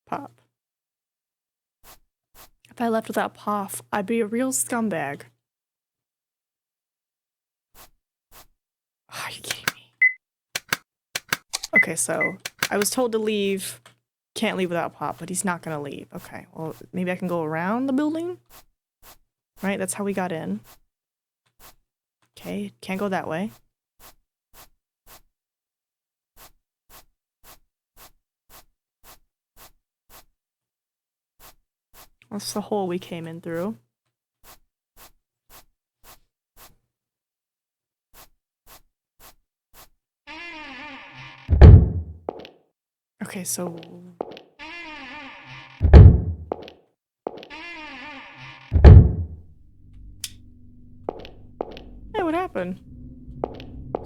Pop. If I left without Pop, I'd be a real scumbag. Are you kidding me? Okay, so I was told to leave. Can't leave without Pop, but he's not gonna leave. Okay, well, maybe I can go around the building? Right, that's how we got in. Okay, can't go that way. That's the hole we came in through. Okay, so... Hey, what happened?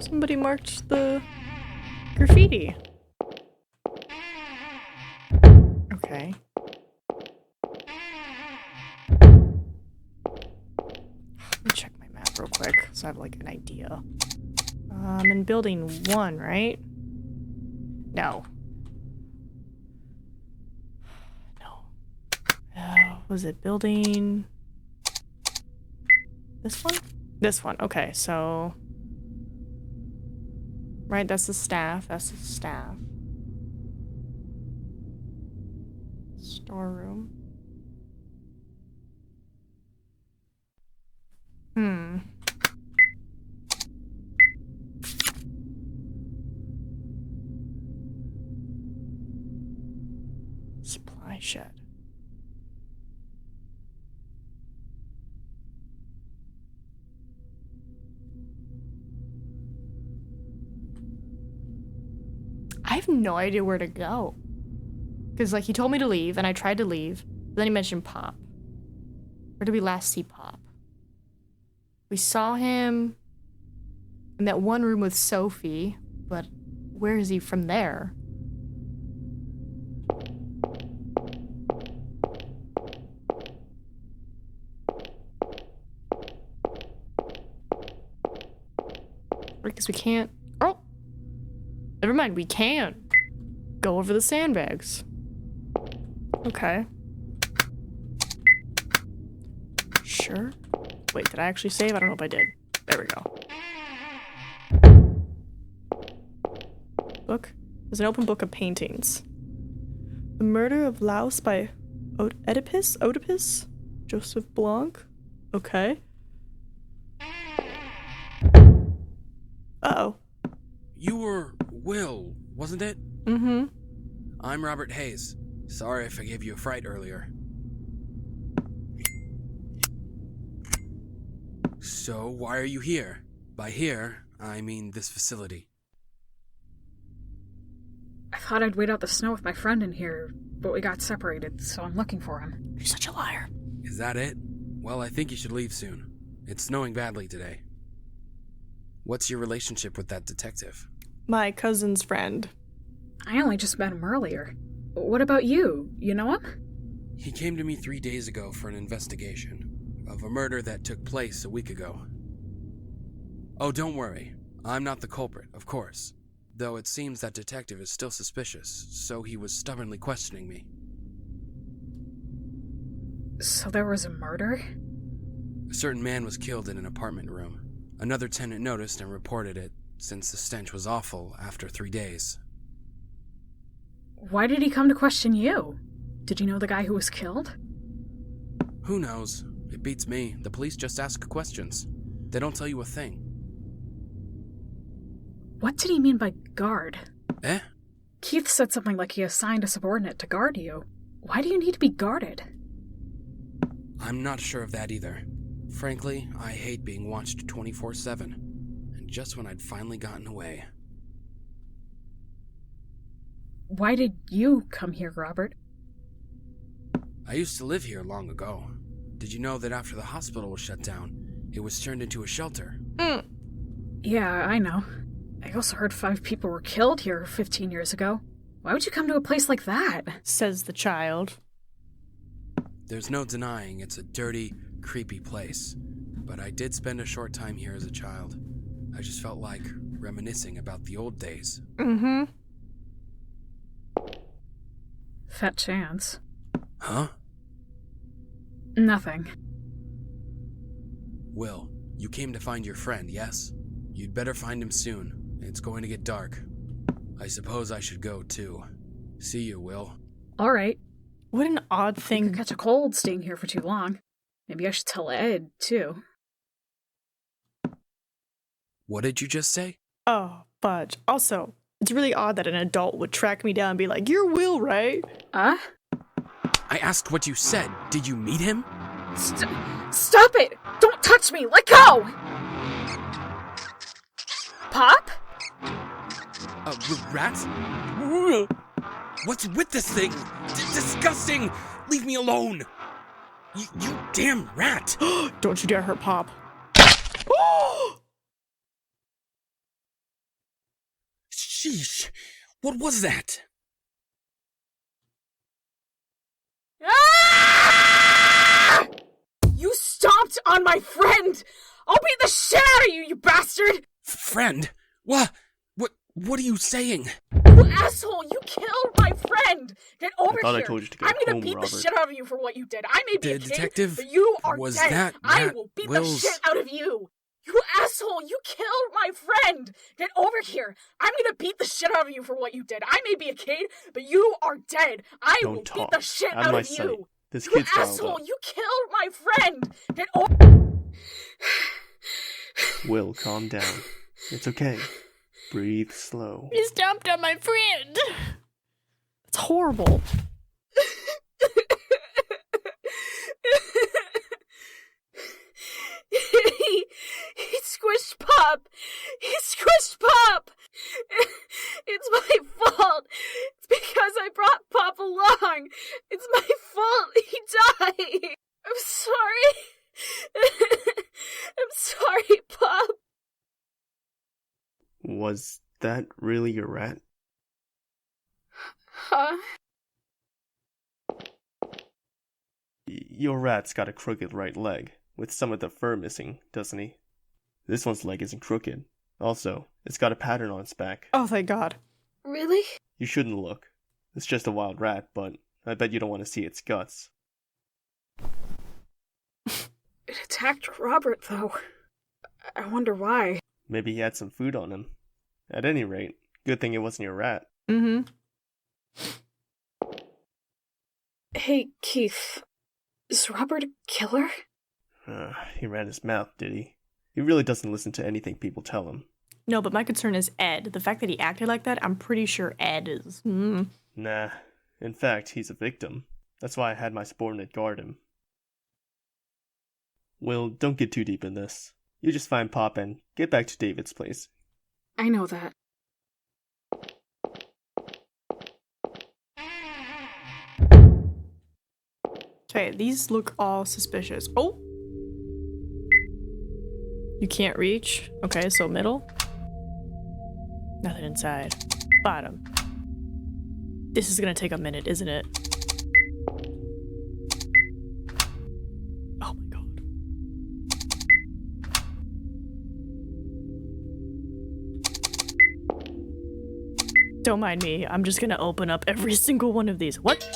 Somebody marked the graffiti. Okay. Let me check my map real quick so I have like an idea. I'm in building 1, right? No. Was it building... This one? This one, okay, so... Right, that's the staff, that's the staff. Storeroom. Supply shed. I have no idea where to go. Because, like, he told me to leave, and I tried to leave. But then he mentioned Pop. Where did we last see Pop? We saw him in that one room with Sophie, but where is he from there? Because we can't... Oh! Never mind, we can go over the sandbags. Okay. Sure. Wait, did I actually save? I don't know if I did. There we go. Book. There's an open book of paintings. The Murder of Laos by Oedipus? Joseph Blanc? Okay. Uh-oh. You were Will, wasn't it? Mm-hmm. I'm Robert Hayes. Sorry if I gave you a fright earlier. So, why are you here? By here, I mean this facility. I thought I'd wait out the snow with my friend in here, but we got separated, so I'm looking for him. You're such a liar. Is that it? Well, I think you should leave soon. It's snowing badly today. What's your relationship with that detective? My cousin's friend. I only just met him earlier. What about you? You know him? He came to me 3 days ago for an investigation of a murder that took place a week ago. Oh, don't worry. I'm not the culprit, of course. Though it seems that detective is still suspicious, so he was stubbornly questioning me. So there was a murder? A certain man was killed in an apartment room. Another tenant noticed and reported it, since the stench was awful after 3 days. Why did he come to question you? Did you know the guy who was killed? Who knows? It beats me. The police just ask questions. They don't tell you a thing. What did he mean by guard? Eh? Keith said something like he assigned a subordinate to guard you. Why do you need to be guarded? I'm not sure of that either. Frankly, I hate being watched 24/7. And just when I'd finally gotten away. Why did you come here, Robert? I used to live here long ago. Did you know that after the hospital was shut down, it was turned into a shelter? Yeah, I know. I also heard 5 people were killed here 15 years ago. Why would you come to a place like that? Says the child. There's no denying it's a dirty, creepy place. But I did spend a short time here as a child. I just felt like reminiscing about the old days. Mm-hmm. Fat chance. Huh? Nothing. Will, you came to find your friend, yes? You'd better find him soon. It's going to get dark. I suppose I should go, too. See you, Will. All right. What an odd thing. You could catch a cold staying here for too long. Maybe I should tell Ed, too. What did you just say? Oh, fudge. Also, it's really odd that an adult would track me down and be like, "You're Will, right?" Huh? I asked what you said. Did you meet him? Stop it! Don't touch me! Let go! Pop? Rats? What's with this thing? Disgusting! Leave me alone! You damn rat! Don't you dare hurt Pop. Sheesh! What was that? Ah! You stomped on my friend! I'll beat the shit out of you, you bastard! Friend? What are you saying? You asshole! You killed my friend! Get over I thought here! I told you to go I'm gonna home, beat Robert. the shit out of you for what you did. I may be a kid, Detective, but you are was dead. that I will beat the Will's- shit out of you! You asshole! You killed my friend! Get over here! I'm gonna beat the shit out of you for what you did. I may be a kid, but you are dead. I Don't will talk. beat the shit Out of out my of sight. you! This You kid's riled asshole! up. You killed my friend! Get over. Will, calm down. It's okay. Breathe slow. He stomped on my friend. It's horrible. He squished Pop! He squished Pop! It's my fault! It's because I brought Pop along! It's my fault! He died! I'm sorry! I'm sorry, Pop! Was that really your rat? Huh? Your rat's got a crooked right leg, with some of the fur missing, doesn't he? This one's leg isn't crooked. Also, it's got a pattern on its back. Oh, thank God. Really? You shouldn't look. It's just a wild rat, but I bet you don't want to see its guts. It attacked Robert, though. I wonder why. Maybe he had some food on him. At any rate, good thing it wasn't your rat. Mm-hmm. Hey, Keith. Is Robert a killer? He ran his mouth, did he? He really doesn't listen to anything people tell him. No, but my concern is Ed. The fact that he acted like that, I'm pretty sure Ed is. Nah. In fact, he's a victim. That's why I had my subordinate guard him. Will, don't get too deep in this. You just find Pop and get back to David's place. I know that. Okay, these look all suspicious. Oh! You can't reach. Okay, so middle. Nothing inside. Bottom. This is gonna take a minute, isn't it? Oh my God. Don't mind me. I'm just gonna open up every single one of these. What?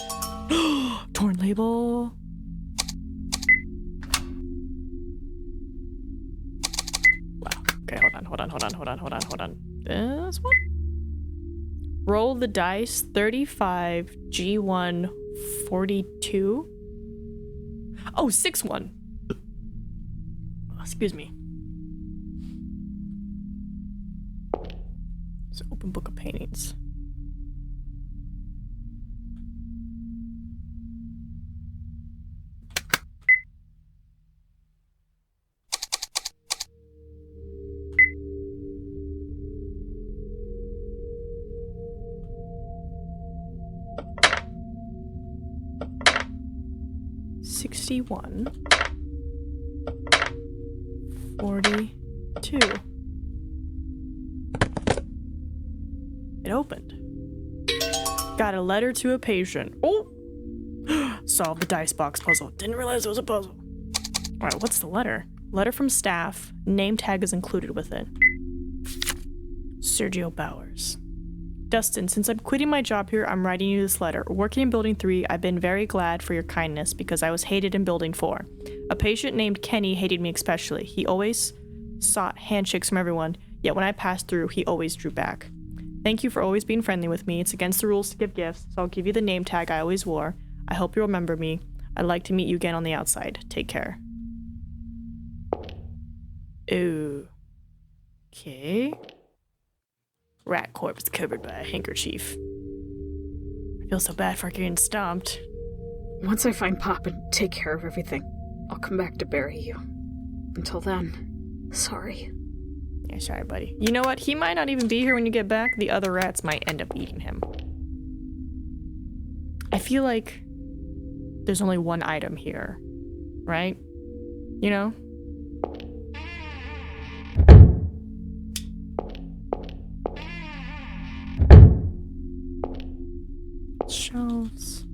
This one? Roll the dice, 35, G1, 42. Oh, 6-1. Excuse me. It's an open book of paintings. $61, 42. It opened. Got a letter to a patient. Oh! Solved the dice box puzzle. Didn't realize it was a puzzle. Alright, what's the letter? Letter from staff. Name tag is included with it. Sergio Bowers. Dustin, since I'm quitting my job here, I'm writing you this letter. Working in Building 3, I've been very glad for your kindness because I was hated in Building 4. A patient named Kenny hated me especially. He always sought handshakes from everyone, yet when I passed through, he always drew back. Thank you for always being friendly with me. It's against the rules to give gifts, so I'll give you the name tag I always wore. I hope you'll remember me. I'd like to meet you again on the outside. Take care. Ooh. Okay. Rat corpse covered by a handkerchief. I feel so bad for getting stomped. Once I find Pop and take care of everything, I'll come back to bury you. Until then, sorry. Yeah, sorry, buddy. You know what? He might not even be here when you get back. The other rats might end up eating him. I feel like there's only one item here, right? You know? Shelves.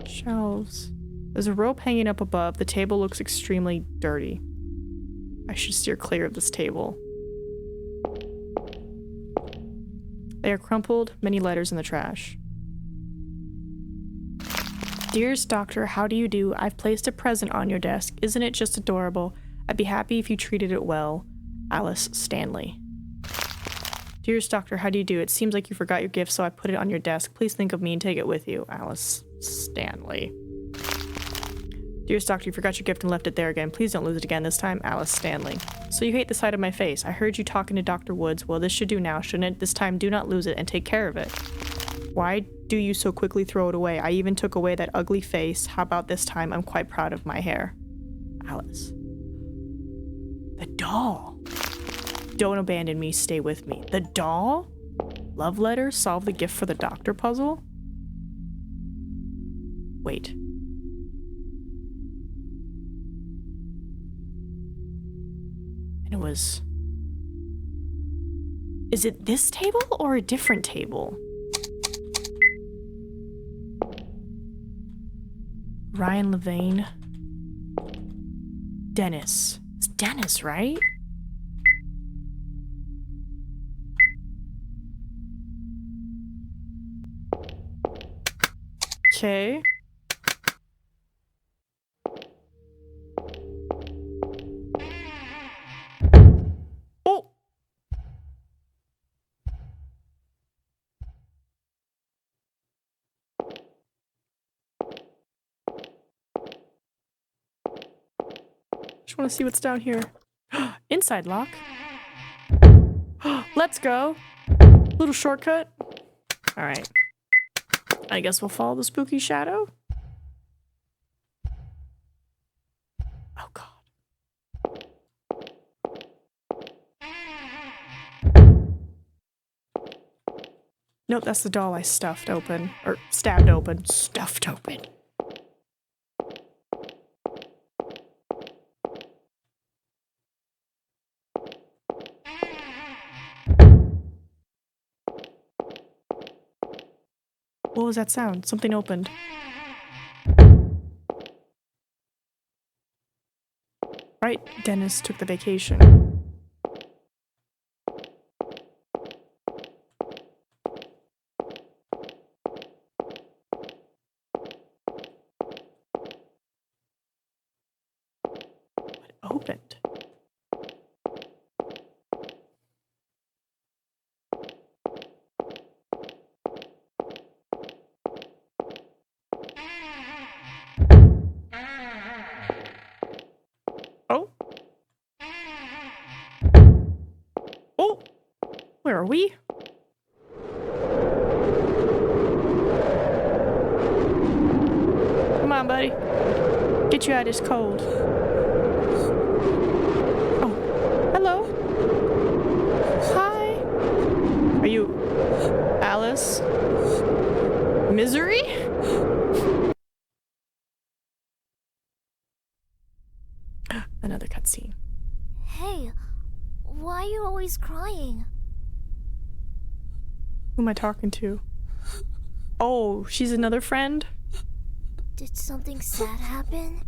Shelves. There's a rope hanging up above. The table looks extremely dirty. I should steer clear of this table. They are crumpled, many letters in the trash. Dearest Doctor, how do you do? I've placed a present on your desk. Isn't it just adorable? I'd be happy if you treated it well. Alice Stanley. Dearest Doctor, how do you do? It seems like you forgot your gift, so I put it on your desk. Please think of me and take it with you. Alice Stanley. Dearest Doctor, you forgot your gift and left it there again. Please don't lose it again this time. Alice Stanley. So you hate the sight of my face. I heard you talking to Dr. Woods. Well, this should do now, shouldn't it? This time, do not lose it and take care of it. Why do you so quickly throw it away? I even took away that ugly face. How about this time? I'm quite proud of my hair. Alice. The doll. Don't abandon me, stay with me. The doll? Love letter? Solve the gift for the doctor puzzle? Wait. And it was... Is it this table or a different table? Ryan Levine. Dennis. It's Dennis, right? Okay. Oh! Just want to see what's down here. Inside lock. Let's go. Little shortcut. All right. I guess we'll follow the spooky shadow. Oh God. Nope, that's the doll I stuffed open. Or stabbed open. Stuffed open. What was that sound? Something opened. Right, Dennis took the vacation. What opened? Oh. Oh. Where are we? Come on, buddy. Get you out of this cold. Oh. Hello. Hi. Are you Alice? Misery? Another cutscene. Hey, why are you always crying? Who am I talking to? Oh, she's another friend? Did something sad happen?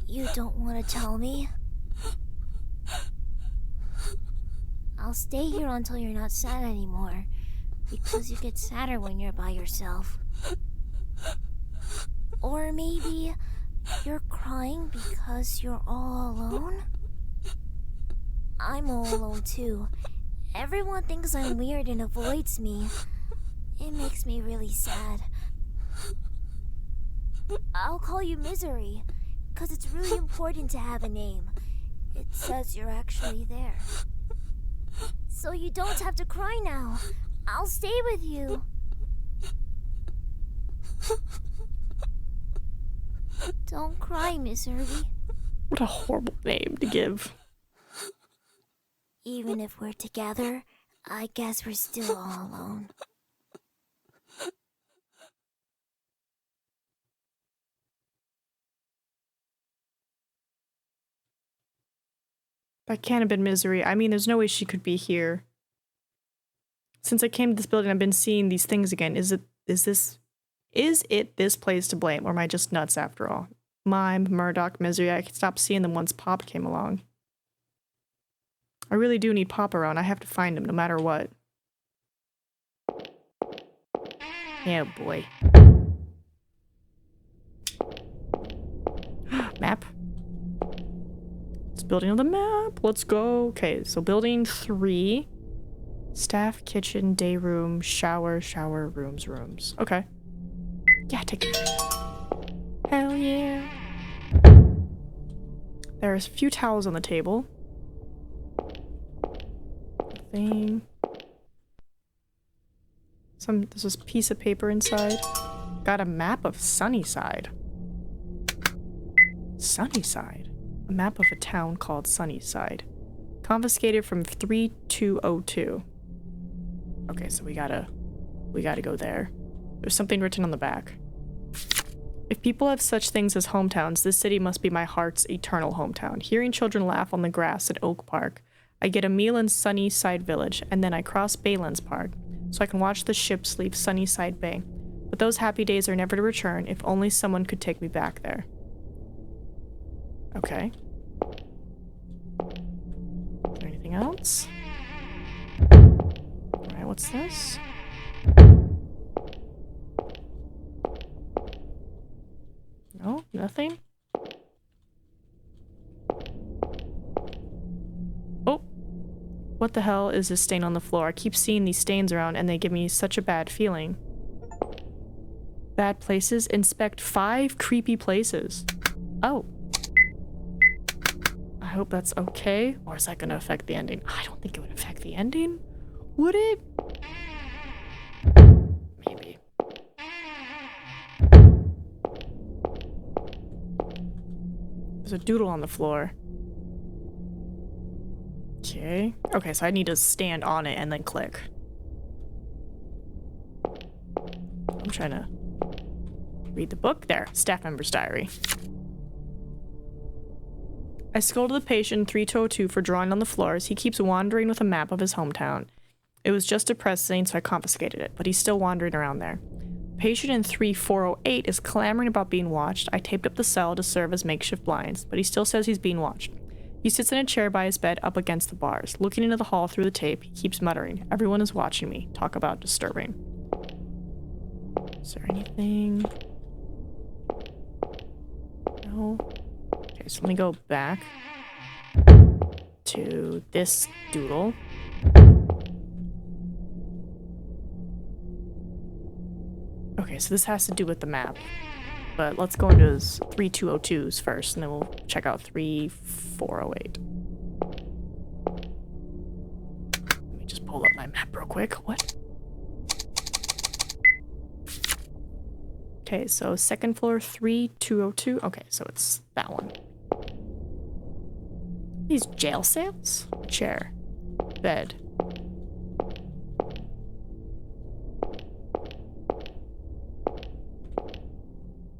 You don't want to tell me? I'll stay here until you're not sad anymore, because you get sadder when you're by yourself. Or maybe you're crying because you're all alone? I'm all alone too. Everyone thinks I'm weird and avoids me. It makes me really sad. I'll call you Misery, because it's really important to have a name. It says you're actually there. So you don't have to cry now. I'll stay with you. Don't cry, Misery. What a horrible name to give. Even if we're together, I guess we're still all alone. That can't have been Misery. I mean, there's no way she could be here. Since I came to this building, I've been seeing these things again. Is it this place to blame, or am I just nuts after all? Mime, Murdoch, Misery, I stopped seeing them once Pop came along. I really do need Pop around. I have to find him no matter what. Yeah, boy. Map. It's building on the map. Let's go. Okay, so building 3. Staff, kitchen, day room, shower, rooms. Okay. Yeah, take it. Hell yeah. There's a few towels on the table. Thing. There's this piece of paper inside. Got a map of Sunnyside. Sunnyside? A map of a town called Sunnyside. Confiscated from 3202. Okay, so we gotta go there. There's something written on the back. If people have such things as hometowns, this city must be my heart's eternal hometown. Hearing children laugh on the grass at Oak Park, I get a meal in Sunnyside Village, and then I cross Baylands Park, so I can watch the ships leave Sunnyside Bay. But those happy days are never to return, if only someone could take me back there. Okay. Is there anything else? Alright, what's this? No, nothing? Oh! What the hell is this stain on the floor? I keep seeing these stains around and they give me such a bad feeling. Bad places? Inspect 5 creepy places. Oh. I hope that's okay. Or is that gonna affect the ending? I don't think it would affect the ending. Would it? Maybe. There's a doodle on the floor. Okay. Okay, so I need to stand on it and then click. I'm trying to read the book. There. Staff member's diary. I scolded the patient 3202 for drawing on the floors. He keeps wandering with a map of his hometown. It was just depressing, so I confiscated it, but he's still wandering around there. Patient in 3408 is clamoring about being watched. I taped up the cell to serve as makeshift blinds, but he still says he's being watched. He sits in a chair by his bed up against the bars. Looking into the hall through the tape, he keeps muttering, "Everyone is watching me." Talk about disturbing. Is there anything? No. Okay, so let me go back to this doodle. Okay, so this has to do with the map. but let's go into his 3202s first, and then we'll check out 3408. Let me just pull up my map real quick. What? Okay, so second floor 3202. Okay, so it's that one. These jail cells? Chair. Bed.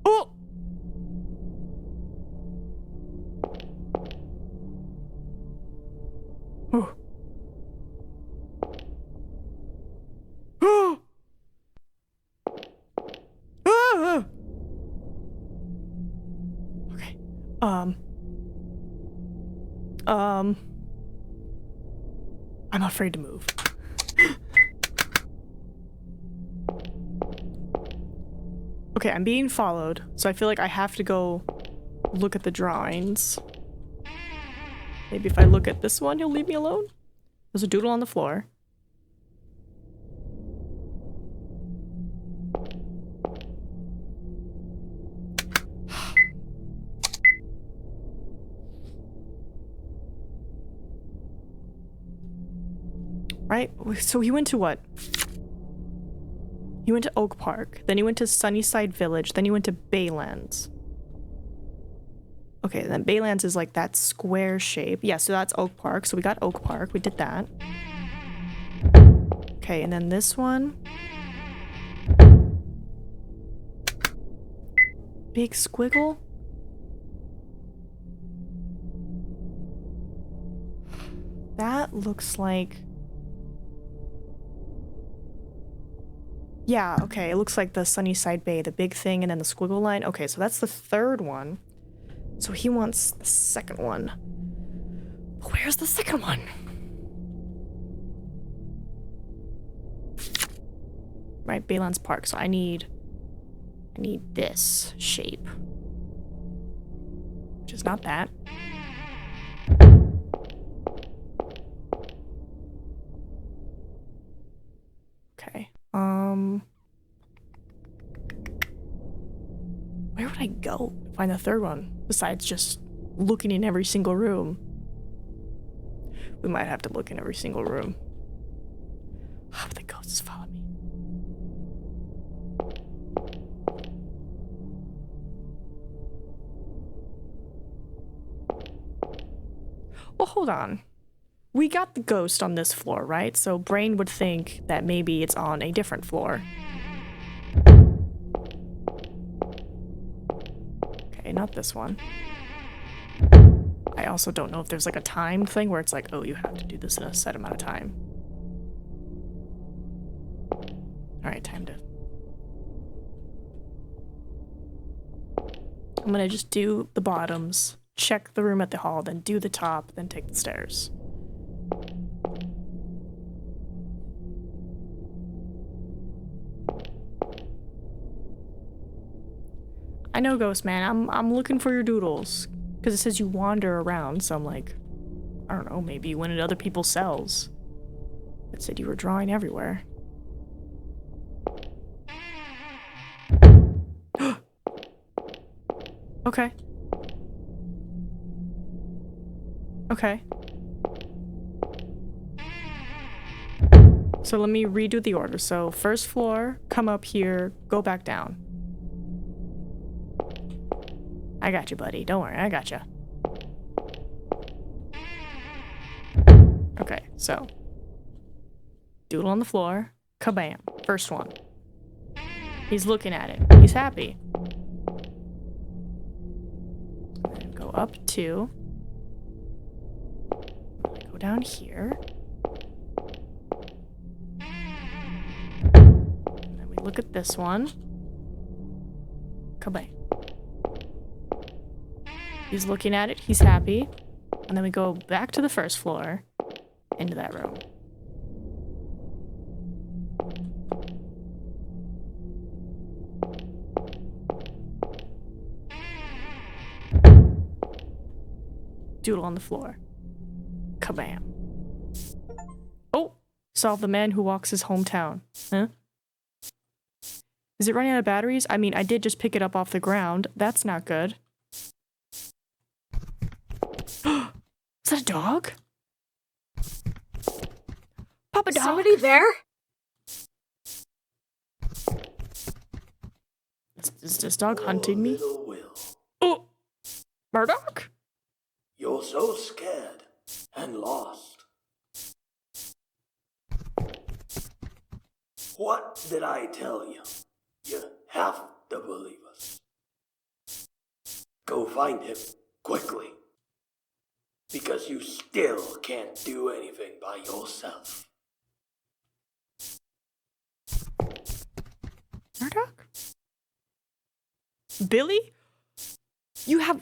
Oh! Oh. Oh! Ah! Okay. I'm afraid to move. Okay, I'm being followed, so I feel like I have to go look at the drawings. Maybe if I look at this one, he'll leave me alone? There's a doodle on the floor. Right? So he went to what? He went to Oak Park, then he went to Sunnyside Village, then he went to Baylands. Okay, then Baylands is like that square shape. Yeah, so that's Oak Park. So we got Oak Park. We did that. Okay, and then this one. Big squiggle? That looks like... Yeah, okay, it looks like the Sunnyside Bay, the big thing, and then the squiggle line. Okay, so that's the third one. So he wants the second one. Where's the second one? Right, Baylands Park. So I need this shape. Which is not that. Okay. Where would I go to find the third one? Besides just looking in every single room. We might have to look in every single room. Oh, but the ghosts follow me. Well, hold on. We got the ghost on this floor, right? So Brain would think that maybe it's on a different floor. Okay, not this one. I also don't know if there's like a timed thing where it's like, oh, you have to do this in a set amount of time. Alright, time to... I'm gonna just do the bottoms, check the room at the hall, then do the top, then take the stairs. I know, Ghost Man, I'm looking for your doodles. Because it says you wander around, so I'm like, I don't know, maybe you went into other people's cells. It said you were drawing everywhere. Okay. Okay. So let me redo the order. So first floor, come up here, go back down. I got you, buddy. Don't worry, I got you. Okay, so. Doodle on the floor. Kabam. First one. He's looking at it. He's happy. And go up 2. Go down here. And then we look at this one. Kabam. He's looking at it, he's happy. And then we go back to the first floor, into that room. Doodle on the floor. Kabam. Oh! Solve the man who walks his hometown. Huh? Is it running out of batteries? I mean, I did just pick it up off the ground. That's not good. Is that a dog? Papa dog. Somebody there? Is this dog hunting me? Little Will, Oh! Murdoch? you're so scared and lost. What did I tell you? You have to believe us. Go find him, quickly. Because you still can't do anything by yourself. Murdoch? Billy? You have...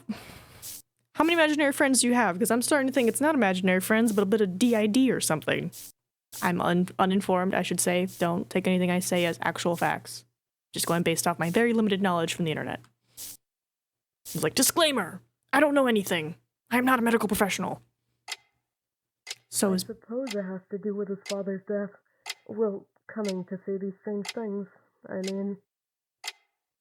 How many imaginary friends do you have? Because I'm starting to think it's not imaginary friends, but a bit of DID or something. I'm uninformed, I should say. Don't take anything I say as actual facts. Just going based off my very limited knowledge from the internet. It's like, disclaimer! I don't know anything. I am not a medical professional. So I suppose it has to do with his father's death. Well, coming to say these strange things. I mean...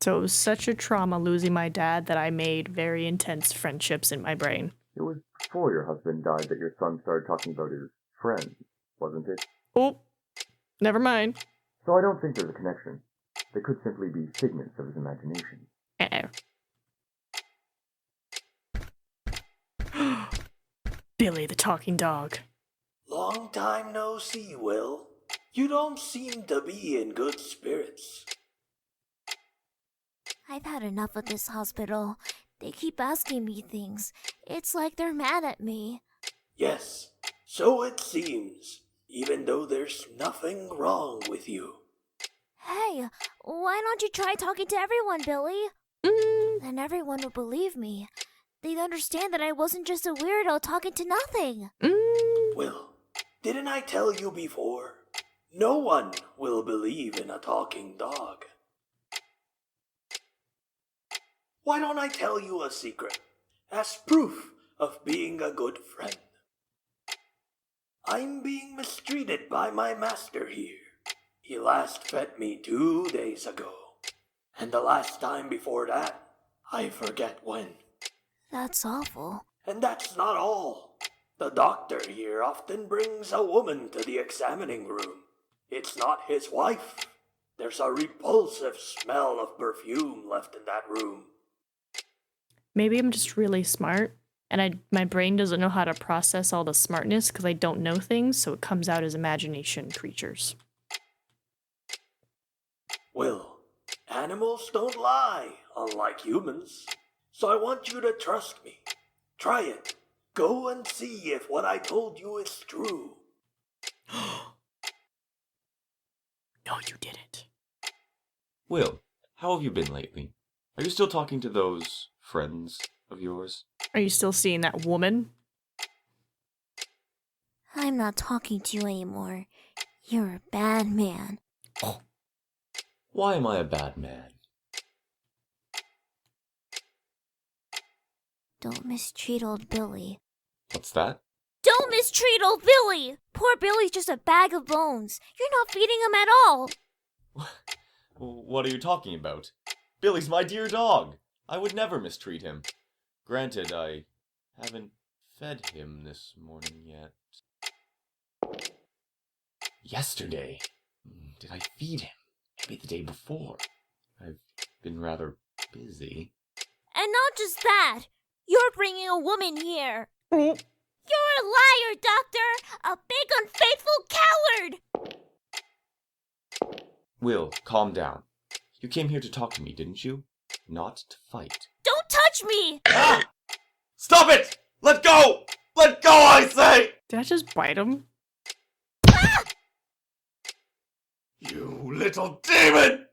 So it was such a trauma losing my dad that I made very intense friendships in my brain. It was before your husband died that your son started talking about his friends, wasn't it? Oh, never mind. So I don't think there's a connection. They could simply be figments of his imagination. Billy the talking dog. Long time no see, Will. You don't seem to be in good spirits. I've had enough of this hospital. They keep asking me things. It's like they're mad at me. Yes, so it seems, even though there's nothing wrong with you. Hey, why don't you try talking to everyone, Billy? Then everyone would believe me. They'd understand that I wasn't just a weirdo talking to nothing. Will, didn't I tell you before? No one will believe in a talking dog. Why don't I tell you a secret, as proof of being a good friend? I'm being mistreated by my master here. He last fed me 2 days ago. And the last time before that, I forget when. That's awful. And that's not all. The doctor here often brings a woman to the examining room. It's not his wife. There's a repulsive smell of perfume left in that room. Maybe I'm just really smart, and my brain doesn't know how to process all the smartness because I don't know things, so it comes out as imagination creatures. Will, animals don't lie, unlike humans. So I want you to trust me. Try it. Go and see if what I told you is true. No, you didn't. Will, how have you been lately? Are you still talking to those friends of yours? Are you still seeing that woman? I'm not talking to you anymore. You're a bad man. Why am I a bad man? Don't mistreat old Billy. What's that? Don't mistreat old Billy! Poor Billy's just a bag of bones. You're not feeding him at all. What are you talking about? Billy's my dear dog. I would never mistreat him. Granted, I haven't fed him this morning yet. Yesterday. Did I feed him? Maybe the day before. I've been rather busy. And not just that. You're bringing a woman here. You're a liar, Doctor! A big unfaithful coward! Will, calm down. You came here to talk to me, didn't you? Not to fight. Don't touch me! Ah! Stop it! Let go! Let go, I say! Did I just bite him? Ah! You little demon!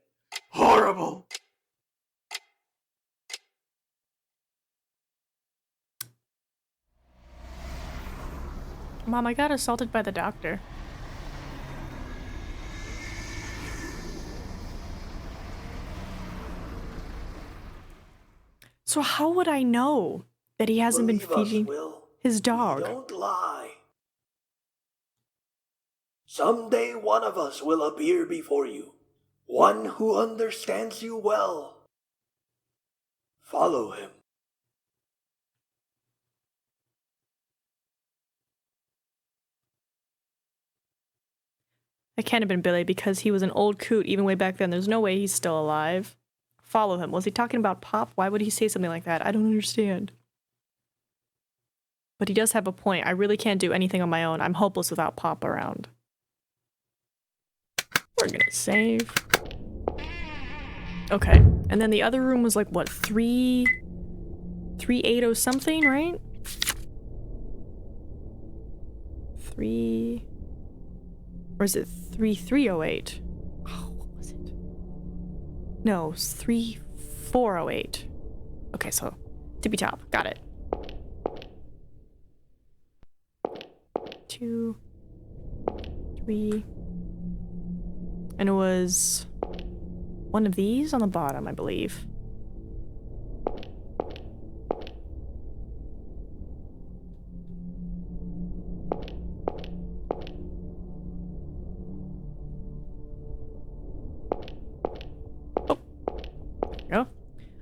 Horrible! Mom, I got assaulted by the doctor. So how would I know that he hasn't been feeding his dog? Don't lie. Someday one of us will appear before you. one who understands you well. Follow him. It can't have been Billy because he was an old coot even way back then. There's no way he's still alive. Follow him. Was he talking about Pop? Why would he say something like that? I don't understand. But he does have a point. I really can't do anything on my own. I'm hopeless without Pop around. We're gonna save. Okay. And then the other room was like, what, 380 something, right? 3... Or is it 3308? Oh, what was it? No, it's 3408. Okay, so tippy top. Got it. 2, 3. And it was one of these on the bottom, I believe.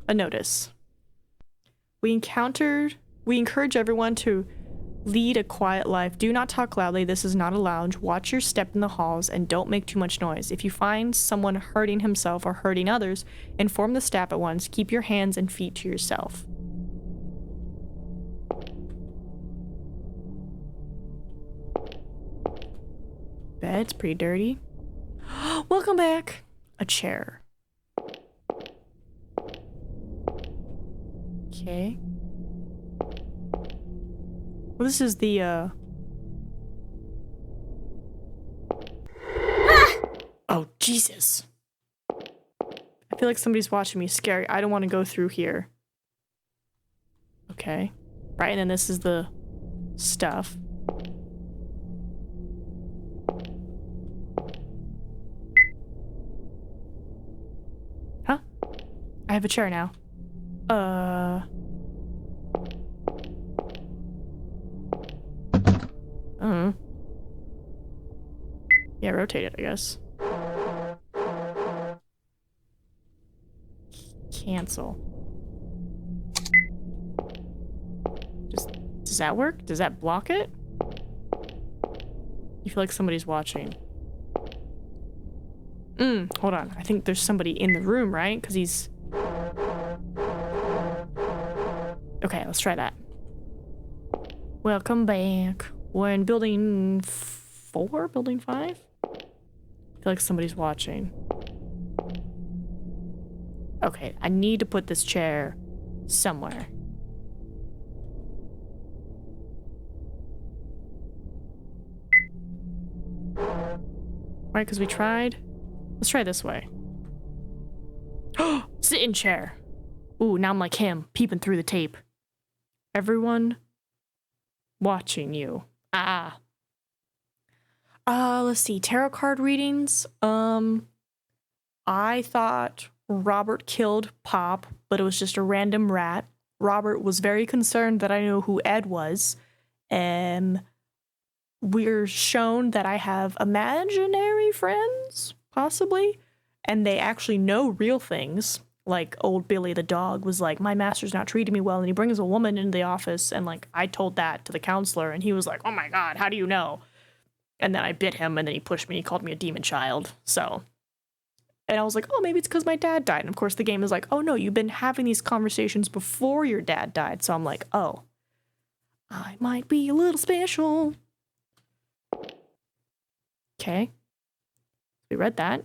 A notice. We encourage everyone to lead a quiet life. Do not talk loudly. This is not a lounge. Watch your step in the halls and don't make too much noise. If you find someone hurting himself or hurting others, inform the staff at once. Keep your hands and feet to yourself. Bed's pretty dirty. Welcome back. A chair. Okay. Well, this is the, Oh, Jesus. I feel like somebody's watching me. Scary. I don't want to go through here. Okay. Right, and then this is the stuff. Huh? I have a chair now. Yeah, rotate it, I guess. Cancel. Does that work? Does that block it? You feel like somebody's watching. Hold on. I think there's somebody in the room, right? Because he's... Okay, let's try that. Welcome back. We're in building 4? Building 5? I feel like somebody's watching. Okay, I need to put this chair somewhere. Right, because we tried. Let's try this way. Sit in chair. Ooh, now I'm like him, peeping through the tape. Everyone watching you. Let's see. Tarot card readings. I thought Robert killed Pop, but it was just a random rat. Robert was very concerned that I knew who Ed was. We're shown that I have imaginary friends, possibly, and they actually know real things. Like, old Billy the dog was like, my master's not treating me well, and he brings a woman into the office, and, like, I told that to the counselor, and he was like, oh my god, how do you know? And then I bit him, and then he pushed me, he called me a demon child, so... And I was like, oh, maybe it's because my dad died. And of course the game is like, oh no, you've been having these conversations before your dad died. So I'm like, oh, I might be a little special. Okay. We read that.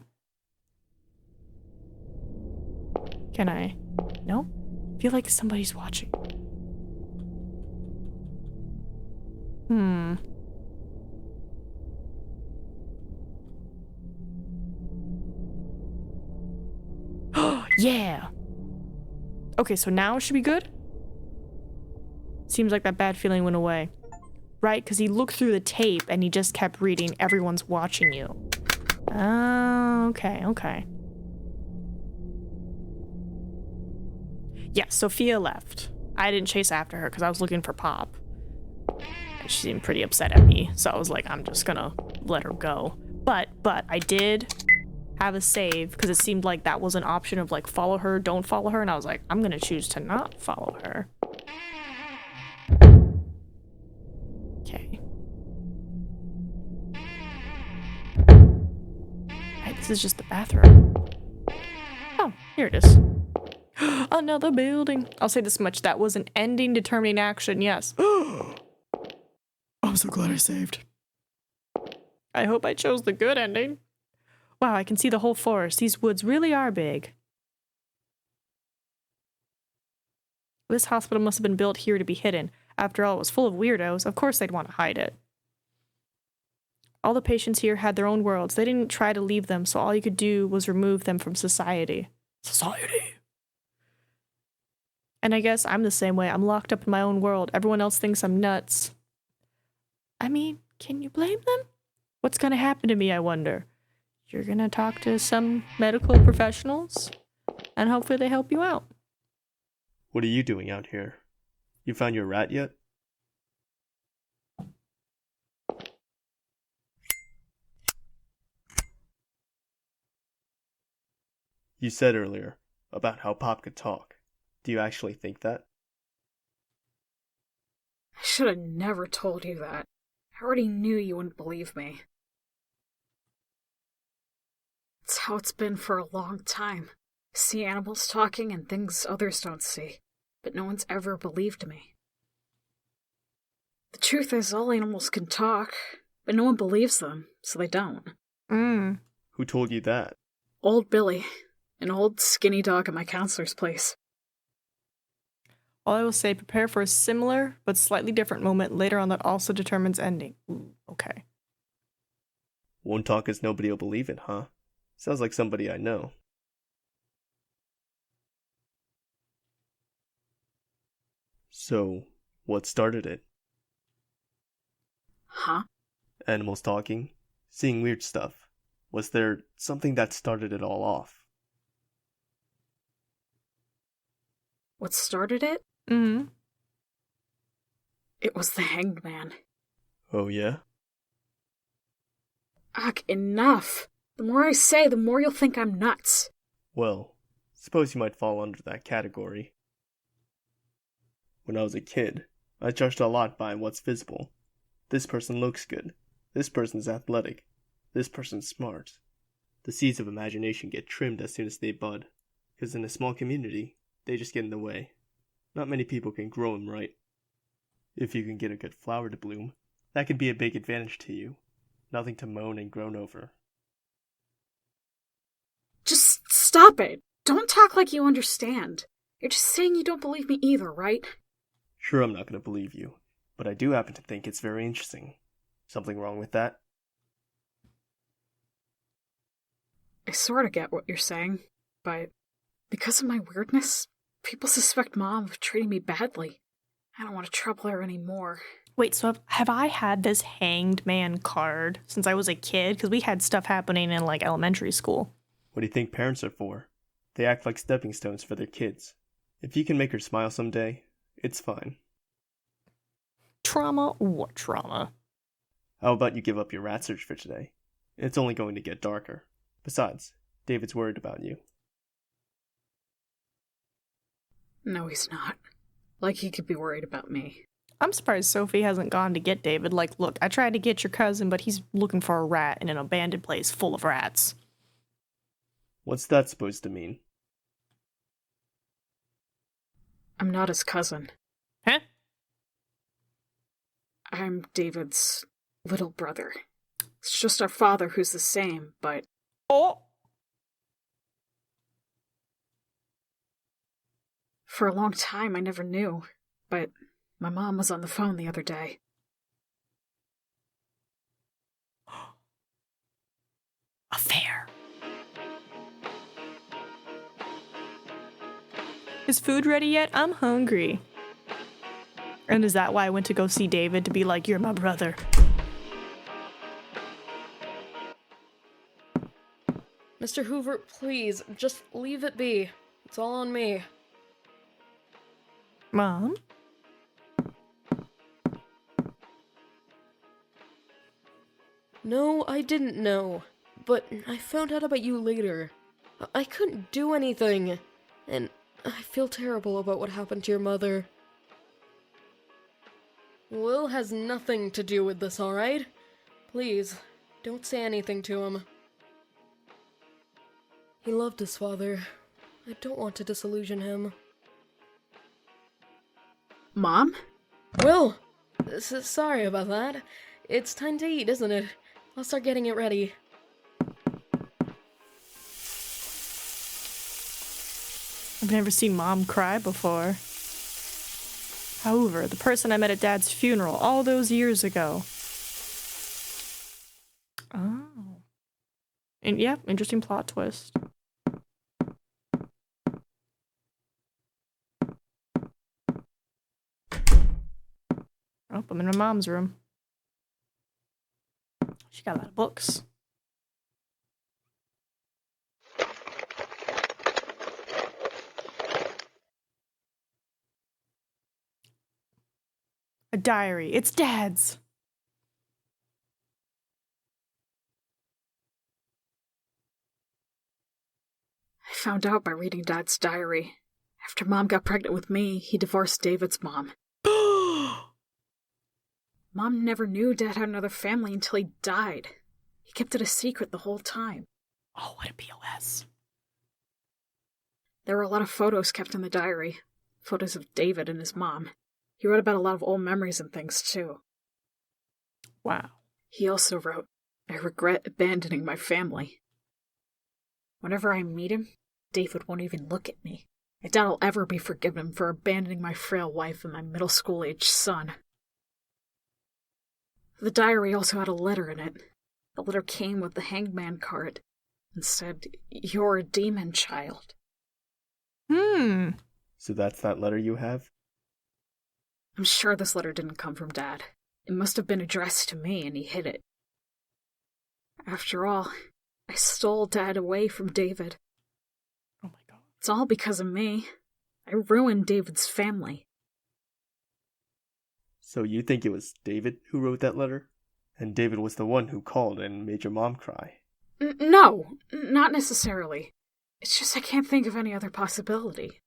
Can I? No? I feel like somebody's watching. Yeah! Okay, so now it should be good? Seems like that bad feeling went away. Right? Because he looked through the tape and he just kept reading, everyone's watching you. Oh, okay, okay. Yeah, Sophia left. I didn't chase after her because I was looking for Pop. And she seemed pretty upset at me, so I was like, I'm just gonna let her go. But I did have a save because it seemed like that was an option of like follow her, don't follow her, and I was like, I'm gonna choose to not follow her. Okay. Right, this is just the bathroom. Oh, here it is. Another building. I'll say this much, that was an ending determining action, yes. I'm so glad I saved. I hope I chose the good ending. Wow, I can see the whole forest. These woods really are big. This hospital must have been built here to be hidden. After all, it was full of weirdos. Of course they'd want to hide it. All the patients here had their own worlds. They didn't try to leave them, so all you could do was remove them from society. Society! And I guess I'm the same way. I'm locked up in my own world. Everyone else thinks I'm nuts. I mean, can you blame them? What's gonna happen to me, I wonder? You're gonna talk to some medical professionals, and hopefully they help you out. What are you doing out here? You found your rat yet? You said earlier about how Pop could talk. Do you actually think that? I should have never told you that. I already knew you wouldn't believe me. It's how it's been for a long time. I see animals talking and things others don't see, but no one's ever believed me. The truth is, all animals can talk, but no one believes them, so they don't. Who told you that? Old Billy, an old skinny dog at my counselor's place. All I will say, prepare for a similar but slightly different moment later on that also determines ending. Ooh, okay. Won't talk as nobody will believe it, huh? Sounds like somebody I know. So, what started it? Huh? Animals talking? Seeing weird stuff? Was there something that started it all off? What started it? Mm-hmm. It was the Hanged Man. Oh yeah? Ugh, enough! The more I say, the more you'll think I'm nuts. Well, suppose you might fall under that category. When I was a kid, I judged a lot by what's visible. This person looks good. This person's athletic. This person's smart. The seeds of imagination get trimmed as soon as they bud, because in a small community, they just get in the way. Not many people can grow them right. If you can get a good flower to bloom, that could be a big advantage to you. Nothing to moan and groan over. Just stop it! Don't talk like you understand. You're just saying you don't believe me either, right? Sure, I'm not going to believe you, but I do happen to think it's very interesting. Something wrong with that? I sort of get what you're saying, but because of my weirdness, people suspect Mom of treating me badly. I don't want to trouble her anymore. Wait, so have I had this Hanged Man card since I was a kid? Because we had stuff happening in, like, elementary school. What do you think parents are for? They act like stepping stones for their kids. If you can make her smile someday, it's fine. Trauma? What trauma? How about you give up your rat search for today? It's only going to get darker. Besides, David's worried about you. No, he's not. Like he could be worried about me. I'm surprised Sophie hasn't gone to get David. Like, look, I tried to get your cousin, but he's looking for a rat in an abandoned place full of rats. What's that supposed to mean? I'm not his cousin. Huh? I'm David's little brother. It's just our father who's the same, but... Oh! For a long time, I never knew, but my mom was on the phone the other day. Affair. Is food ready yet? I'm hungry. And is that why I went to go see David, to be like, you're my brother? Mr. Hoover, please, just leave it be. It's all on me. Mom? No, I didn't know. but I found out about you later. I couldn't do anything, and I feel terrible about what happened to your mother. Will has nothing to do with this, alright? Please, don't say anything to him. He loved his father. I don't want to disillusion him. Mom? Will! Sorry about that. It's time to eat, isn't it? I'll start getting it ready. I've never seen Mom cry before. However, the person I met at Dad's funeral all those years ago. Oh. And yeah, interesting plot twist. Oh, I'm in my mom's room. She got a lot of books. A diary. It's Dad's. I found out by reading Dad's diary. After Mom got pregnant with me, he divorced David's mom. Mom never knew Dad had another family until he died. He kept it a secret the whole time. Oh, what a POS. There were a lot of photos kept in the diary. Photos of David and his mom. He wrote about a lot of old memories and things, too. Wow. He also wrote, "I regret abandoning my family." Whenever I meet him, David won't even look at me. I doubt I'll ever be forgiven for abandoning my frail wife and my middle school-aged son. The diary also had a letter in it. The letter came with the hangman card and said, "You're a demon child." So that's that letter you have? I'm sure this letter didn't come from Dad. It must have been addressed to me and he hid it. After all, I stole Dad away from David. Oh my god. It's all because of me. I ruined David's family. So you think it was David who wrote that letter? And David was the one who called and made your mom cry? No, not necessarily. It's just I can't think of any other possibility.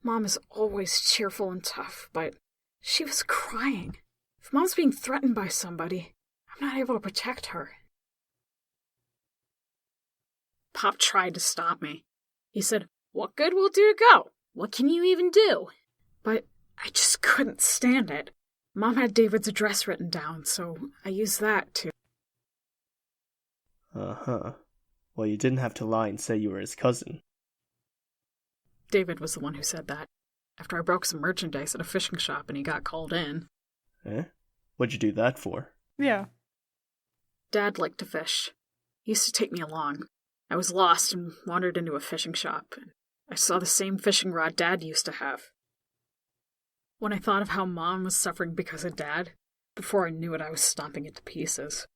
Mom is always cheerful and tough, but she was crying. If Mom's being threatened by somebody, I'm not able to protect her. Pop tried to stop me. He said, "What good will it do to go? What can you even do?" But I just couldn't stand it. Mom had David's address written down, so I used that to... Uh-huh. Well, you didn't have to lie and say you were his cousin. David was the one who said that. After I broke some merchandise at a fishing shop and he got called in. Eh? What'd you do that for? Yeah. Dad liked to fish. He used to take me along. I was lost and wandered into a fishing shop. And I saw the same fishing rod Dad used to have. When I thought of how Mom was suffering because of Dad, before I knew it, I was stomping it to pieces.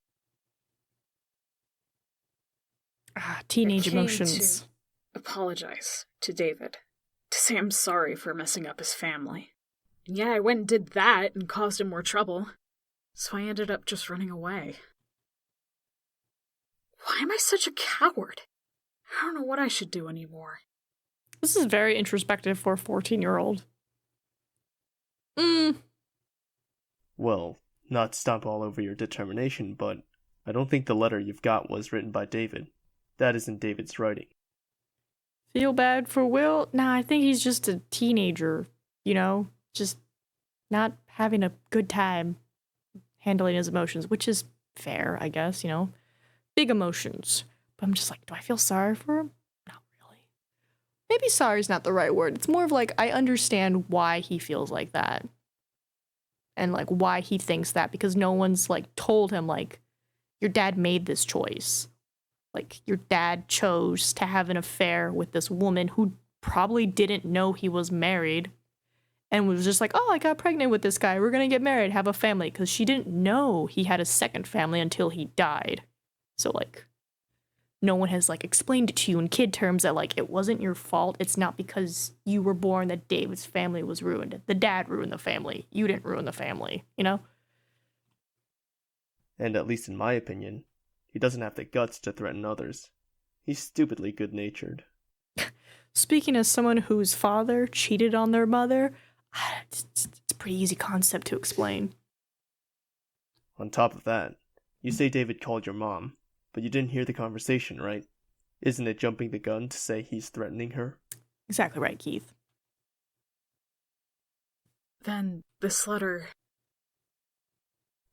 Teenage I came emotions. to apologize to David, to say I'm sorry for messing up his family. And yeah, I went and did that and caused him more trouble, so I ended up just running away. Why am I such a coward? I don't know what I should do anymore. This is very introspective for a 14-year-old. Well, not stomp all over your determination, but I don't think the letter you've got was written by David. That isn't David's writing. Feel bad for Will? Nah, I think he's just a teenager, you know? Just not having a good time handling his emotions, which is fair, I guess, you know? Big emotions. But I'm just like, do I feel sorry for him? Not really. Maybe sorry is not the right word. It's more of like, I understand why he feels like that. And like why he thinks that, because no one's like told him like, your dad made this choice. Like your dad chose to have an affair with this woman who probably didn't know he was married and was just like, oh, I got pregnant with this guy. We're going to get married, have a family, because she didn't know he had a second family until he died. So like, no one has like explained it to you in kid terms that like, it wasn't your fault. It's not because you were born that David's family was ruined. The dad ruined the family. You didn't ruin the family, you know? And at least in my opinion, He doesn't have the guts to threaten others. He's stupidly good-natured. Speaking as someone whose father cheated on their mother, it's a pretty easy concept to explain. On top of that, you say David called your mom, but you didn't hear the conversation, right? Isn't it jumping the gun to say he's threatening her? Exactly right, Keith. Then this letter...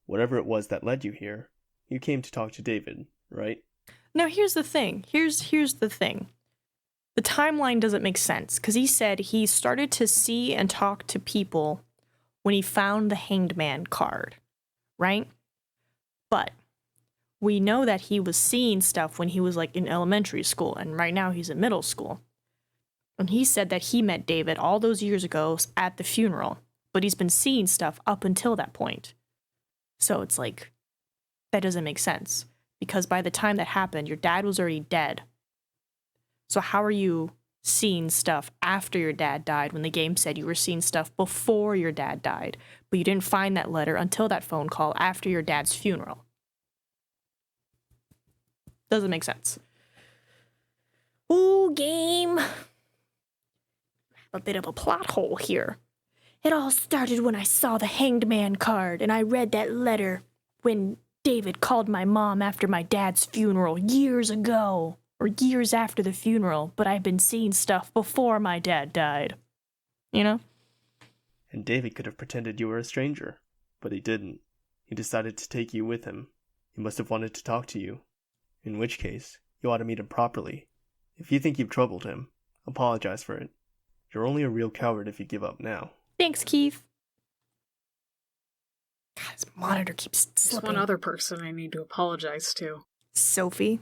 Whatever it was that led you here, you came to talk to David, right? Now here's the thing. Here's the thing. The timeline doesn't make sense, because he said he started to see and talk to people when he found the Hanged Man card, right? But we know that he was seeing stuff when he was like in elementary school, and right now he's in middle school. And he said that he met David all those years ago at the funeral, but he's been seeing stuff up until that point. So it's like, that doesn't make sense, because by the time that happened, your dad was already dead. So how are you seeing stuff after your dad died when the game said you were seeing stuff before your dad died, but you didn't find that letter until that phone call after your dad's funeral? Doesn't make sense. Ooh, game. A bit of a plot hole here. It all started when I saw the Hanged Man card, and I read that letter when David called my mom after my dad's funeral years ago. Or years after the funeral, but I've been seeing stuff before my dad died. You know? And David could have pretended you were a stranger, but he didn't. He decided to take you with him. He must have wanted to talk to you. In which case, you ought to meet him properly. If you think you've troubled him, apologize for it. You're only a real coward if you give up now. Thanks, Keith. God, his monitor keeps slipping. There's one other person I need to apologize to. Sophie.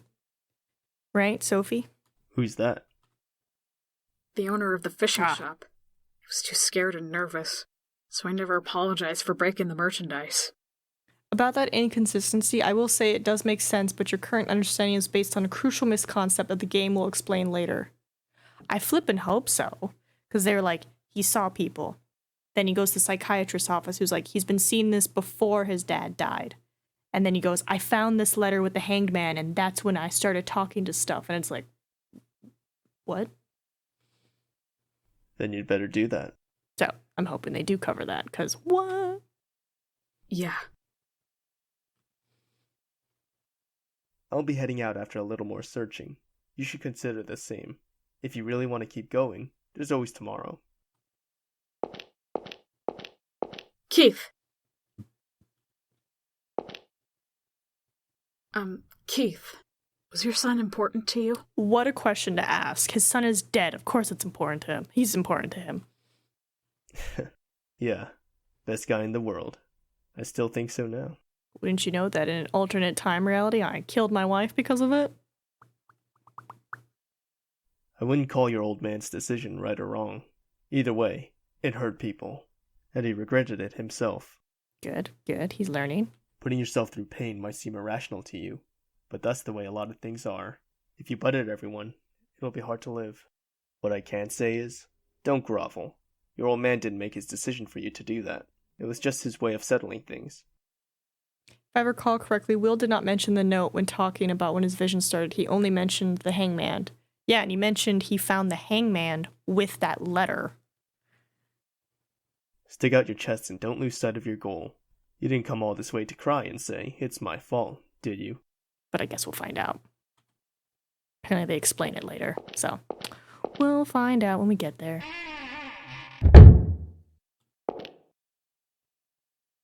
Right, Sophie? Who's that? The owner of the fishing shop. I was too scared and nervous, so I never apologized for breaking the merchandise. About that inconsistency, I will say it does make sense, but your current understanding is based on a crucial misconcept that the game will explain later. I flip and hope so, because they're like, he saw people. Then he goes to the psychiatrist's office who's like, he's been seeing this before his dad died. And then he goes, I found this letter with the Hanged Man, and that's when I started talking to stuff. And it's like, what? Then you'd better do that. So, I'm hoping they do cover that, because what? Yeah. I'll be heading out after a little more searching. You should consider the same. If you really want to keep going, there's always tomorrow. Keith! Keith, was your son important to you? What a question to ask. His son is dead. Of course it's important to him. He's important to him. Yeah, best guy in the world. I still think so now. Wouldn't you know that in an alternate time reality, I killed my wife because of it? I wouldn't call your old man's decision right or wrong. Either way, it hurt people, and he regretted it himself. Good, good. He's learning. Putting yourself through pain might seem irrational to you, but that's the way a lot of things are. If you butt at everyone, it'll be hard to live. What I can say is, don't grovel. Your old man didn't make his decision for you to do that. It was just his way of settling things. If I recall correctly, Will did not mention the note when talking about when his vision started. He only mentioned the hangman. Yeah, and he mentioned he found the hangman with that letter. Stick out your chest and don't lose sight of your goal. You didn't come all this way to cry and say, it's my fault, did you? But I guess we'll find out. Apparently they explain it later, so we'll find out when we get there.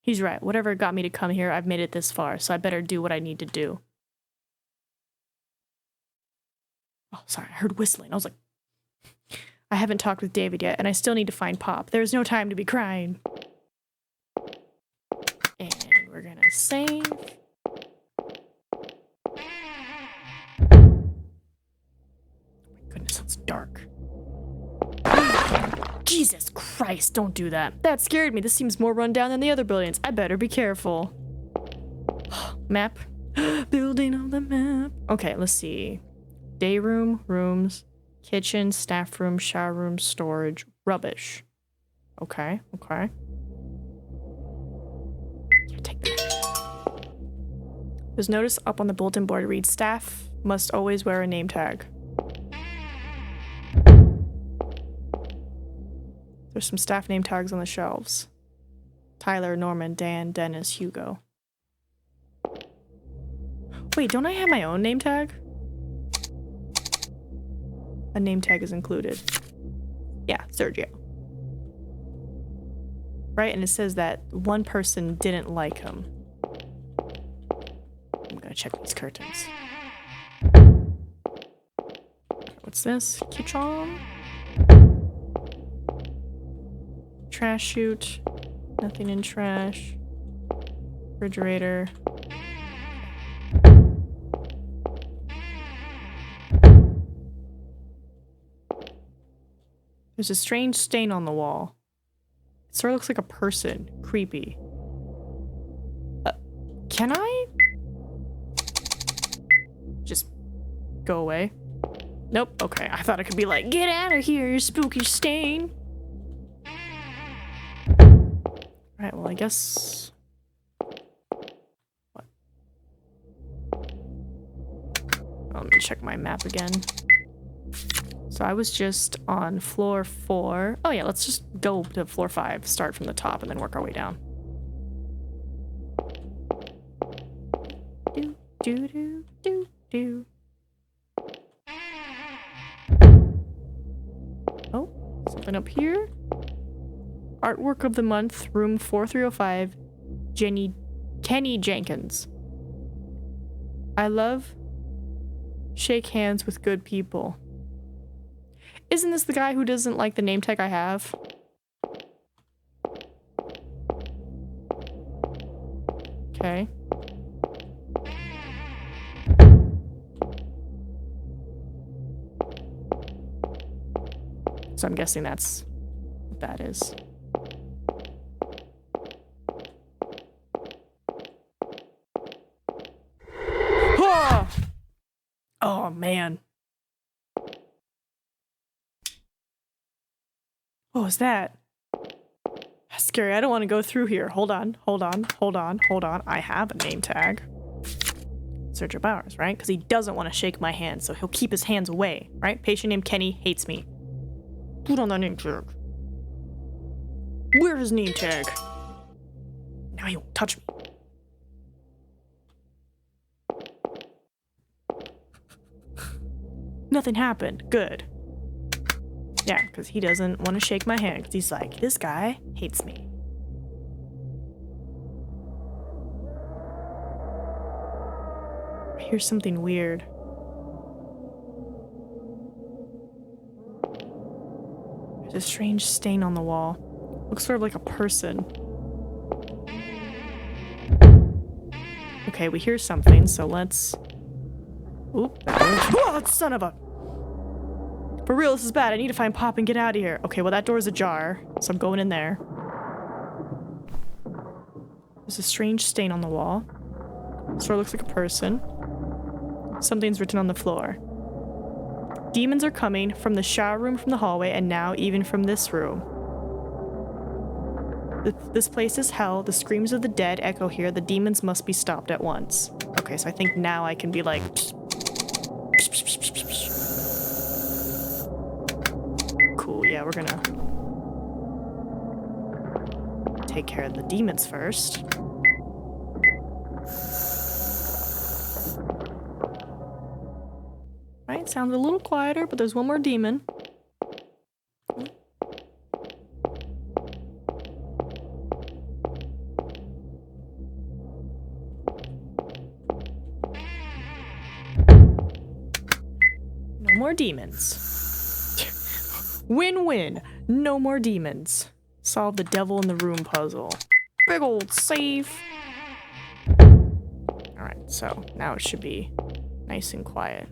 He's right. Whatever got me to come here, I've made it this far, so I better do what I need to do. Oh, sorry, I heard whistling. I was like, I haven't talked with David yet, and I still need to find Pop. There's no time to be crying. And we're gonna save. Goodness, it's dark. Jesus Christ, don't do that. That scared me. This seems more run down than the other buildings. I better be careful. Map. Building of the map. Okay, let's see. Day room, rooms, kitchen, staff room, shower room, storage, rubbish. Okay, okay. Yeah, take that. There's notice up on the bulletin board reads, staff must always wear a name tag. There's some staff name tags on the shelves. Tyler, Norman, Dan, Dennis, Hugo. Wait, don't I have my own name tag? A name tag is included. Yeah, Sergio. Right, and it says that one person didn't like him. I'm gonna check these curtains. What's this? Kitchen? Trash chute. Nothing in trash. Refrigerator. There's a strange stain on the wall. It sort of looks like a person. Creepy. Can I? Just go away? Nope. Okay. I thought I could be like, get out of here, you spooky stain. Alright, well, I guess... What? Let me check my map again. So I was just on floor 4. Oh yeah, let's just go to floor 5, start from the top, and then work our way down. Do, do, do, do, do. Oh, something up here. Artwork of the month, room 4305, Kenny Jenkins. I love shake hands with good people. Isn't this the guy who doesn't like the name tag I have? Okay. So I'm guessing that's what that is. Ah! Oh, man. What was that? That's scary. I don't want to go through here. Hold on, hold on, hold on, hold on. I have a name tag. Sergio Bowers, right? Because he doesn't want to shake my hand, so he'll keep his hands away, right? Patient named Kenny hates me. Put on that name tag. Where's his name tag? Now he won't touch me. Nothing happened. Good. Yeah, because he doesn't want to shake my hand, because he's like, this guy hates me. Here's something weird. There's a strange stain on the wall. Looks sort of like a person. Okay, we hear something, so let's... Oop. Oh, son of a... For real, this is bad. I need to find Pop and get out of here. Okay, well that door's ajar, so I'm going in there. There's a strange stain on the wall. Sort of looks like a person. Something's written on the floor. Demons are coming from the shower room, from the hallway, and now even from this room. This place is hell. The screams of the dead echo here. The demons must be stopped at once. Okay, so I think now I can be like... Cool, yeah, we're gonna take care of the demons first. Right, sounds a little quieter, but there's one more demon. No more demons. Win-win. No more demons. Solve the devil in the room puzzle. Big old safe. Alright, so now it should be nice and quiet.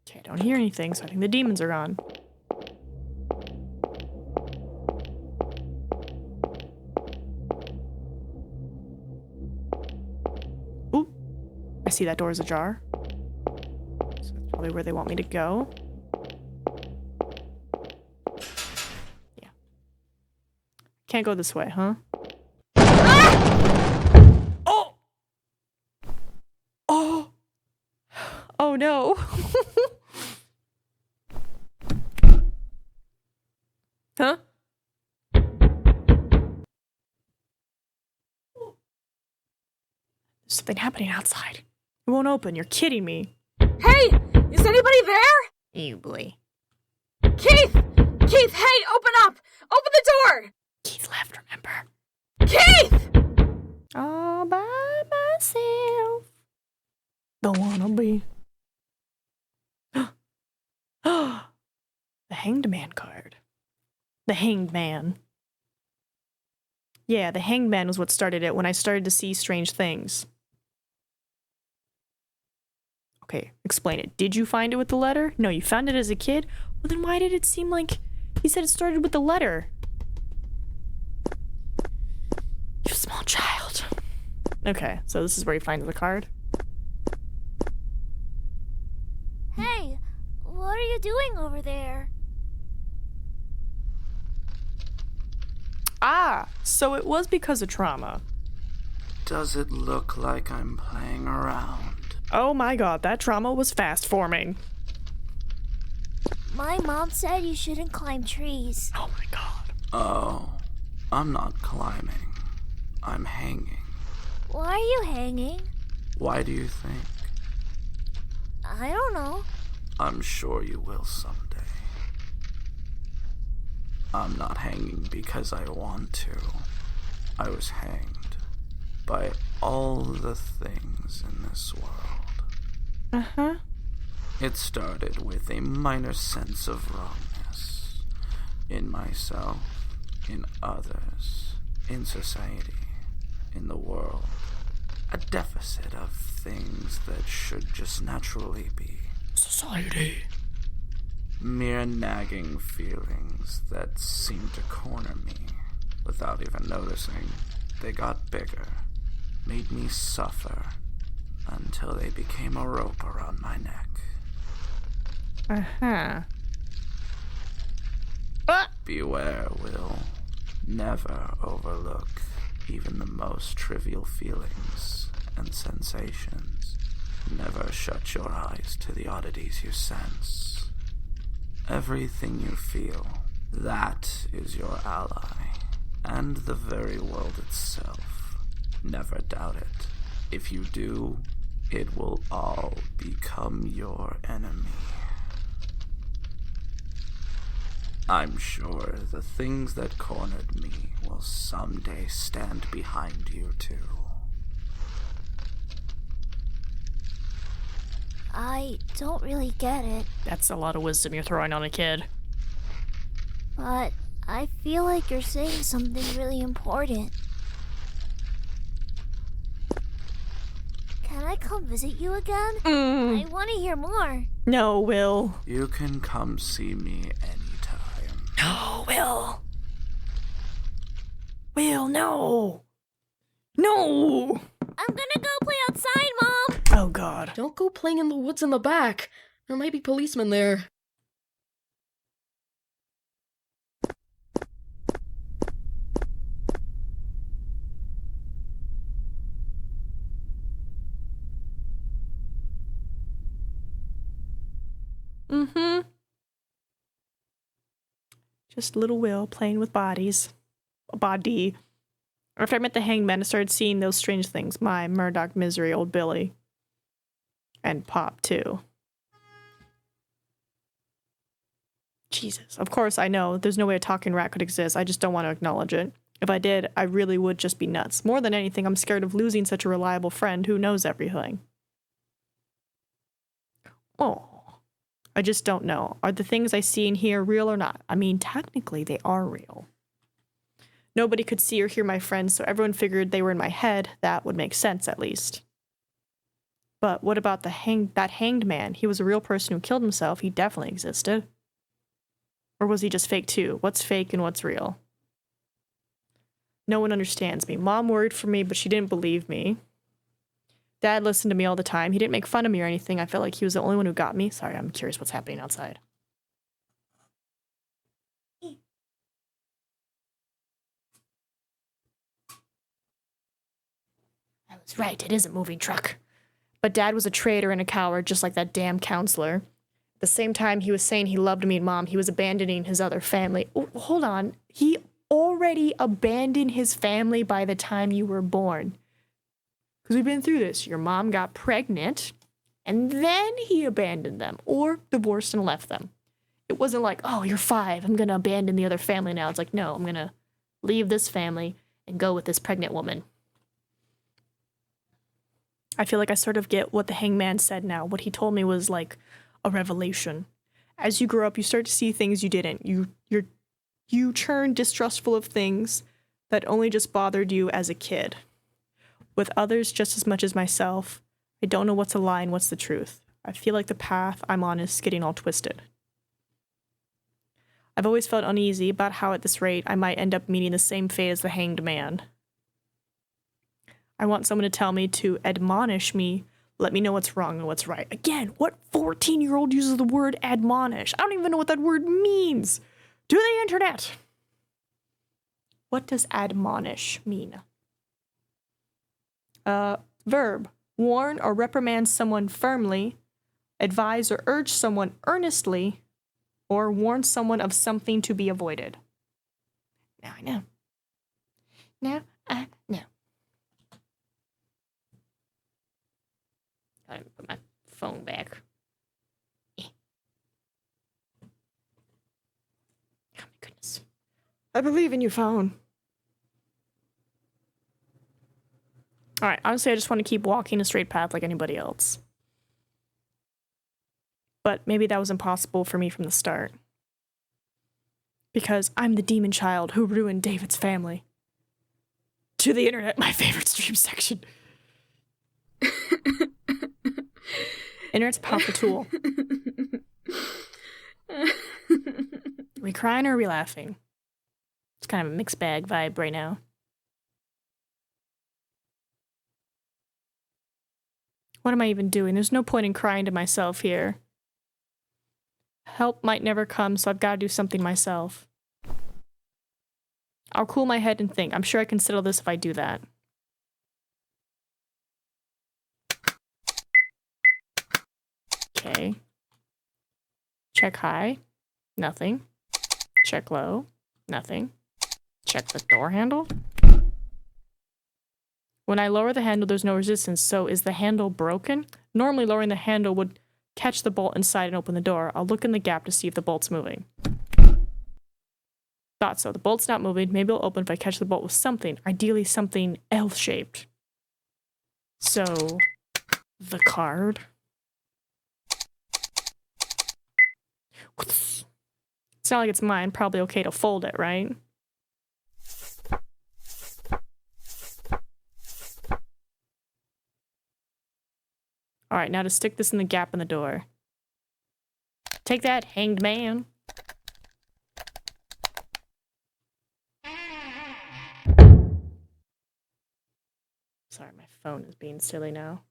Okay, I don't hear anything, so I think the demons are gone. I see that door is ajar. So probably where they want me to go. Yeah. Can't go this way, huh? Oh! Oh! Oh no! Huh? There's something happening outside. It won't open. You're kidding me. Hey! Is anybody there? You boy. Keith! Keith, hey, open up! Open the door! Keith left, remember? Keith! All by myself. Don't wanna be. The Hanged Man card. The Hanged Man. Yeah, the Hanged Man was what started it when I started to see strange things. Okay, explain it. Did you find it with the letter? No, you found it as a kid? Well, then why did it seem like he said it started with the letter? You small child. Okay, so this is where he finds the card. Hey, what are you doing over there? Ah, so it was because of trauma. Does it look like I'm playing around? Oh my god, that trauma was fast forming. My mom said you shouldn't climb trees. Oh my god. Oh, I'm not climbing. I'm hanging. Why are you hanging? Why do you think? I don't know. I'm sure you will someday. I'm not hanging because I want to. I was hanged by all the things in this world. Uh-huh. It started with a minor sense of wrongness in myself, in others, in society, in the world. A deficit of things that should just naturally be. Society. Mere nagging feelings that seemed to corner me. Without even noticing, they got bigger, made me suffer, until they became a rope around my neck. Uh-huh. Beware, Will. Never overlook even the most trivial feelings and sensations. Never shut your eyes to the oddities you sense. Everything you feel, that is your ally, and the very world itself. Never doubt it. If you do, it will all become your enemy. I'm sure the things that cornered me will someday stand behind you too. I don't really get it, That's a lot of wisdom you're throwing on a kid. but I feel like you're saying something really important. Can I come visit you again? I want to hear more. No, Will. You can come see me anytime. No, Will. Will, no. No. I'm gonna go play outside, Mom. Oh, God. Don't go playing in the woods in the back. There might be policemen there. Mm-hmm. Just little Will playing with bodies. A body. After I met the Hangman, I started seeing those strange things. My Murdoch misery, old Billy. And Pop, too. Jesus. Of course, I know there's no way a talking rat could exist. I just don't want to acknowledge it. If I did, I really would just be nuts. More than anything, I'm scared of losing such a reliable friend who knows everything. Oh. I just don't know. Are the things I see and hear real or not? I mean, technically, they are real. Nobody could see or hear my friends, so everyone figured they were in my head. That would make sense, at least. But what about that hanged man? He was a real person who killed himself. He definitely existed. Or was he just fake too? What's fake and what's real? No one understands me. Mom worried for me, but she didn't believe me. Dad listened to me all the time. He didn't make fun of me or anything. I felt like he was the only one who got me. Sorry, I'm curious what's happening outside. I was right, it is a moving truck. But Dad was a traitor and a coward, just like that damn counselor. At the same time he was saying he loved me and Mom, he was abandoning his other family. Oh, hold on. He already abandoned his family by the time you were born. Because we've been through this. Your mom got pregnant, and then he abandoned them, or divorced and left them. It wasn't like, oh, you're 5, I'm going to abandon the other family now. It's like, no, I'm going to leave this family and go with this pregnant woman. I feel like I sort of get what the hangman said now. What he told me was like a revelation. As you grow up, you start to see things you didn't. You turn distrustful of things that only just bothered you as a kid. With others just as much as myself, I don't know what's a lie and what's the truth. I feel like the path I'm on is getting all twisted. I've always felt uneasy about how at this rate I might end up meeting the same fate as the hanged man. I want someone to tell me, to admonish me, let me know what's wrong and what's right. Again, what 14-year-old uses the word admonish? I don't even know what that word means. To the internet! What does admonish mean? Verb. Warn or reprimand someone firmly, advise or urge someone earnestly, or warn someone of something to be avoided. Now I know. Now I know. I put my phone back. Oh my goodness. I believe in you, phone. Alright, honestly, I just want to keep walking a straight path like anybody else. But maybe that was impossible for me from the start. Because I'm the demon child who ruined David's family. To the internet, my favorite stream section. Internet's a powerful tool. Are we crying or are we laughing? It's kind of a mixed bag vibe right now. What am I even doing? There's no point in crying to myself here. Help might never come, so I've got to do something myself. I'll cool my head and think. I'm sure I can settle this if I do that. Okay. Check high. Nothing. Check low. Nothing. Check the door handle. When I lower the handle, there's no resistance, so is the handle broken? Normally, lowering the handle would catch the bolt inside and open the door. I'll look in the gap to see if the bolt's moving. Thought so. The bolt's not moving. Maybe it'll open if I catch the bolt with something. Ideally, something L-shaped. So, the card. It's not like it's mine. Probably okay to fold it, right? Alright, now to stick this in the gap in the door. Take that, hanged man. Sorry, my phone is being silly now.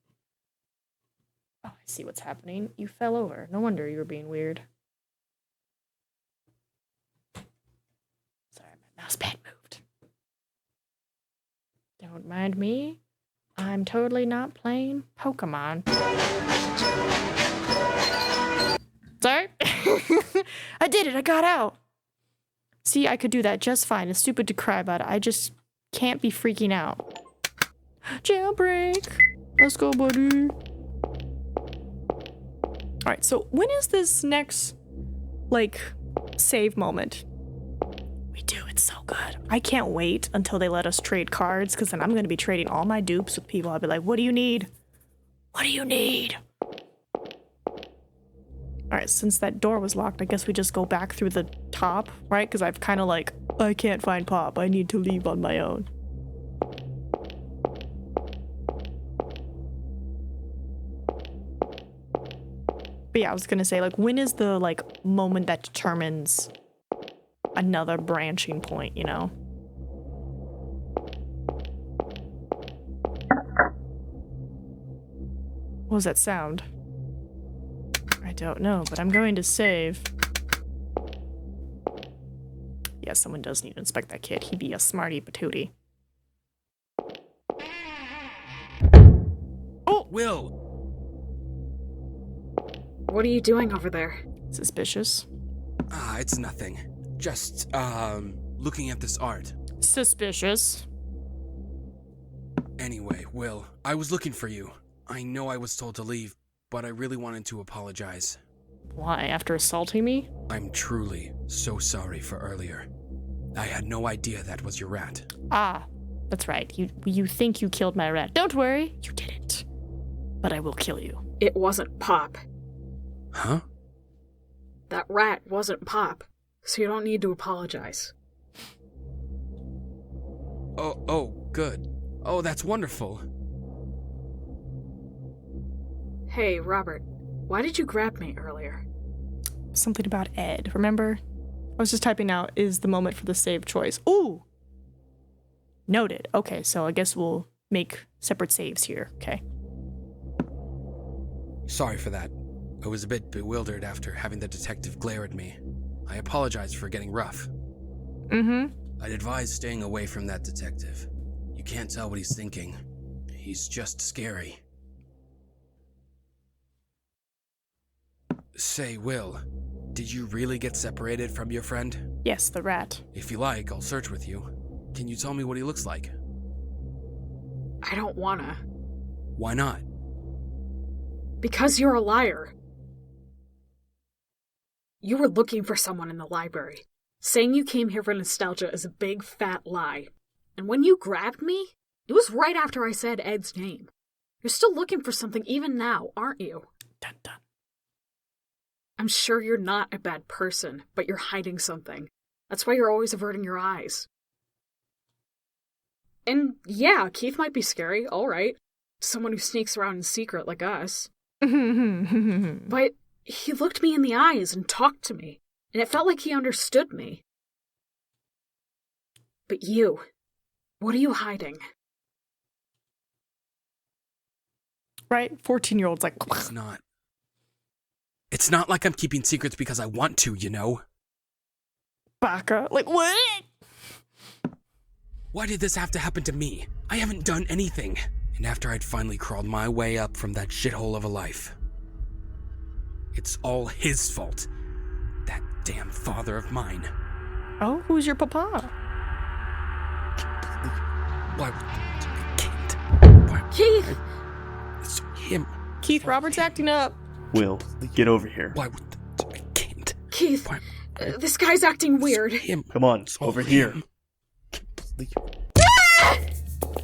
Oh, I see what's happening. You fell over. No wonder you were being weird. Sorry, my mouse pad moved. Don't mind me. I'm totally not playing Pokemon. Sorry? I did it! I got out! See, I could do that just fine. It's stupid to cry about it. I just can't be freaking out. Jailbreak! Let's go, buddy! Alright, so when is this next, like, save moment? We do, it's so good. I can't wait until they let us trade cards, because then I'm going to be trading all my dupes with people. I'll be like, what do you need? What do you need? Alright, since that door was locked, I guess we just go back through the top, right? Because I've kind of like, I can't find Pop. I need to leave on my own. But yeah, I was going to say, like, when is the, like, moment that determines another branching point, you know? What was that sound? I don't know, but I'm going to save. Yeah, someone does need to inspect that kid. He'd be a smarty patootie. Oh! Will! What are you doing over there? Suspicious. Ah, it's nothing. Just, looking at this art. Suspicious. Anyway, Will, I was looking for you. I know I was told to leave, but I really wanted to apologize. Why, after assaulting me? I'm truly so sorry for earlier. I had no idea that was your rat. Ah, that's right. You think you killed my rat. Don't worry, you didn't. But I will kill you. It wasn't Pop. Huh? That rat wasn't Pop, so you don't need to apologize. Oh, good. Oh, that's wonderful. Hey, Robert, why did you grab me earlier? Something about Ed, remember? I was just typing out, is the moment for the save choice. Ooh! Noted. Okay, so I guess we'll make separate saves here, okay? Sorry for that. I was a bit bewildered after having the detective glare at me. I apologize for getting rough. Mm-hmm. I'd advise staying away from that detective. You can't tell what he's thinking. He's just scary. Say, Will, did you really get separated from your friend? Yes, the rat. If you like, I'll search with you. Can you tell me what he looks like? I don't wanna. Why not? Because you're a liar. You were looking for someone in the library. Saying you came here for nostalgia is a big fat lie. And when you grabbed me, it was right after I said Ed's name. You're still looking for something even now, aren't you? Dun dun. I'm sure you're not a bad person, but you're hiding something. That's why you're always averting your eyes. And yeah, Keith might be scary, alright. Someone who sneaks around in secret like us. But he looked me in the eyes and talked to me, and it felt like he understood me. But you, what are you hiding? Right? 14-year-old's like... It's not like I'm keeping secrets because I want to, you know? Baka. Like, what? Why did this have to happen to me? I haven't done anything. And after I'd finally crawled my way up from that shithole of a life. It's all his fault. That damn father of mine. Oh, who's your papa? Why? I can't. Keith! It's him. Keith, Robert's acting up. Will, get over here. Why? I can't. Keith, this guy's acting weird. Come on, over here.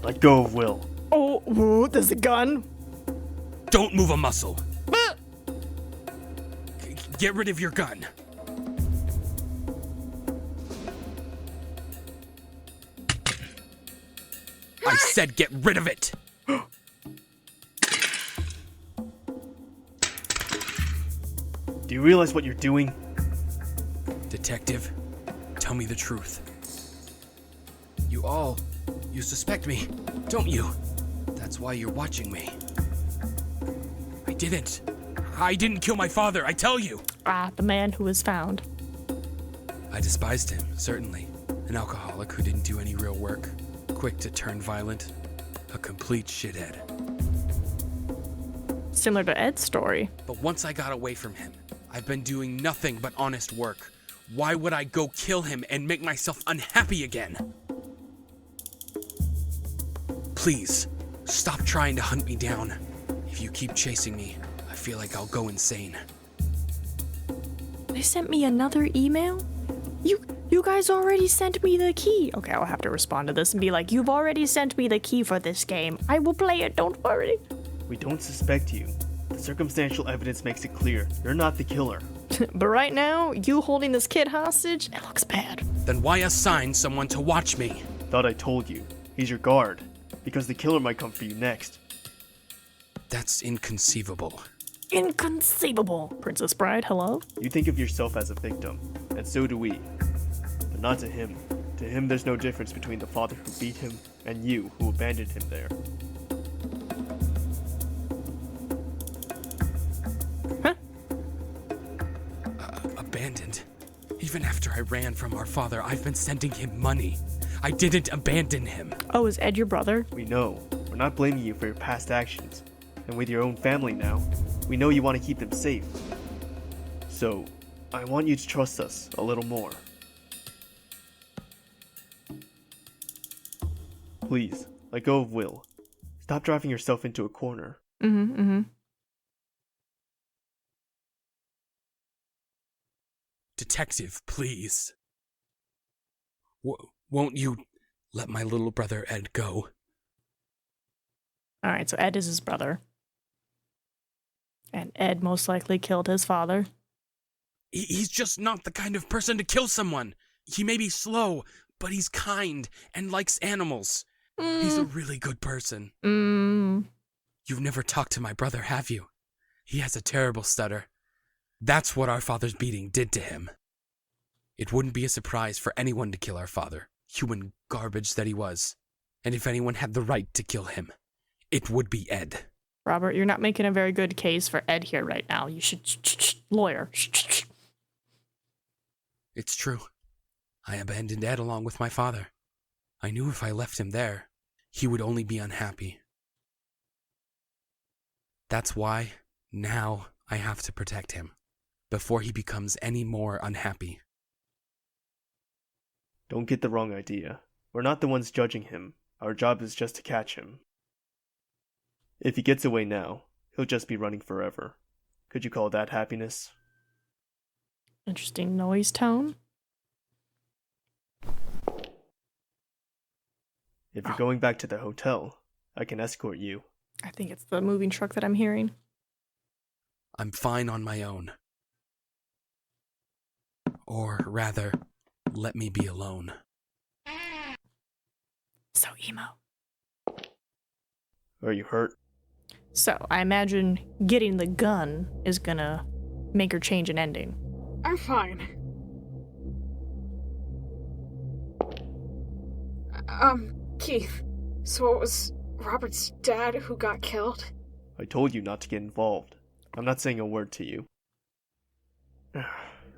Let go of Will. Oh, there's a gun. Don't move a muscle. Get rid of your gun. I said get rid of it. Do you realize what you're doing? Detective, tell me the truth. You suspect me, don't you? That's why you're watching me. I didn't kill my father, I tell you. Ah, the man who was found. I despised him, certainly. An alcoholic who didn't do any real work. Quick to turn violent. A complete shithead. Similar to Ed's story. But once I got away from him, I've been doing nothing but honest work. Why would I go kill him and make myself unhappy again? Please, stop trying to hunt me down. If you keep chasing me, I feel like I'll go insane. They sent me another email? You guys already sent me the key. Okay, I'll have to respond to this and be like, you've already sent me the key for this game. I will play it, don't worry. We don't suspect you. The circumstantial evidence makes it clear you're not the killer. But right now, you holding this kid hostage, it looks bad. Then why assign someone to watch me? Thought I told you. He's your guard. Because the killer might come for you next. That's inconceivable. Inconceivable. Princess Bride, hello? You think of yourself as a victim, and so do we. But not to him. To him, there's no difference between the father who beat him and you who abandoned him there. Even after I ran from our father, I've been sending him money. I didn't abandon him. Oh, is Ed your brother? We know. We're not blaming you for your past actions. And with your own family now, we know you want to keep them safe. So, I want you to trust us a little more. Please, let go of Will. Stop driving yourself into a corner. Detective, please. Won't you let my little brother Ed go? Alright, so Ed is his brother. And Ed most likely killed his father. He's just not the kind of person to kill someone. He may be slow, but he's kind and likes animals. He's a really good person. You've never talked to my brother, have you? He has a terrible stutter. That's what our father's beating did to him. It wouldn't be a surprise for anyone to kill our father, human garbage that he was. And if anyone had the right to kill him, it would be Ed. Robert, you're not making a very good case for Ed here right now. You should... lawyer. It's true. I abandoned Ed along with my father. I knew if I left him there, he would only be unhappy. That's why, now, I have to protect him, before he becomes any more unhappy. Don't get the wrong idea. We're not the ones judging him. Our job is just to catch him. If he gets away now, he'll just be running forever. Could you call that happiness? Interesting noise tone. If you're going back to the hotel, I can escort you. I think it's the moving truck that I'm hearing. I'm fine on my own. Or rather, let me be alone. So emo. Are you hurt? So, I imagine getting the gun is gonna make her change an ending. I'm fine. Keith, so it was Robert's dad who got killed? I told you not to get involved. I'm not saying a word to you.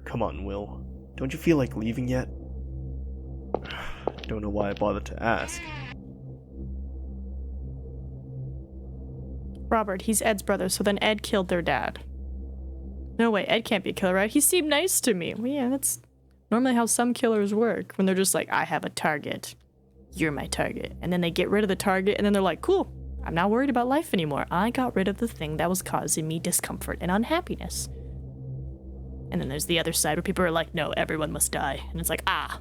Come on, Will. Don't you feel like leaving yet? Don't know why I bothered to ask. Robert, he's Ed's brother, so then Ed killed their dad. No way, Ed can't be a killer, right? He seemed nice to me. Well, yeah, that's normally how some killers work. When they're just like, I have a target. You're my target. And then they get rid of the target, and then they're like, cool, I'm not worried about life anymore. I got rid of the thing that was causing me discomfort and unhappiness. And then there's the other side where people are like, no, everyone must die. And it's like, ah.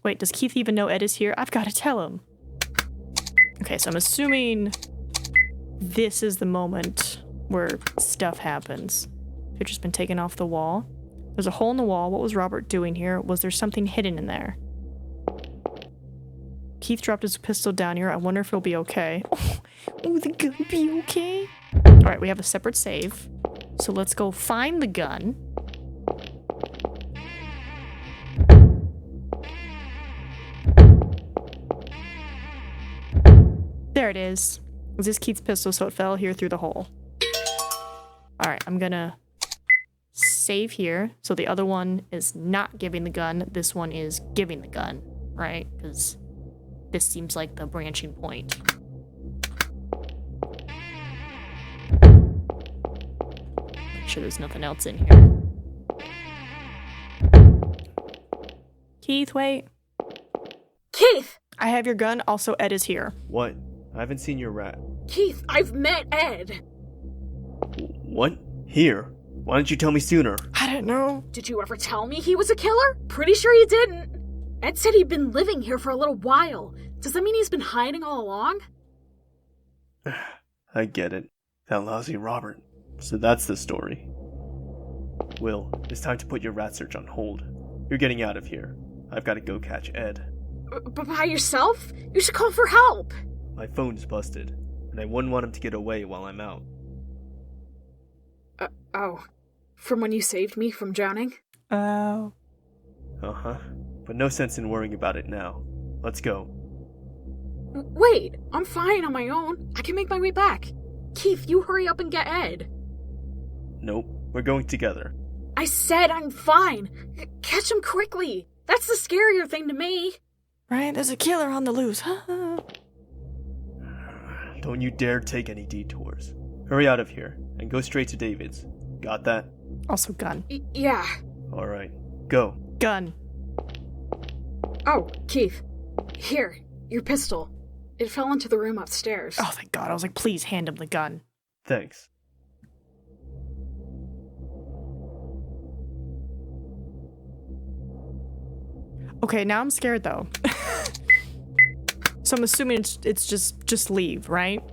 Wait, does Keith even know Ed is here? I've got to tell him. Okay, so I'm assuming this is the moment where stuff happens. Picture's been taken off the wall. There's a hole in the wall. What was Robert doing here? Was there something hidden in there? Keith dropped his pistol down here. I wonder if he'll be okay. Oh, the gun be okay? Alright, we have a separate save. So let's go find the gun. There it is. This is Keith's pistol, so it fell here through the hole. Alright, I'm gonna save here. So the other one is not giving the gun. This one is giving the gun, right? Because this seems like the branching point. Make sure there's nothing else in here. Keith, wait. Keith! I have your gun. Also, Ed is here. What? I haven't seen your rat. Keith, I've met Ed. What? Here? Why didn't you tell me sooner? I don't know. Did you ever tell me he was a killer? Pretty sure you didn't. Ed said he'd been living here for a little while. Does that mean he's been hiding all along? I get it. That lousy Robert. So that's the story. Will, it's time to put your rat search on hold. You're getting out of here. I've got to go catch Ed. But by yourself? You should call for help. My phone's busted, and I wouldn't want him to get away while I'm out. Oh. From when you saved me from drowning? Oh. Uh-huh. But no sense in worrying about it now. Let's go. Wait, I'm fine on my own. I can make my way back. Keith, you hurry up and get Ed. Nope, we're going together. I said I'm fine. Catch him quickly. That's the scarier thing to me. Right? There's a killer on the loose. Don't you dare take any detours. Hurry out of here and go straight to David's. Got that? Also gun. Yeah. Alright, go. Gun. Oh, Keith. Here, your pistol. It fell into the room upstairs. Oh, thank God. I was like, please hand him the gun. Thanks. Okay, now I'm scared though. So I'm assuming it's just leave, right?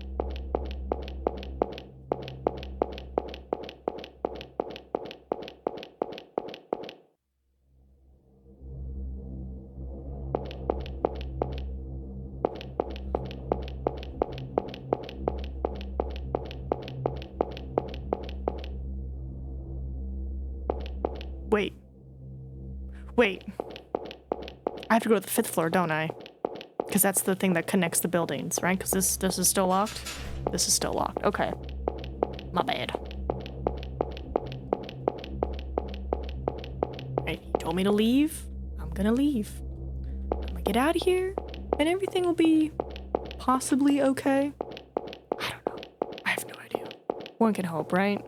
Wait. I have to go to the 5th floor, don't I? Because that's the thing that connects the buildings, right? Because this is still locked? This is still locked. Okay. My bad. Right, you told me to leave. I'm gonna leave. I'm gonna get out of here, and everything will be possibly okay. I don't know. I have no idea. One can hope, right?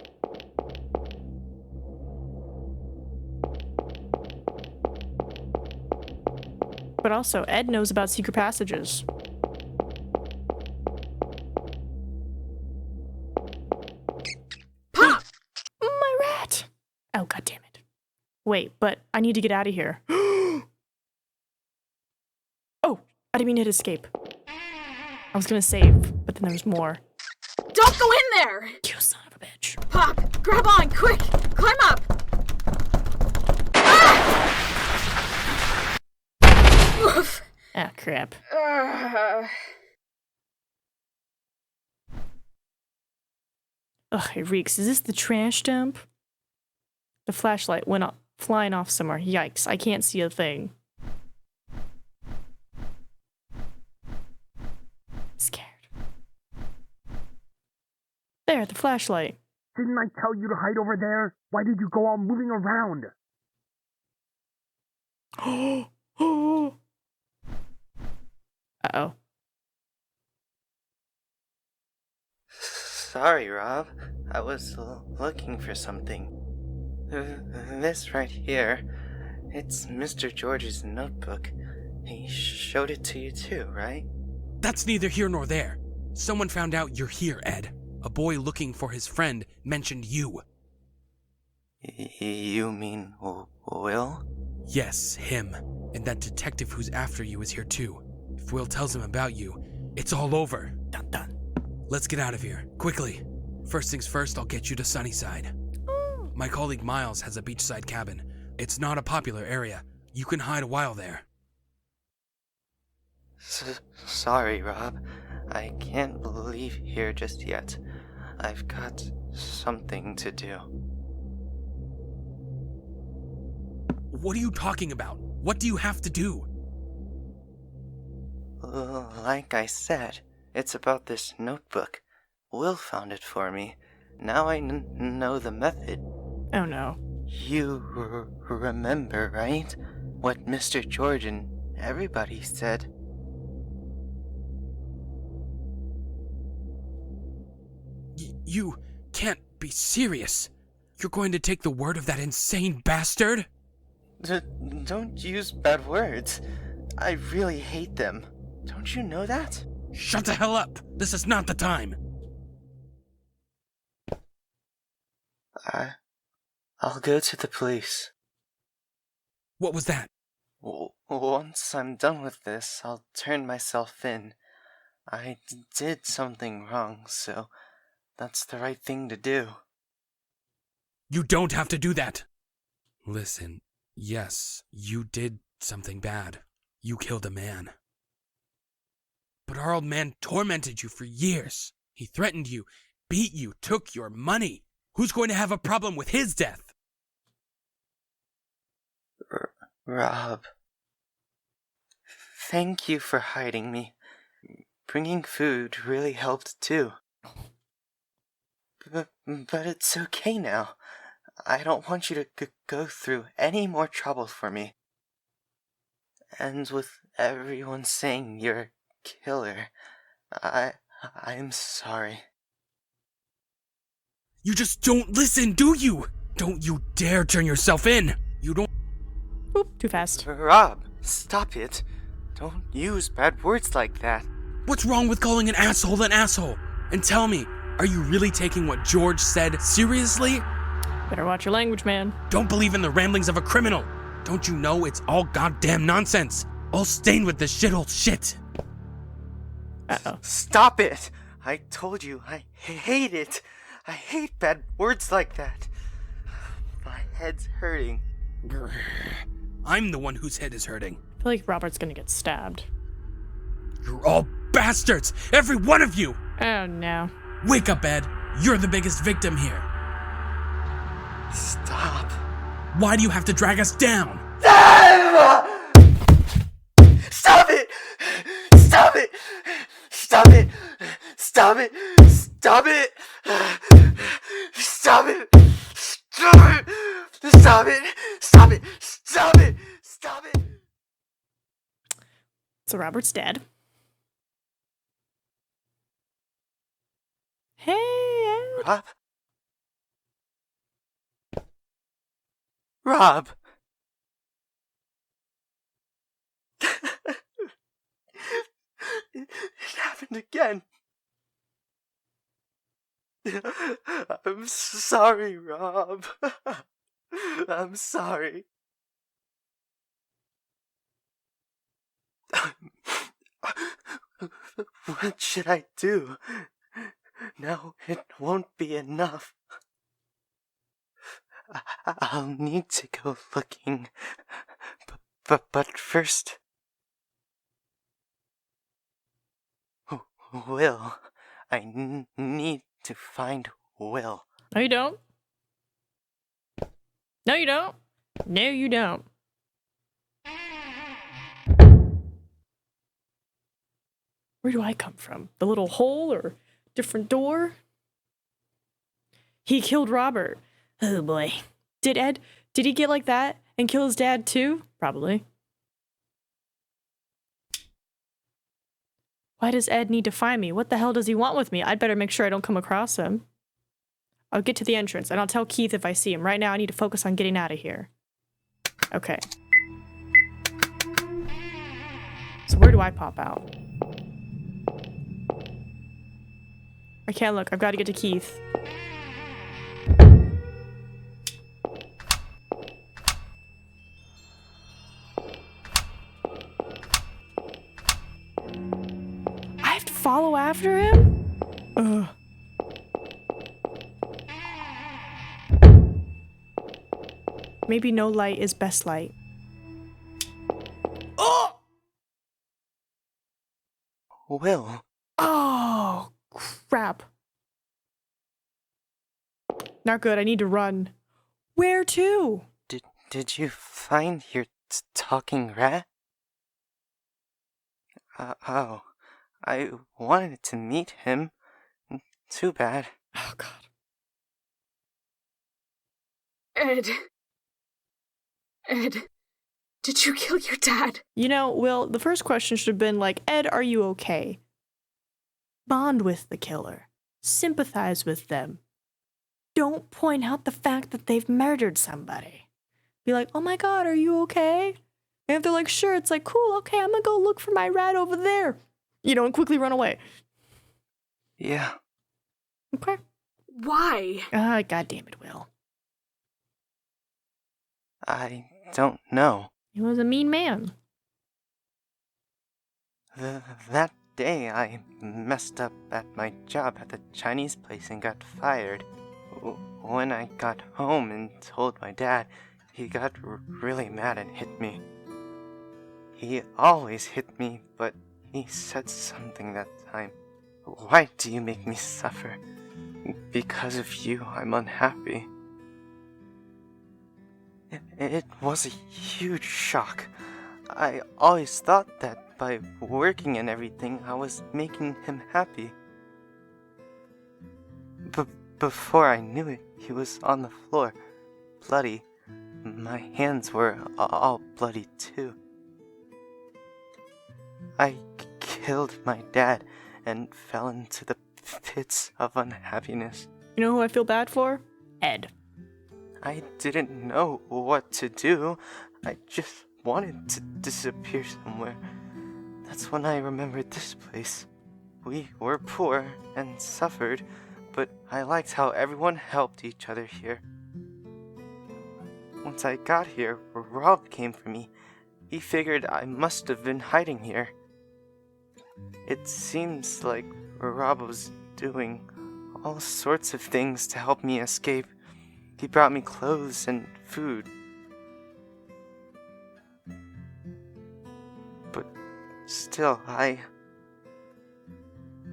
But also, Ed knows about secret passages. Pop! My rat! Oh, God damn it. Wait, but I need to get out of here. Oh! I didn't mean to hit escape. I was gonna save, but then there was more. Don't go in there! You son of a bitch. Pop! Grab on, quick! Climb up! Oof. Ah, crap. Ugh, it reeks. Is this the trash dump? The flashlight went up, flying off somewhere. Yikes, I can't see a thing. Scared. There, the flashlight. Didn't I tell you to hide over there? Why did you go on moving around? Uh-oh. Sorry, Rob. I was looking for something. This right here, it's Mr. George's notebook. He showed it to you too, right? That's neither here nor there. Someone found out you're here, Ed. A boy looking for his friend mentioned you. You mean Will? Yes, him. And that detective who's after you is here too. If Will tells him about you, it's all over. Dun dun. Let's get out of here, quickly. First things first, I'll get you to Sunnyside. My colleague Miles has a beachside cabin. It's not a popular area. You can hide a while there. Sorry, Rob. I can't leave here just yet. I've got something to do. What are you talking about? What do you have to do? Like I said, it's about this notebook. Will found it for me. Now I know the method. Oh no. You remember, right? What Mr. George and everybody said. You can't be serious. You're going to take the word of that insane bastard? Don't use bad words. I really hate them. Don't you know that? Shut the hell up! This is not the time! I'll go to the police. What was that? Once I'm done with this, I'll turn myself in. I did something wrong, so that's the right thing to do. You don't have to do that! Listen, yes, you did something bad. You killed a man. But our old man tormented you for years. He threatened you, beat you, took your money. Who's going to have a problem with his death? Rob. Thank you for hiding me. Bringing food really helped too. But it's okay now. I don't want you to go through any more trouble for me. And with everyone saying you're a killer, I'm sorry. You just don't listen, do you? Don't you dare turn yourself in! You don't. Oop, too fast. Rob, stop it. Don't use bad words like that. What's wrong with calling an asshole an asshole? And tell me, are you really taking what George said seriously? Better watch your language, man. Don't believe in the ramblings of a criminal. Don't you know it's all goddamn nonsense? All stained with this shithole shit. Uh-oh. Stop it! I told you, I hate it. I hate bad words like that. My head's hurting. I'm the one whose head is hurting. I feel like Robert's gonna get stabbed. You're all bastards! Every one of you! Oh no. Wake up, Ed. You're the biggest victim here. Stop. Why do you have to drag us down? Stop it! Stop it! Stop it! Stop it! Stop it! Stop it! Stop it! Stop it! Stop it! Stop it! Stop it! So Robert's dead. Hey, Ed. Rob? Rob! It happened again. I'm sorry, Rob. I'm sorry. What should I do? No, it won't be enough. I'll need to go looking. But first... Will. I need to find Will. No, you don't. No, you don't. No, you don't. Where do I come from? The little hole or different door? He killed Robert. Oh boy. Did he get like that and kill his dad too? Probably. Why does Ed need to find me? What the hell does he want with me? I'd better make sure I don't come across him. I'll get to the entrance and I'll tell Keith if I see him. Right now I need to focus on getting out of here. Okay. So where do I pop out? I can't look. I've got to get to Keith. I have to follow after him? Ugh. Maybe no light is best light. Oh! Will. Oh, crap. Not good. I need to run. Where to? Did you find your talking rat? Oh. I wanted to meet him. Too bad. Oh, God. Ed, did you kill your dad? You know, Will, the first question should have been like, Ed, are you okay? Bond with the killer. Sympathize with them. Don't point out the fact that they've murdered somebody. Be like, oh my God, are you okay? And if they're like, sure, it's like, cool, okay, I'm gonna go look for my rat over there. You know, and quickly run away. Yeah. Okay. Why? God damn it, Will. I don't know. He was a mean man. That day I messed up at my job at the Chinese place and got fired. When I got home and told my dad, he got really mad and hit me. He always hit me, but he said something that time. Why do you make me suffer? Because of you, I'm unhappy. It was a huge shock. I always thought that by working and everything, I was making him happy. before I knew it, he was on the floor, bloody. My hands were all bloody too. I killed my dad and fell into the pits of unhappiness. You know who I feel bad for? Ed. I didn't know what to do. I just wanted to disappear somewhere. That's when I remembered this place. We were poor and suffered, but I liked how everyone helped each other here. Once I got here, Rob came for me. He figured I must have been hiding here. It seems like Rob was doing all sorts of things to help me escape. He brought me clothes and food. But still,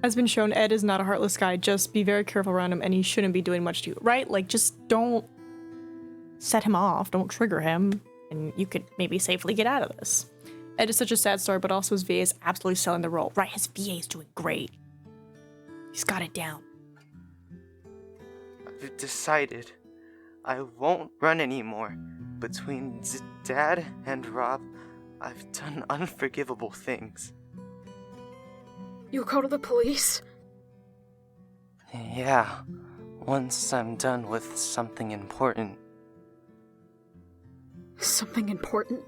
Has been shown, Ed is not a heartless guy. Just be very careful around him, and he shouldn't be doing much to you, right? Like, just don't set him off. Don't trigger him, and you could maybe safely get out of this. Ed is such a sad story, but also his VA is absolutely selling the role. Right, his VA is doing great. He's got it down. I've decided I won't run anymore. Between Dad and Rob, I've done unforgivable things. You'll go to the police? Yeah, once I'm done with something important. Something important?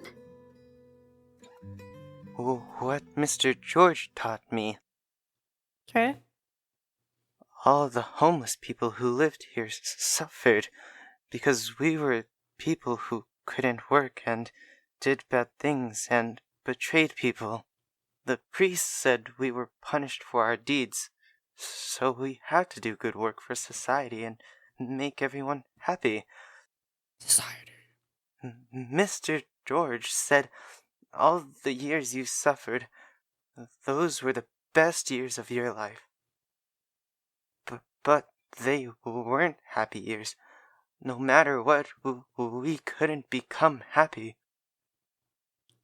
What Mr. George taught me. Okay. All the homeless people who lived here suffered because we were people who couldn't work and did bad things and betrayed people. The priest said we were punished for our deeds, so we had to do good work for society and make everyone happy. Society. Mr. George said all the years you suffered, those were the best years of your life. But they weren't happy years. No matter what, we couldn't become happy.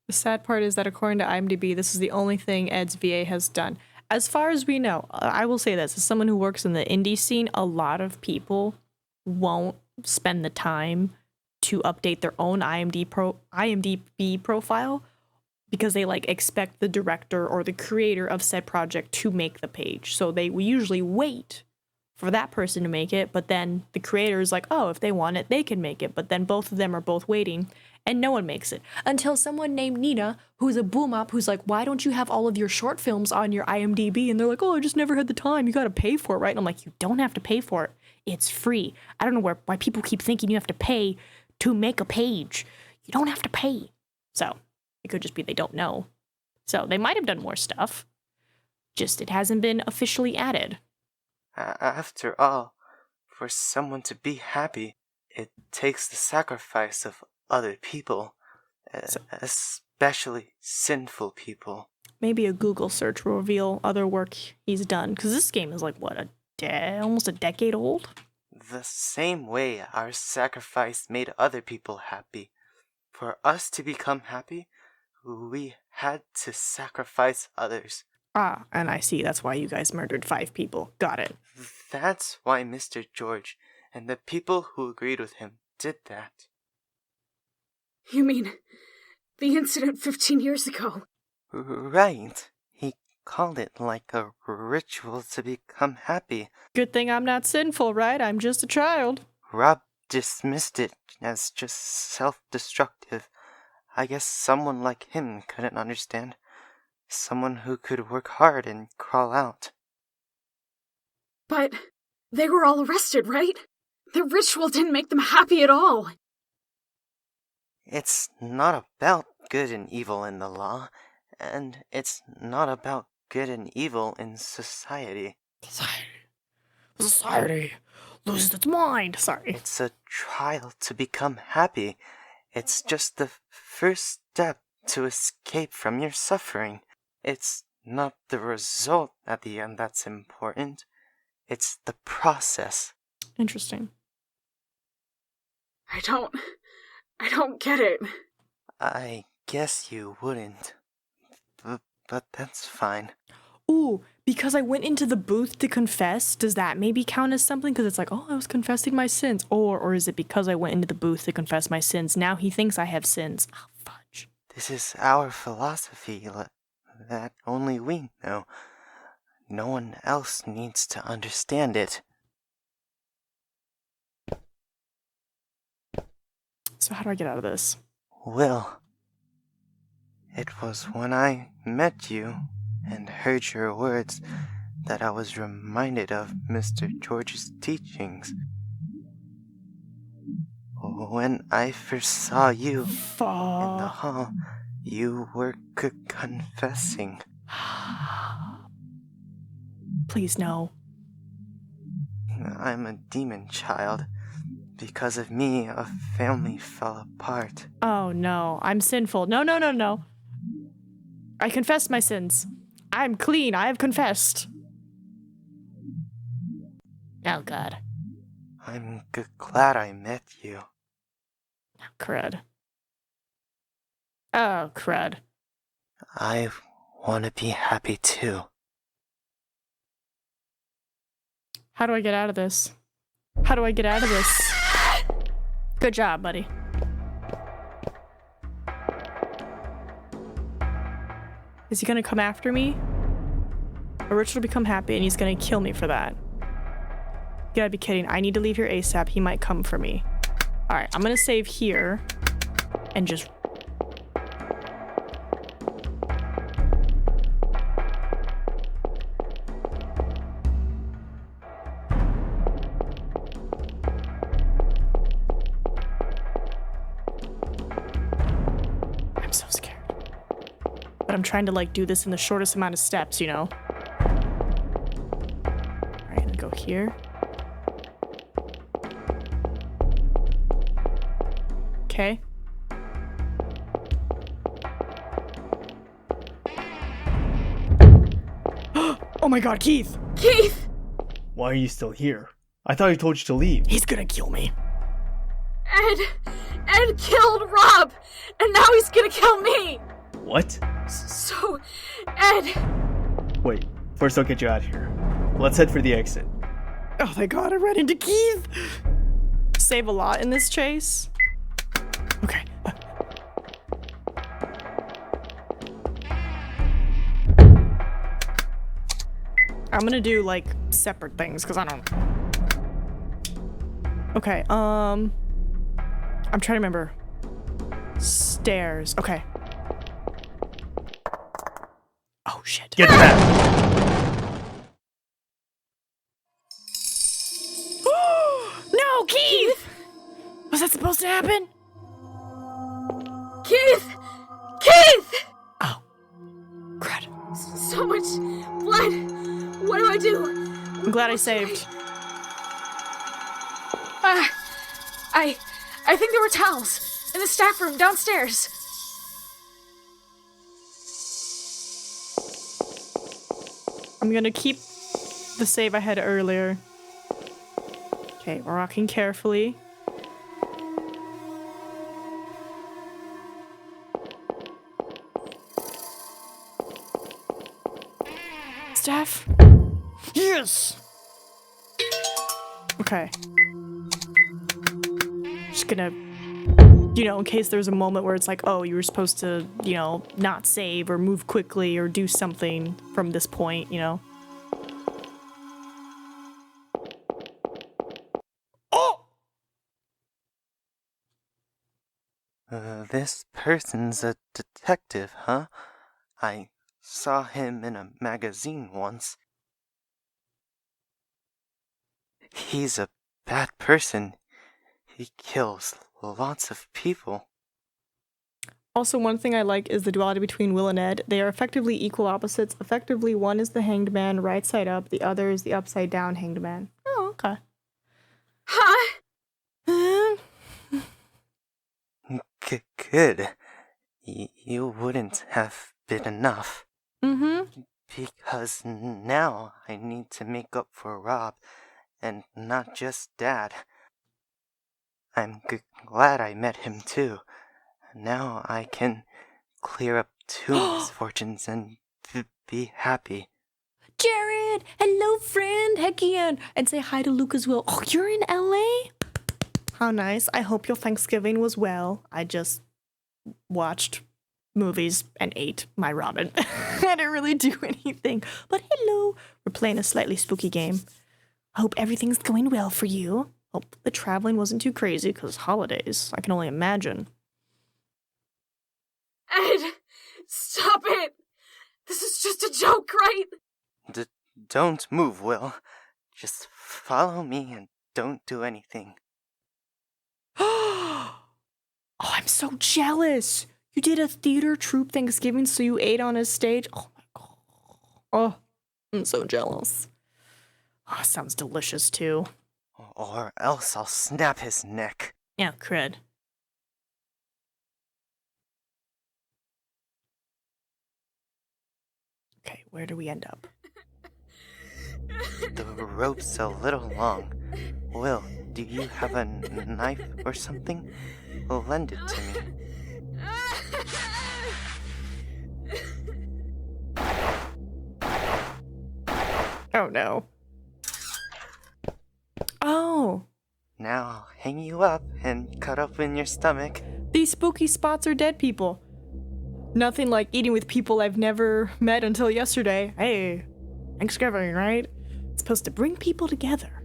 The sad part is that according to IMDb, this is the only thing Ed's VA has done. As far as we know, I will say this, as someone who works in the indie scene, a lot of people won't spend the time to update their own IMDb profile because they expect the director or the creator of said project to make the page. So they usually wait for that person to make it, but then the creator is like, oh, if they want it, they can make it. But then both of them are both waiting, and no one makes it. Until someone named Nina, who's a boom up, who's like, why don't you have all of your short films on your IMDb? And they're like, oh, I just never had the time. You gotta pay for it, right? And I'm like, you don't have to pay for it. It's free. I don't know why people keep thinking you have to pay to make a page. You don't have to pay. So it could just be they don't know. So they might have done more stuff. Just it hasn't been officially added. After all, for someone to be happy, it takes the sacrifice of other people, especially sinful people. Maybe a Google search will reveal other work he's done, because this game is almost a decade old? The same way our sacrifice made other people happy. For us to become happy, we had to sacrifice others. Ah, and I see that's why you guys murdered 5 people. Got it. That's why Mr. George and the people who agreed with him did that. You mean the incident 15 years ago? Right. He called it like a ritual to become happy. Good thing I'm not sinful, right? I'm just a child. Rob dismissed it as just self-destructive. I guess someone like him couldn't understand. Someone who could work hard and crawl out. But they were all arrested, right? The ritual didn't make them happy at all. It's not about good and evil in the law, and it's not about good and evil in society. Society loses its mind. Sorry. It's a trial to become happy. It's just the first step to escape from your suffering. It's not the result at the end that's important. It's the process. Interesting. I don't get it. I guess you wouldn't. But that's fine. Ooh, because I went into the booth to confess, does that maybe count as something? Because it's like, oh, I was confessing my sins. Or is it because I went into the booth to confess my sins? Now he thinks I have sins. Oh, fudge. This is our philosophy that only we know. No one else needs to understand it. So how do I get out of this? Will, it was when I met you and heard your words that I was reminded of Mr. George's teachings. When I first saw you in the hall, you were confessing. Please no. I'm a demon child. Because of me, a family fell apart. Oh no, I'm sinful. No. I confessed my sins. I'm clean. I have confessed. Oh god. I'm glad I met you. Crud. Oh, crud. I want to be happy too. How do I get out of this? How do I get out of this? Good job, buddy. Is he gonna come after me? Or Richard will become happy and he's gonna kill me for that. You gotta be kidding. I need to leave here ASAP. He might come for me. Alright, I'm gonna save here and just... I'm so scared. But I'm trying to like do this in the shortest amount of steps, you know? Alright, I'm gonna go here. Okay. Oh my god, Keith! Keith! Why are you still here? I thought he told you to leave. He's gonna kill me. Ed killed Rob! And now he's gonna kill me! What? So, Ed... Wait, first I'll get you out of here. Let's head for the exit. Oh thank god, I ran into Keith! Save a lot in this chase. Okay. I'm gonna do like separate things because I don't. Okay, I'm trying to remember. Stairs. Okay. Oh shit. Get back! No, Keith! Was that supposed to happen? Keith! Keith! Oh. Crud. So much blood. What do I do? I'm glad I saved. I think there were towels in the staff room downstairs. I'm gonna keep the save I had earlier. Okay, we're walking carefully. Staff? Yes! Okay. Just gonna, you know, in case there's a moment where it's like, oh, you were supposed to, you know, not save or move quickly or do something from this point, you know? Oh! This person's a detective, huh? I saw him in a magazine once. He's a bad person. He kills lots of people. Also, one thing I like is the duality between Will and Ed. They are effectively equal opposites. Effectively, one is the hanged man right side up, the other is the upside down hanged man. Oh, okay. Huh? Good. You wouldn't have been enough. Mm-hmm. Because now I need to make up for Rob, and not just Dad. I'm glad I met him too. Now I can clear up two misfortunes and be happy. Jared! Hello, friend! Heck yeah! And say hi to Luke as well. Oh, you're in LA? How nice. I hope your Thanksgiving was well. I just watched movies and ate my ramen. I didn't really do anything. But hello! We're playing a slightly spooky game. I hope everything's going well for you. Hope the traveling wasn't too crazy, because holidays. I can only imagine. Ed! Stop it! This is just a joke, right? Don't move, Will. Just follow me and don't do anything. Oh, I'm so jealous. You did a theater troupe Thanksgiving, so you ate on a stage? Oh my god. Oh, I'm so jealous. Oh, sounds delicious too. Or else I'll snap his neck. Yeah, cred. Okay, where do we end up? The rope's a little long. Will, do you have a knife or something? Lend it to me. Oh no. Oh. Now I'll hang you up and cut open your stomach. These spooky spots are dead people. Nothing like eating with people I've never met until yesterday. Hey, Thanksgiving, right? It's supposed to bring people together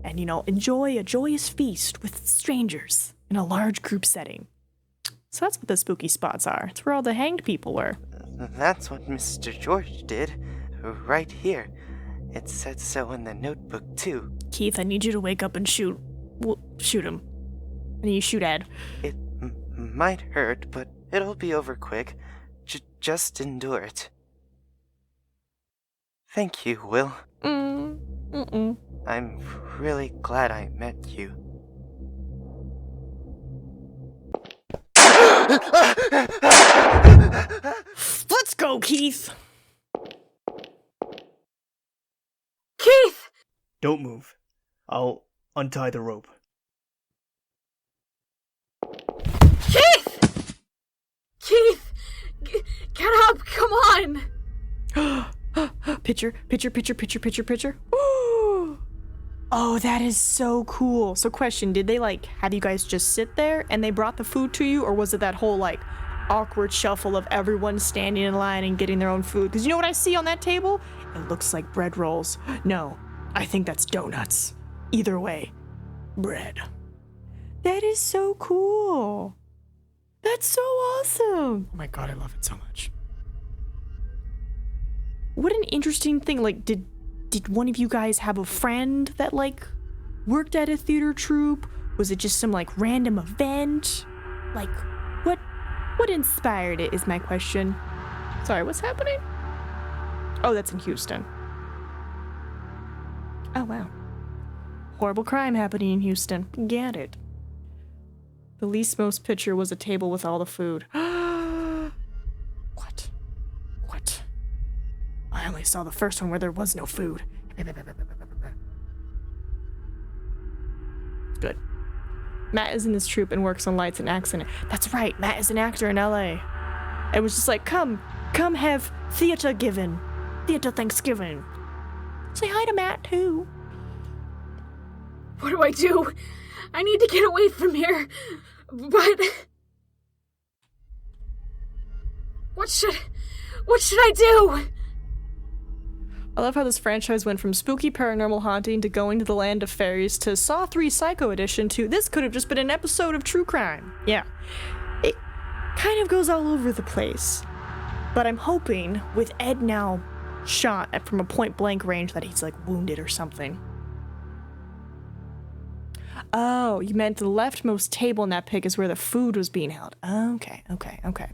and, enjoy a joyous feast with strangers in a large group setting. So that's what the spooky spots are. It's where all the hanged people were. That's what Mr. George did, right here. It said so in the notebook, too. Keith, I need you to wake up and shoot. Well, shoot him. I need you to shoot Ed. It might hurt, but it'll be over quick. Just endure it. Thank you, Will. I'm really glad I met you. Let's go, Keith! Keith! Don't move. I'll untie the rope. Keith! Keith! Get up, come on! Picture. Ooh. Oh, that is so cool. So question, did they have you guys just sit there and they brought the food to you, or was it that whole awkward shuffle of everyone standing in line and getting their own food? Because you know what I see on that table? It looks like bread rolls. No, I think that's donuts. Either way, bread. That is so cool. That's so awesome. Oh my god, I love it so much. What an interesting thing. Did one of you guys have a friend that worked at a theater troupe? Was it just some random event? What inspired it is my question. Sorry, what's happening? Oh, that's in Houston. Oh wow. Horrible crime happening in Houston. Get it. The least most picture was a table with all the food. What? I only saw the first one where there was no food. Good. Matt is in this troupe and works on lights and acts in it. That's right, Matt is an actor in LA. It was just come have theater Thanksgiving. Say hi to Matt too. What do I do? I need to get away from here. But what should I do? I love how this franchise went from spooky paranormal haunting to going to the land of fairies to Saw 3 Psycho Edition to this could have just been an episode of True Crime. Yeah. It kind of goes all over the place. But I'm hoping with Ed now shot from a point blank range that he's wounded or something. Oh, you meant the leftmost table in that pic is where the food was being held. Okay.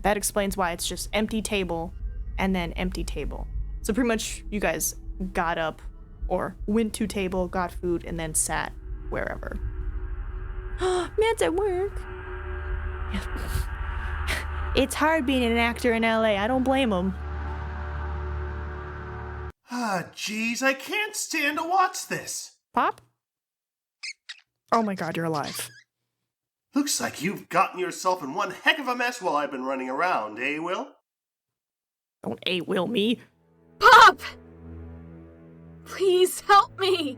That explains why it's just empty table and then empty table. So pretty much you guys got up or went to table, got food, and then sat wherever. Matt's at work. It's hard being an actor in LA. I don't blame him. Jeez, I can't stand to watch this. Pop? Oh my god, you're alive. Looks like you've gotten yourself in one heck of a mess while I've been running around, eh, Will? Don't Will me. Pop! Please help me!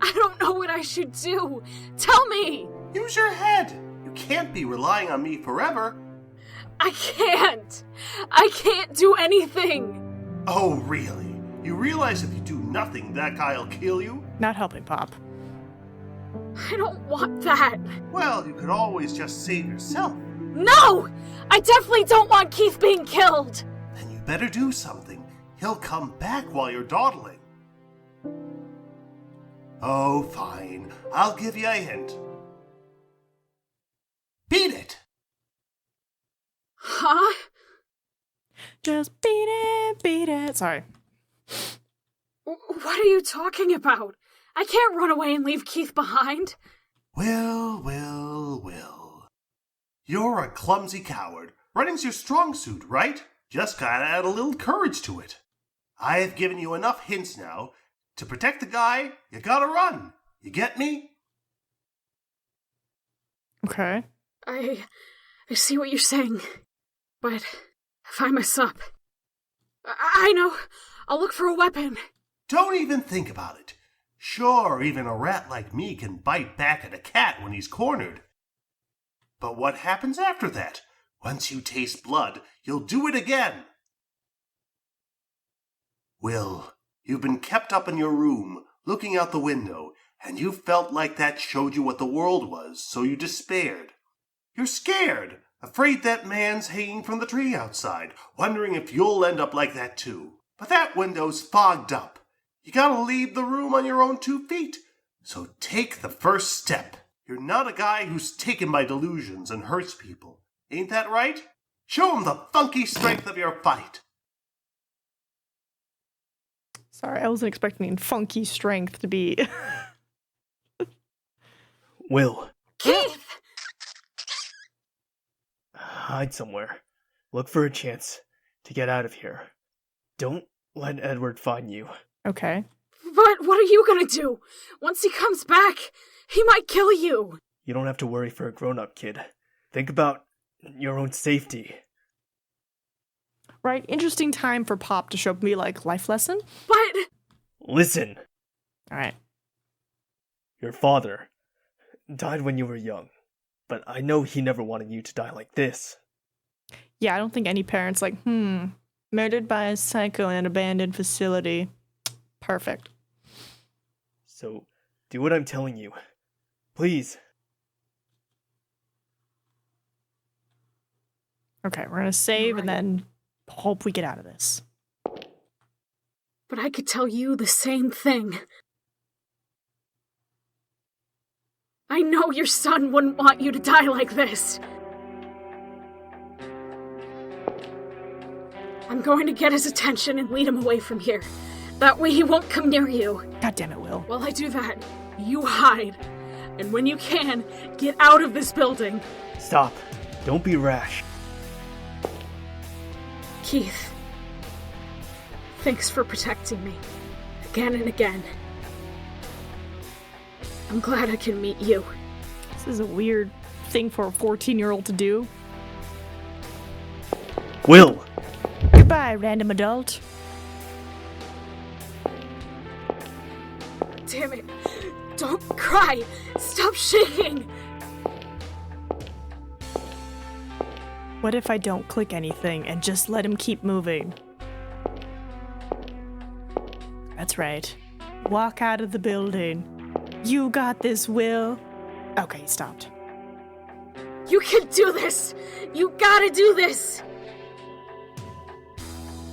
I don't know what I should do! Tell me! Use your head! You can't be relying on me forever. I can't! I can't do anything! Oh, really? You realize if you do nothing, that guy'll kill you? Not helping, Pop. I don't want that. Well, you could always just save yourself. No! I definitely don't want Keith being killed! Then you better do something. He'll come back while you're dawdling. Oh, fine. I'll give you a hint. Beat it! Huh? Just beat it. Sorry. What are you talking about? I can't run away and leave Keith behind. Will. You're a clumsy coward. Running's your strong suit, right? Just gotta add a little courage to it. I have given you enough hints now. To protect the guy, you gotta run. You get me? Okay. I see what you're saying. But if I mess up... I know. I'll look for a weapon. Don't even think about it. Sure, even a rat like me can bite back at a cat when he's cornered. But what happens after that? Once you taste blood, you'll do it again. Will, you've been kept up in your room, looking out the window, and you felt like that showed you what the world was, so you despaired. You're scared, afraid that man's hanging from the tree outside, wondering if you'll end up like that too. But that window's fogged up. You gotta leave the room on your own 2 feet. So take the first step. You're not a guy who's taken by delusions and hurts people. Ain't that right? Show him the funky strength of your fight. Sorry, I wasn't expecting funky strength to be... Will. Keith! Hide somewhere. Look for a chance to get out of here. Don't let Edward find you. Okay. But what are you gonna do? Once he comes back, he might kill you. You don't have to worry for a grown-up kid. Think about your own safety. Right, interesting time for Pop to show me, like, life lesson. But... Listen. Alright. Your father died when you were young, but I know he never wanted you to die like this. Yeah, I don't think any parent's like, murdered by a psycho in an abandoned facility. Perfect. So, do what I'm telling you. Please. Okay, we're gonna save and then hope we get out of this. But I could tell you the same thing. I know your son wouldn't want you to die like this. I'm going to get his attention and lead him away from here. That way he won't come near you. God damn it, Will. While I do that, you hide. And when you can, get out of this building. Stop. Don't be rash. Keith, thanks for protecting me. Again and again. I'm glad I can meet you. This is a weird thing for a 14-year-old to do. Will! Goodbye, random adult. Damn it. Don't cry. Stop shaking. What if I don't click anything and just let him keep moving? That's right. Walk out of the building. You got this, Will. Okay, he stopped. You can do this. You gotta do this.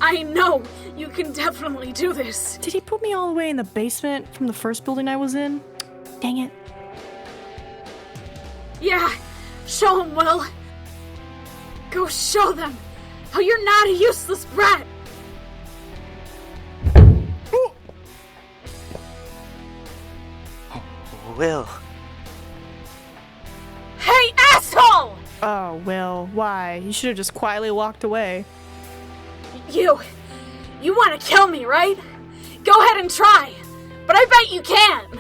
I know you can definitely do this. Did he put me all the way in the basement from the first building I was in? Dang it. Yeah, show him, Will. Go show them how you're not a useless brat. Will. Hey, asshole! Oh, Will, why? You should have just quietly walked away. You want to kill me, right? Go ahead and try. But I bet you can.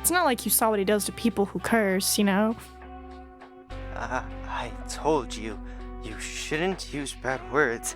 It's not like you saw what he does to people who curse, you know? I told you, you shouldn't use bad words.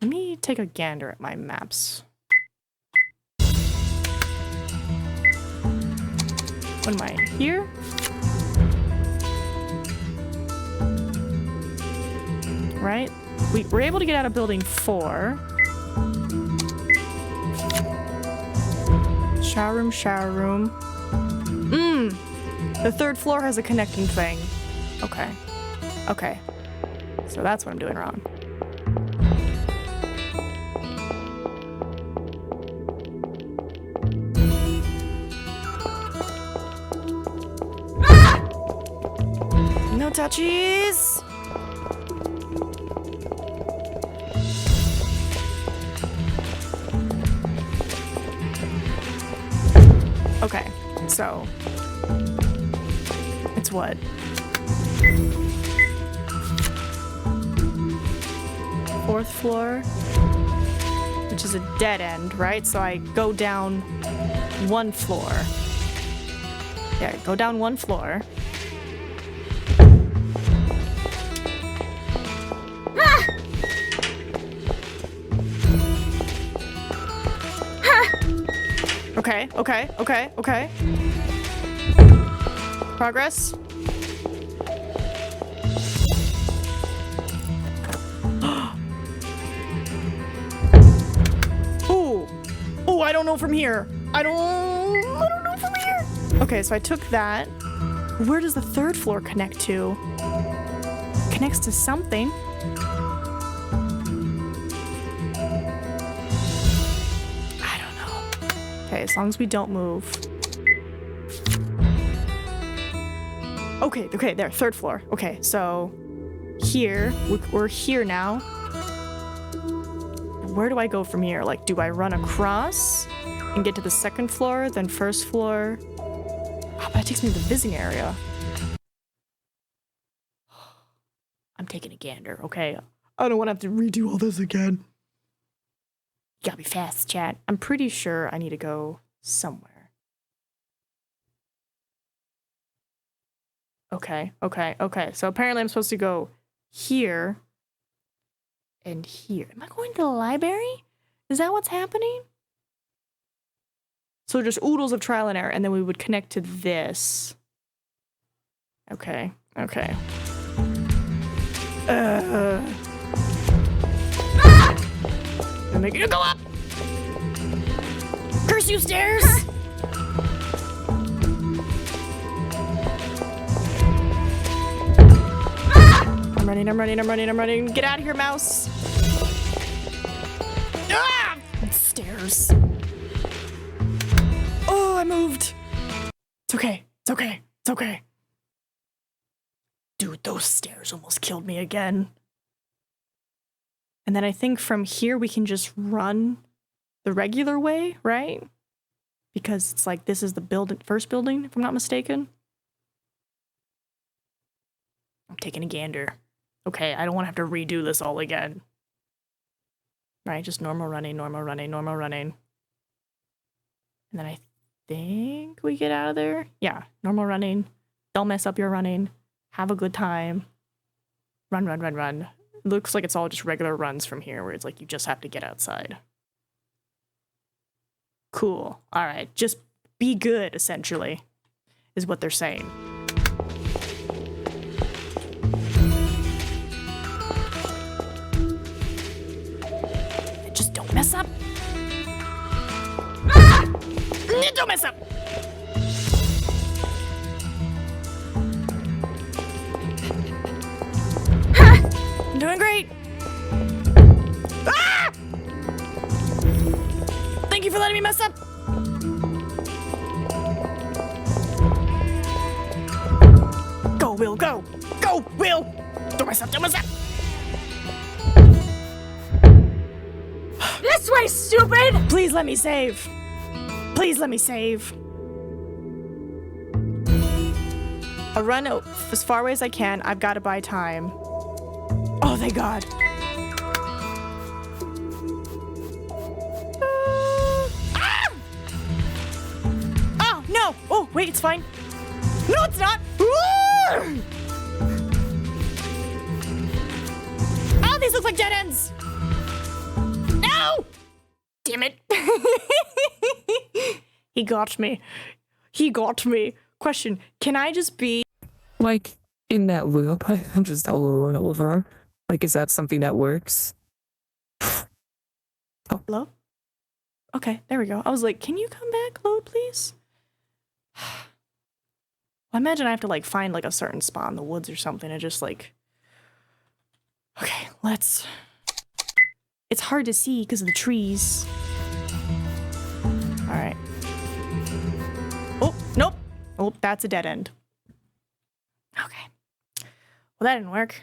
Let me take a gander at my maps. What am I, here? Right? We're able to get out of building 4. Shower room, shower room. The 3rd floor has a connecting thing. Okay. Okay. So that's what I'm doing wrong. No touchies! Okay, so it's what? 4th floor, which is a dead end, right? So I go down 1 floor. Yeah, go down 1 floor. Okay, okay, okay, okay. Progress. Ooh. Ooh, I don't know from here. I don't know from here. Okay, so I took that. Where does the 3rd floor connect to? Connects to something. Okay, as long as we don't move. Okay, okay, there, 3rd floor. Okay, so here, we're here now. Where do I go from here? Like, do I run across and get to the 2nd floor, then 1st floor? Oh, but that takes me to the visiting area. I'm taking a gander, okay? I don't want to have to redo all this again. You gotta be fast, chat. I'm pretty sure I need to go somewhere. Okay, okay, okay. So apparently I'm supposed to go here and here. Am I going to the library? Is that what's happening? So just oodles of trial and error, and then we would connect to this. Okay, okay. I'm making it go up! Curse you, stairs! I'm running, I'm running, I'm running, I'm running. Get out of here, mouse! Ah! Stairs. Oh, I moved. It's okay, it's okay, it's okay. Dude, those stairs almost killed me again. And then I think from here we can just run the regular way, right? Because it's like this is the first building, if I'm not mistaken. I'm taking a gander. Okay, I don't want to have to redo this all again. Right, just normal running, normal running, normal running. And then I think we get out of there. Yeah, normal running. Don't mess up your running. Have a good time. Run, run, run, run. Looks like it's all just regular runs from here where it's like you just have to get outside. Cool. All right. Just be good, essentially, is what they're saying. Just don't mess up. Ah! Don't mess up. I'm doing great. Ah! Thank you for letting me mess up. Go, Will, go. Go, Will. Don't mess up, don't mess up. This way, stupid! Please let me save. Please let me save. I'll run as far away as I can. I've got to buy time. Oh, thank God. Ah! Oh, no. Oh, wait, it's fine. No, it's not. Oh, these look like dead ends. damn it. He got me. He got me. Question, can I just be... Like, in that loop, I'm just over and over. Like, is that something that works? Oh, hello? Okay, there we go. I was like, can you come back, load, please? Well, imagine I have to, like, find, like, a certain spot in the woods or something and just, like... Okay, let's... It's hard to see because of the trees. Alright. Oh, nope. Oh, that's a dead end. Okay. Well, that didn't work.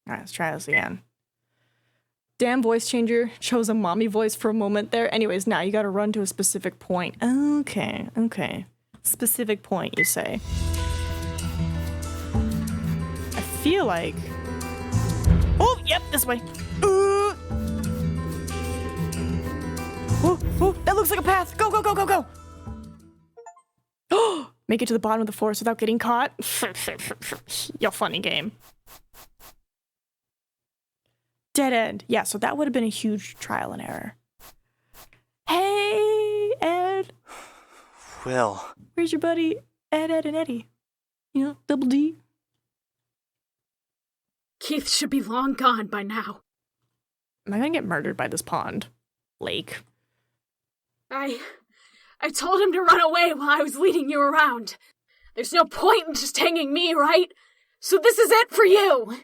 Alright, let's try this again. Damn voice changer. Chose a mommy voice for a moment there. Anyways, now you gotta run to a specific point. Okay, okay. Specific point, you say. I feel like... Oh, yep, this way. Oh, oh, that looks like a path. Go, go, go, go, go. Oh, make it to the bottom of the forest without getting caught. Yo, funny game. Dead end. Yeah, so that would have been a huge trial and error. Hey, Ed. Will. Where's your buddy Ed, and Eddie? You know, Double D. Keith should be long gone by now. Am I gonna get murdered by this pond? Lake. I told him to run away while I was leading you around. There's no point in just hanging me, right? So this is it for you!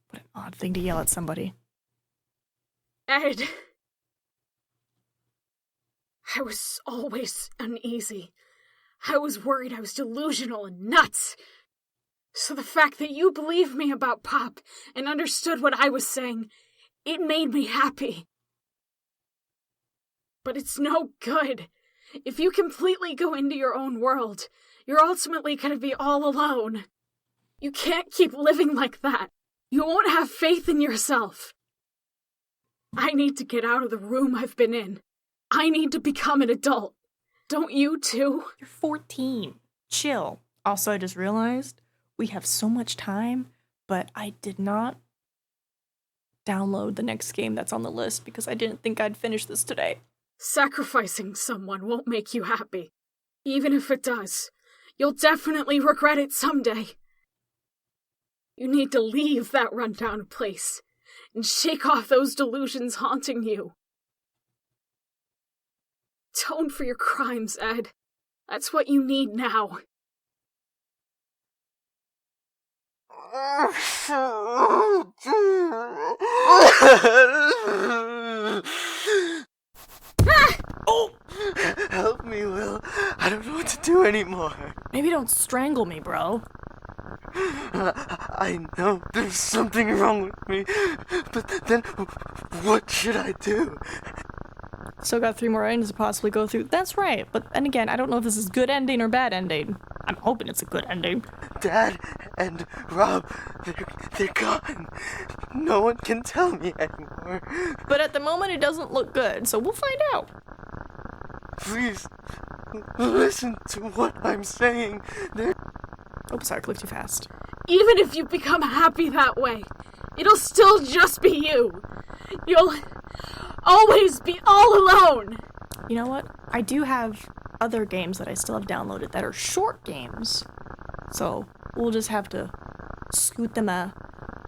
What an odd thing to yell at somebody. Ed. I was always uneasy. I was worried I was delusional and nuts. So the fact that you believed me about Pop and understood what I was saying, it made me happy. But it's no good. If you completely go into your own world, you're ultimately going to be all alone. You can't keep living like that. You won't have faith in yourself. I need to get out of the room I've been in. I need to become an adult. Don't you too? You're 14. Chill. Also, I just realized we have so much time, but I did not download the next game that's on the list because I didn't think I'd finish this today. Sacrificing someone won't make you happy. Even if it does, you'll definitely regret it someday. You need to leave that rundown place and shake off those delusions haunting you. Atone for your crimes, Ed. That's what you need now. Oh! Help me, Will. I don't know what to do anymore. Maybe don't strangle me, bro. I know there's something wrong with me, but then what should I do? Still got 3 more endings to possibly go through. That's right, but then again, I don't know if this is good ending or bad ending. I'm hoping it's a good ending. Dad and Rob, they're gone. No one can tell me anymore. But at the moment, it doesn't look good, so we'll find out. Please, listen to what I'm saying. Oh, sorry, clicked too fast. Even if you become happy that way, it'll still just be you. You'll always be all alone. You know what? I do have other games that I still have downloaded that are short games. So we'll just have to scoot them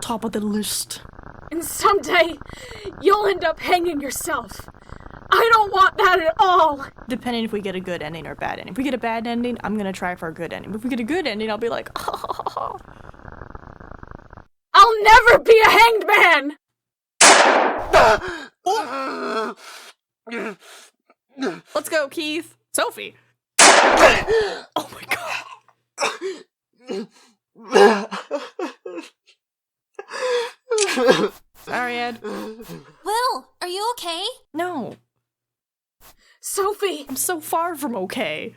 top of the list. And someday, you'll end up hanging yourself. I don't want that at all. Depending if we get a good ending or a bad ending. If we get a bad ending, I'm gonna try for a good ending. But if we get a good ending, I'll be like, oh. I'll never be a hanged man! Let's go, Keith. Sophie. Oh my god. Sorry, Ed. Will, are you okay? No. Sophie! I'm so far from okay.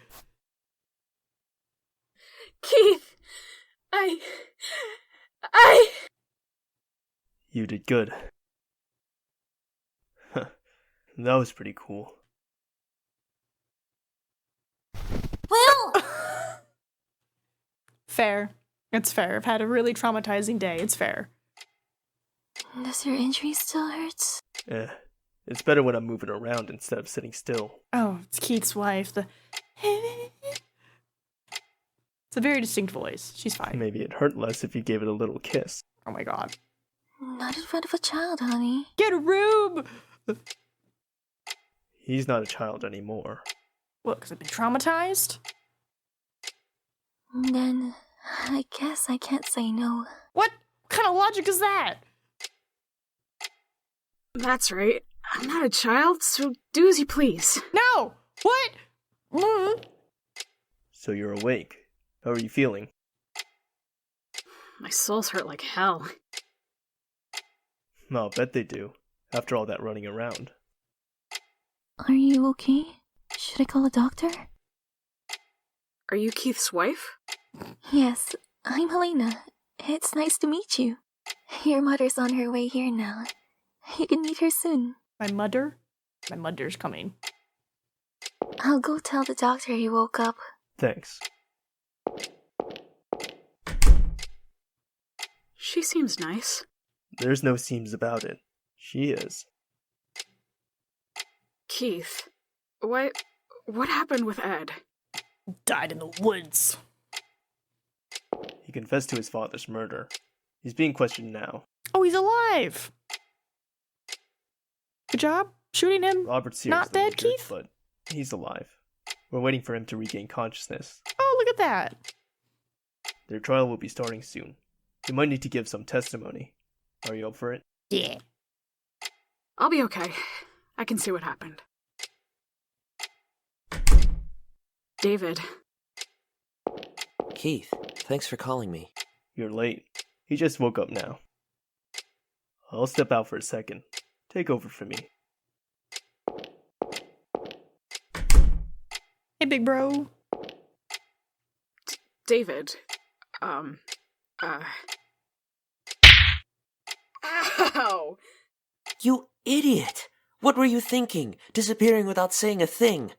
Keith! I... You did good. That was pretty cool. Will! Fair. It's fair. I've had a really traumatizing day. It's fair. Does your injury still hurt? It's better when I'm moving around instead of sitting still. Oh, it's Keith's wife. It's a very distinct voice. She's fine. Maybe it hurt less if you gave it a little kiss. Oh my god. Not in front of a child, honey. Get a room! He's not a child anymore. What, because I've been traumatized? Then I guess I can't say no. What kind of logic is that? That's right. I'm not a child, so do as you please. No! What? So you're awake. How are you feeling? My soul's hurt like hell. I'll bet they do, after all that running around. Are you okay? Should I call a doctor? Are you Keith's wife? Yes, I'm Helena. It's nice to meet you. Your mother's on her way here now. You can meet her soon. My mother? My mother's coming. I'll go tell the doctor you woke up. Thanks. She seems nice. There's no seems about it. She is. Keith, what happened with Ed? Died in the woods. He confessed to his father's murder. He's being questioned now. Oh, he's alive! Good job shooting him. Robert's not dead, injured, Keith? but he's alive. We're waiting for him to regain consciousness. Oh, look at that. Their trial will be starting soon. They might need to give some testimony. Are you up for it? Yeah. I'll be okay. I can see what happened. David. Keith, thanks for calling me. You're late. He just woke up now. I'll step out for a second. Take over for me. Hey, big bro. David. Ow! You idiot! What were you thinking? Disappearing without saying a thing.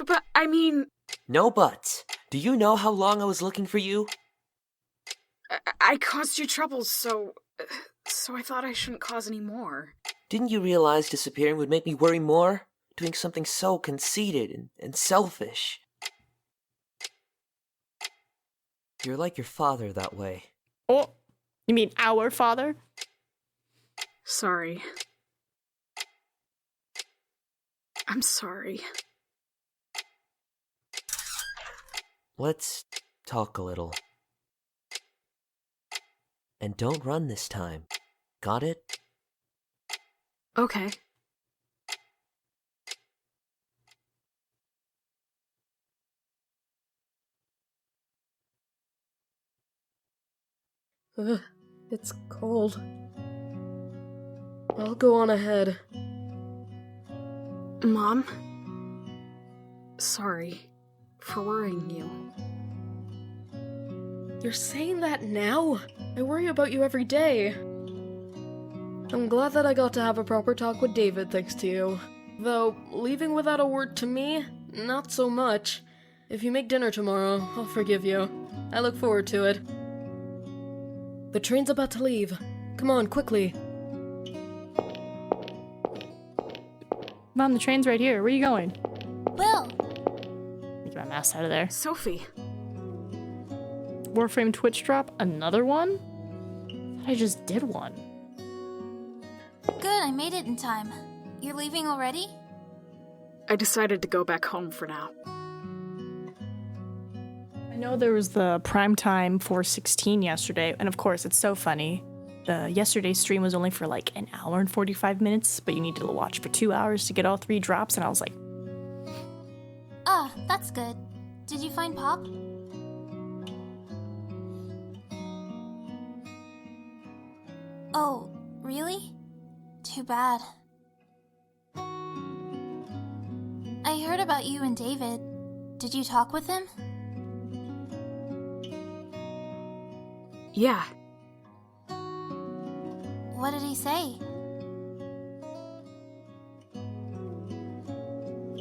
But, I mean... No buts. Do you know how long I was looking for you? I caused you trouble, so I thought I shouldn't cause any more. Didn't you realize disappearing would make me worry more? Doing something so conceited and selfish. You're like your father that way. Oh, you mean our father? Sorry. I'm sorry. Let's talk a little. And don't run this time. Got it? Okay. It's cold. I'll go on ahead. Mom? Sorry for worrying you. You're saying that now? I worry about you every day. I'm glad that I got to have a proper talk with David thanks to you. Though, leaving without a word to me, not so much. If you make dinner tomorrow, I'll forgive you. I look forward to it. The train's about to leave. Come on, quickly. Mom, the train's right here. Where are you going? Will! Get my mask out of there. Sophie. Warframe Twitch drop? Another one? I just did one. Good, I made it in time. You're leaving already? I decided to go back home for now. I know there was the primetime 416 yesterday, and of course, it's so funny. The yesterday's stream was only for like an hour and 45 minutes, but you need to watch for 2 hours to get all 3 drops, and I was like... Ah, that's good. Did you find Pop? Oh, really? Too bad. I heard about you and David. Did you talk with him? Yeah. What did he say?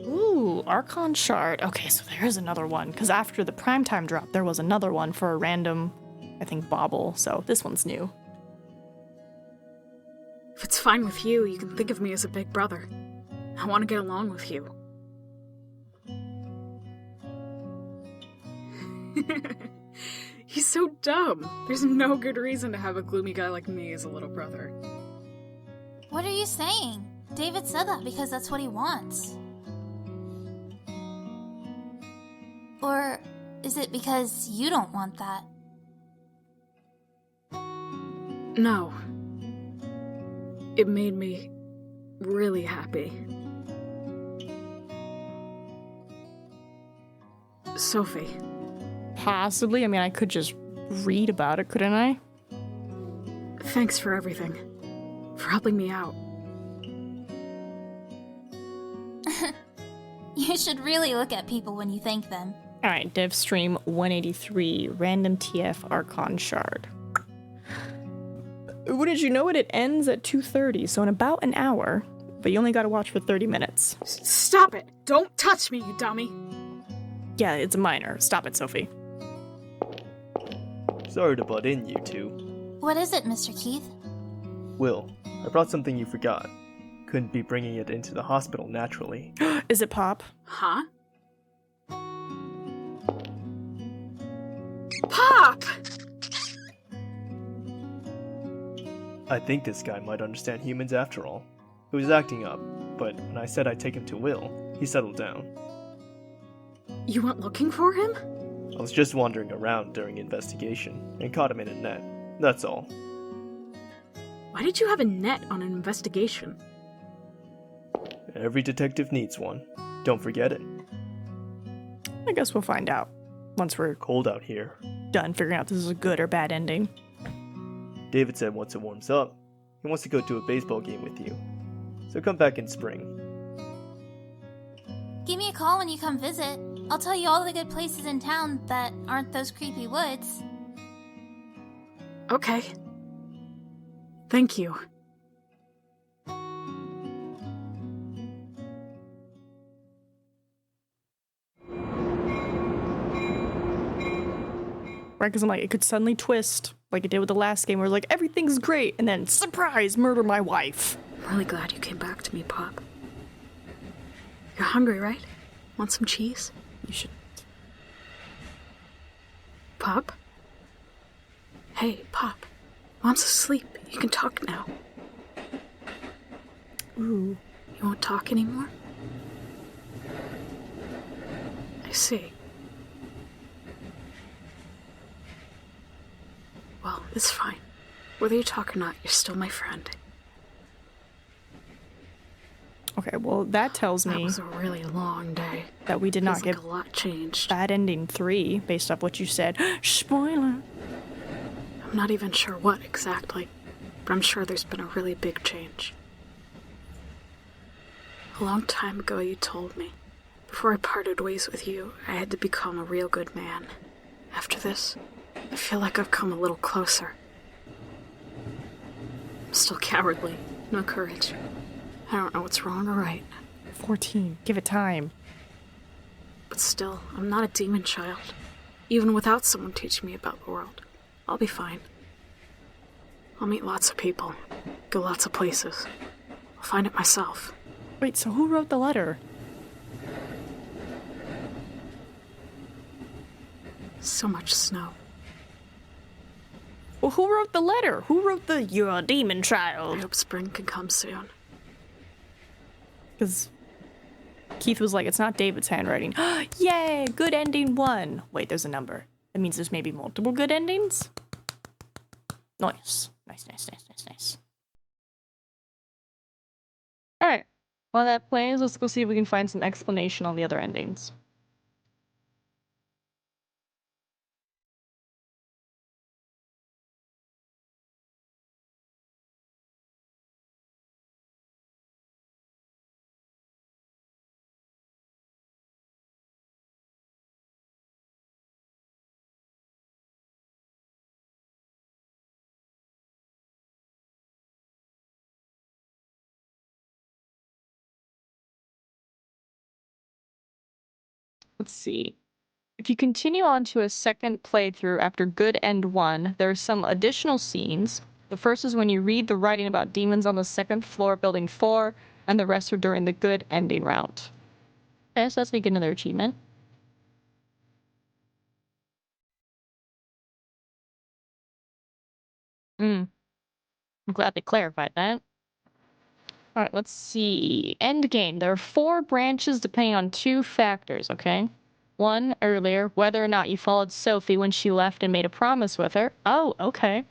Ooh, Archon Shard. Okay, so there's another one. Because after the primetime drop, there was another one for a random, I think, bauble. So this one's new. If it's fine with you, you can think of me as a big brother. I want to get along with you. He's so dumb. There's no good reason to have a gloomy guy like me as a little brother. What are you saying? David said that because that's what he wants. Or is it because you don't want that? No. It made me really happy. Sophie. Possibly. I mean, I could just read about it, couldn't I? Thanks for everything. For helping me out. You should really look at people when you thank them. Alright, Dev Stream 183, Random TF Archon Shard. Wouldn't you know it? It ends at 2:30, so in about an hour. But you only gotta watch for 30 minutes. Stop it! Don't touch me, you dummy! Yeah, it's a minor. Stop it, Sophie. Sorry to butt in, you two. What is it, Mr. Keith? Will, I brought something you forgot. Couldn't be bringing it into the hospital naturally. Is it Pop? Huh? Pop! I think this guy might understand humans after all. He was acting up, but when I said I'd take him to Will, he settled down. You went looking for him? I was just wandering around during investigation and caught him in a net. That's all. Why did you have a net on an investigation? Every detective needs one. Don't forget it. I guess we'll find out once we're cold out here. Done figuring out if this is a good or bad ending. David said once it warms up, he wants to go to a baseball game with you. So come back in spring. Give me a call when you come visit. I'll tell you all the good places in town that aren't those creepy woods. Okay. Thank you. Right, because I'm like, it could suddenly twist, like it did with the last game, where like, everything's great, and then, surprise, murder my wife. I'm really glad you came back to me, Pop. You're hungry, right? Want some cheese? You should. Pop? Hey, Pop. Mom's asleep. You can talk now. Ooh. You won't talk anymore? I see. Well, it's fine. Whether you talk or not, you're still my friend. Okay, well, that tells me That was a really long day. that we did not Feels get like a lot changed. bad ending 3 based off what you said. Spoiler. I'm not even sure what exactly, but I'm sure there's been a really big change. A long time ago, you told me, before I parted ways with you, I had to become a real good man. After this, I feel like I've come a little closer. I'm still cowardly, no courage. I don't know what's wrong or right. 14. Give it time. But still, I'm not a demon child. Even without someone teaching me about the world, I'll be fine. I'll meet lots of people, go lots of places. I'll find it myself. Wait, so who wrote the letter? So much snow. Well, who wrote the letter? Who wrote the "You're a demon child"? I hope spring can come soon. Because Keith was like, it's not David's handwriting. Yay! Good ending 1. Wait, there's a number. That means there's maybe multiple good endings? Nice. Nice. Alright. While that plays, let's go see if we can find some explanation on the other endings. Let's see. If you continue on to a second playthrough after Good End 1, there are some additional scenes. The first is when you read the writing about demons on the second floor, building 4, and the rest are during the Good Ending route. Okay, so that's how you get another achievement. I'm glad they clarified that. Alright, let's see. End game. There are 4 branches depending on 2 factors, okay? 1, earlier, whether or not you followed Sophie when she left and made a promise with her. Oh, okay.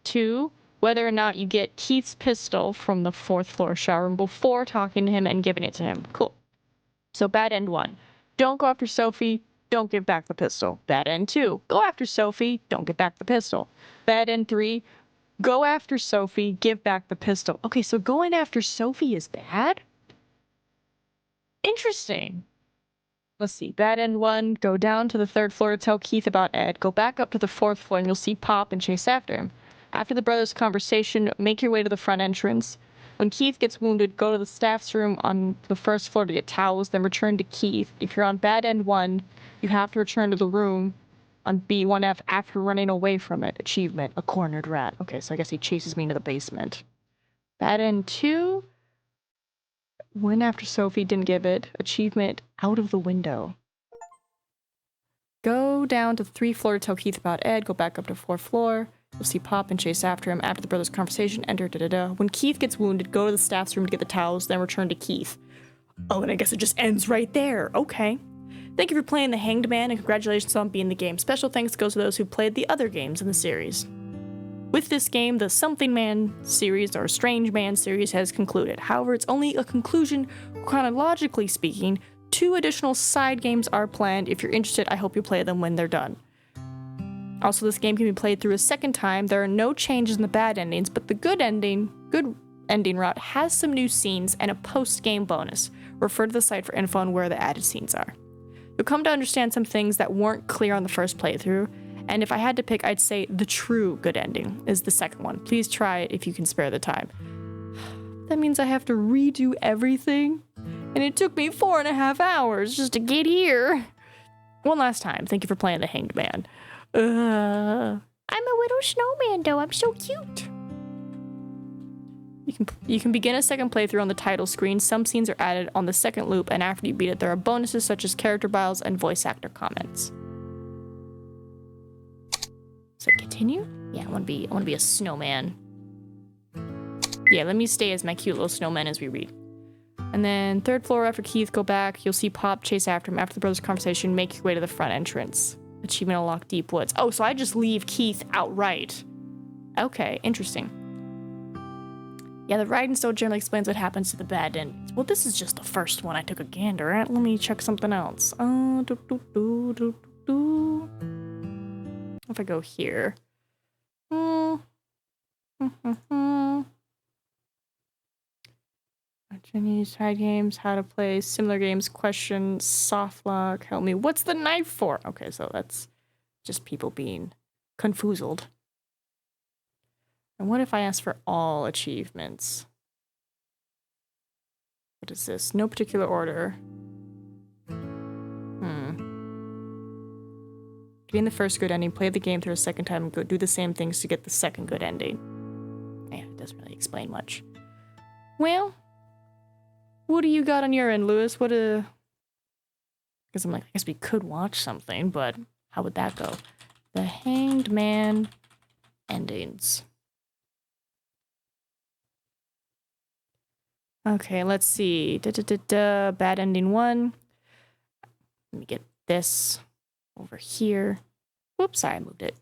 2, whether or not you get Keith's pistol from the 4th floor shower room before talking to him and giving it to him. Cool. So bad end 1. Don't go after Sophie. Don't give back the pistol. Bad end 2. Go after Sophie. Don't give back the pistol. Bad end 3. Go after Sophie. Give back the pistol. Okay, so going after Sophie is bad? Interesting. Let's see. Bad end 1. Go down to the 3rd floor to tell Keith about Ed. Go back up to the 4th floor and you'll see Pop and chase after him. After the brothers' conversation, make your way to the front entrance. When Keith gets wounded, go to the staff's room on the 1st floor to get towels, then return to Keith. If you're on bad end 1, you have to return to the room on B1F after running away from it. Achievement, a cornered rat. Okay, so I guess he chases me into the basement. Bad end 2, went after Sophie, didn't give it. Achievement, out of the window. Go down to the 3rd floor to tell Keith about Ed, go back up to 4th floor. You'll see Pop and chase after him. After the brothers' conversation, enter da-da-da. When Keith gets wounded, go to the staff's room to get the towels, then return to Keith. Oh, and I guess it just ends right there. Okay. Thank you for playing The Hanged Man, and congratulations on being the game. Special thanks goes to those who played the other games in the series. With this game, the Something Man series, or Strange Man series, has concluded. However, it's only a conclusion chronologically speaking. 2 additional side games are planned. If you're interested, I hope you play them when they're done. Also, this game can be played through a second time. There are no changes in the bad endings, but the good ending route has some new scenes and a post-game bonus. Refer to the site for info on where the added scenes are. You'll come to understand some things that weren't clear on the first playthrough, and if I had to pick, I'd say the true good ending is the second one. Please try it if you can spare the time. That means I have to redo everything, and it took me 4.5 hours just to get here. One last time, thank you for playing The Hanged Man. I'm a little snowman, though. I'm so cute. You can begin a second playthrough on the title screen. Some scenes are added on the second loop, and after you beat it, there are bonuses such as character bios and voice actor comments. So continue? Yeah, I want to be a snowman. Yeah, let me stay as my cute little snowman as we read. And then 3rd floor after Keith, go back. You'll see Pop chase after him. After the brothers' conversation, make your way to the front entrance. Achievement unlocked, Deep Woods. Oh, so I just leave Keith outright. Okay, interesting. Yeah, the writing still generally explains what happens to the bad endings. Well, this is just the first one I took a gander at. Let me check something else. If I go here. Chinese side games, how to play similar games, questions, soft lock, help me. What's the knife for? Okay, so that's just people being confoozled. And what if I ask for all achievements? What is this? No particular order. Getting the first good ending, play the game through a second time, and go do the same things to get the second good ending. Yeah, it doesn't really explain much. Well, what do you got on your end, Lewis? Because I'm like, I guess we could watch something, but how would that go? The Hanged Man endings. Okay, let's see. Bad ending 1. Let me get this over here. Whoops, sorry, I moved it.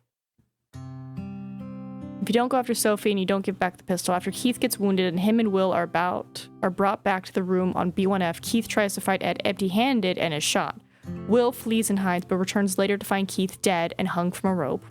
If you don't go after Sophie and you don't give back the pistol, after Keith gets wounded and him and Will are brought back to the room on B1F, Keith tries to fight Ed empty-handed and is shot. Will flees and hides, but returns later to find Keith dead and hung from a rope.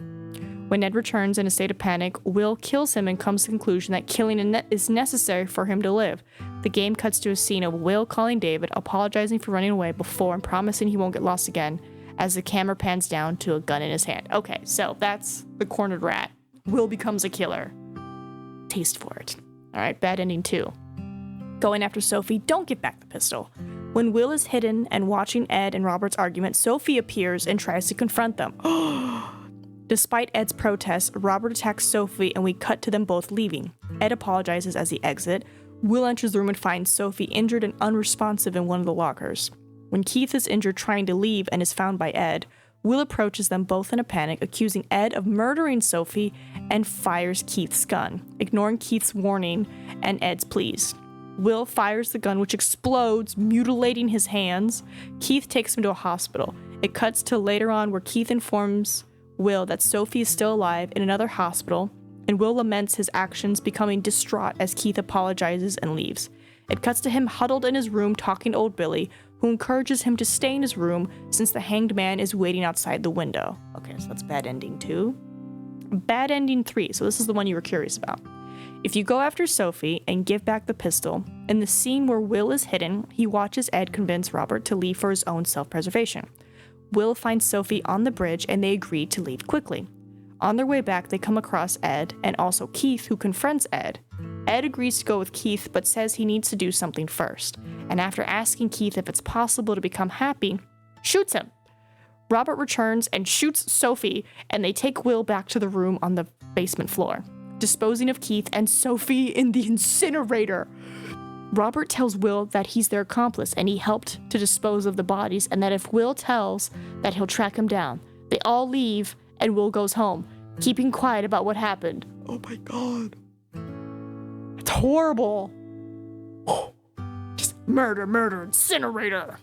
When Ed returns in a state of panic, Will kills him and comes to the conclusion that killing is necessary for him to live. The game cuts to a scene of Will calling David, apologizing for running away before and promising he won't get lost again, as the camera pans down to a gun in his hand. Okay, so that's the cornered rat. Will becomes a killer. Taste for it. Alright, bad ending 2. Going after Sophie, don't give back the pistol. When Will is hidden and watching Ed and Robert's argument, Sophie appears and tries to confront them. Despite Ed's protests, Robert attacks Sophie and we cut to them both leaving. Ed apologizes as he exits. Will enters the room and finds Sophie injured and unresponsive in one of the lockers. When Keith is injured trying to leave and is found by Ed, Will approaches them both in a panic, accusing Ed of murdering Sophie and fires Keith's gun, ignoring Keith's warning and Ed's pleas. Will fires the gun, which explodes, mutilating his hands. Keith takes him to a hospital. It cuts to later on where Keith informs Will that Sophie is still alive in another hospital, and Will laments his actions, becoming distraught as Keith apologizes and leaves. It cuts to him huddled in his room talking to old Billy, who encourages him to stay in his room since the hanged man is waiting outside the window. Okay, so that's bad ending 2. Bad ending 3, so this is the one you were curious about. If you go after Sophie and give back the pistol, in the scene where Will is hidden, he watches Ed convince Robert to leave for his own self-preservation. Will finds Sophie on the bridge and they agree to leave quickly. On their way back, they come across Ed and also Keith, who confronts Ed. Ed agrees to go with Keith, but says he needs to do something first. And after asking Keith if it's possible to become happy, shoots him. Robert returns and shoots Sophie, and they take Will back to the room on the basement floor, disposing of Keith and Sophie in the incinerator. Robert tells Will that he's their accomplice and he helped to dispose of the bodies, and that if Will tells, that he'll track him down. They all leave and Will goes home, keeping quiet about what happened. Oh my god. It's horrible. Just murder, incinerator.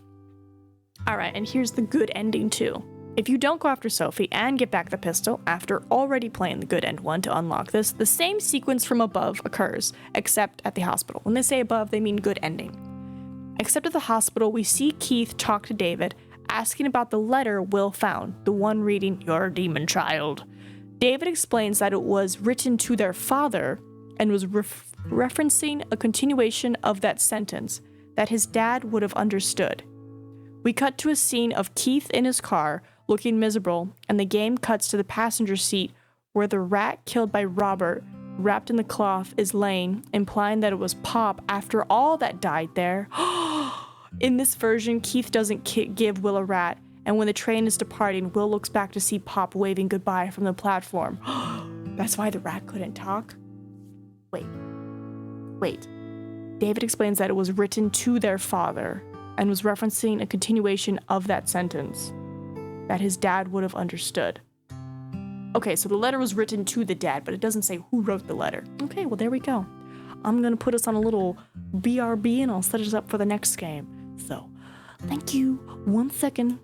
Alright, and here's the good ending too. If you don't go after Sophie and get back the pistol after already playing the good end 1 to unlock this, the same sequence from above occurs, except at the hospital. When they say above, they mean good ending. Except at the hospital, we see Keith talk to David, asking about the letter Will found, the one reading, "You're a demon child." David explains that it was written to their father and was referencing a continuation of that sentence, that his dad would have understood. We cut to a scene of Keith in his car, looking miserable, and the game cuts to the passenger seat where the rat killed by Robert, wrapped in the cloth, is laying, implying that it was Pop after all that died there. In this version, Keith doesn't give Will a rat, and when the train is departing, Will looks back to see Pop waving goodbye from the platform. That's why the rat couldn't talk? Wait. David explains that it was written to their father and was referencing a continuation of that sentence, that his dad would have understood. Okay, so the letter was written to the dad, but it doesn't say who wrote the letter. Okay, well, there we go. I'm gonna put us on a little BRB and I'll set us up for the next game. So, thank you. 1 second.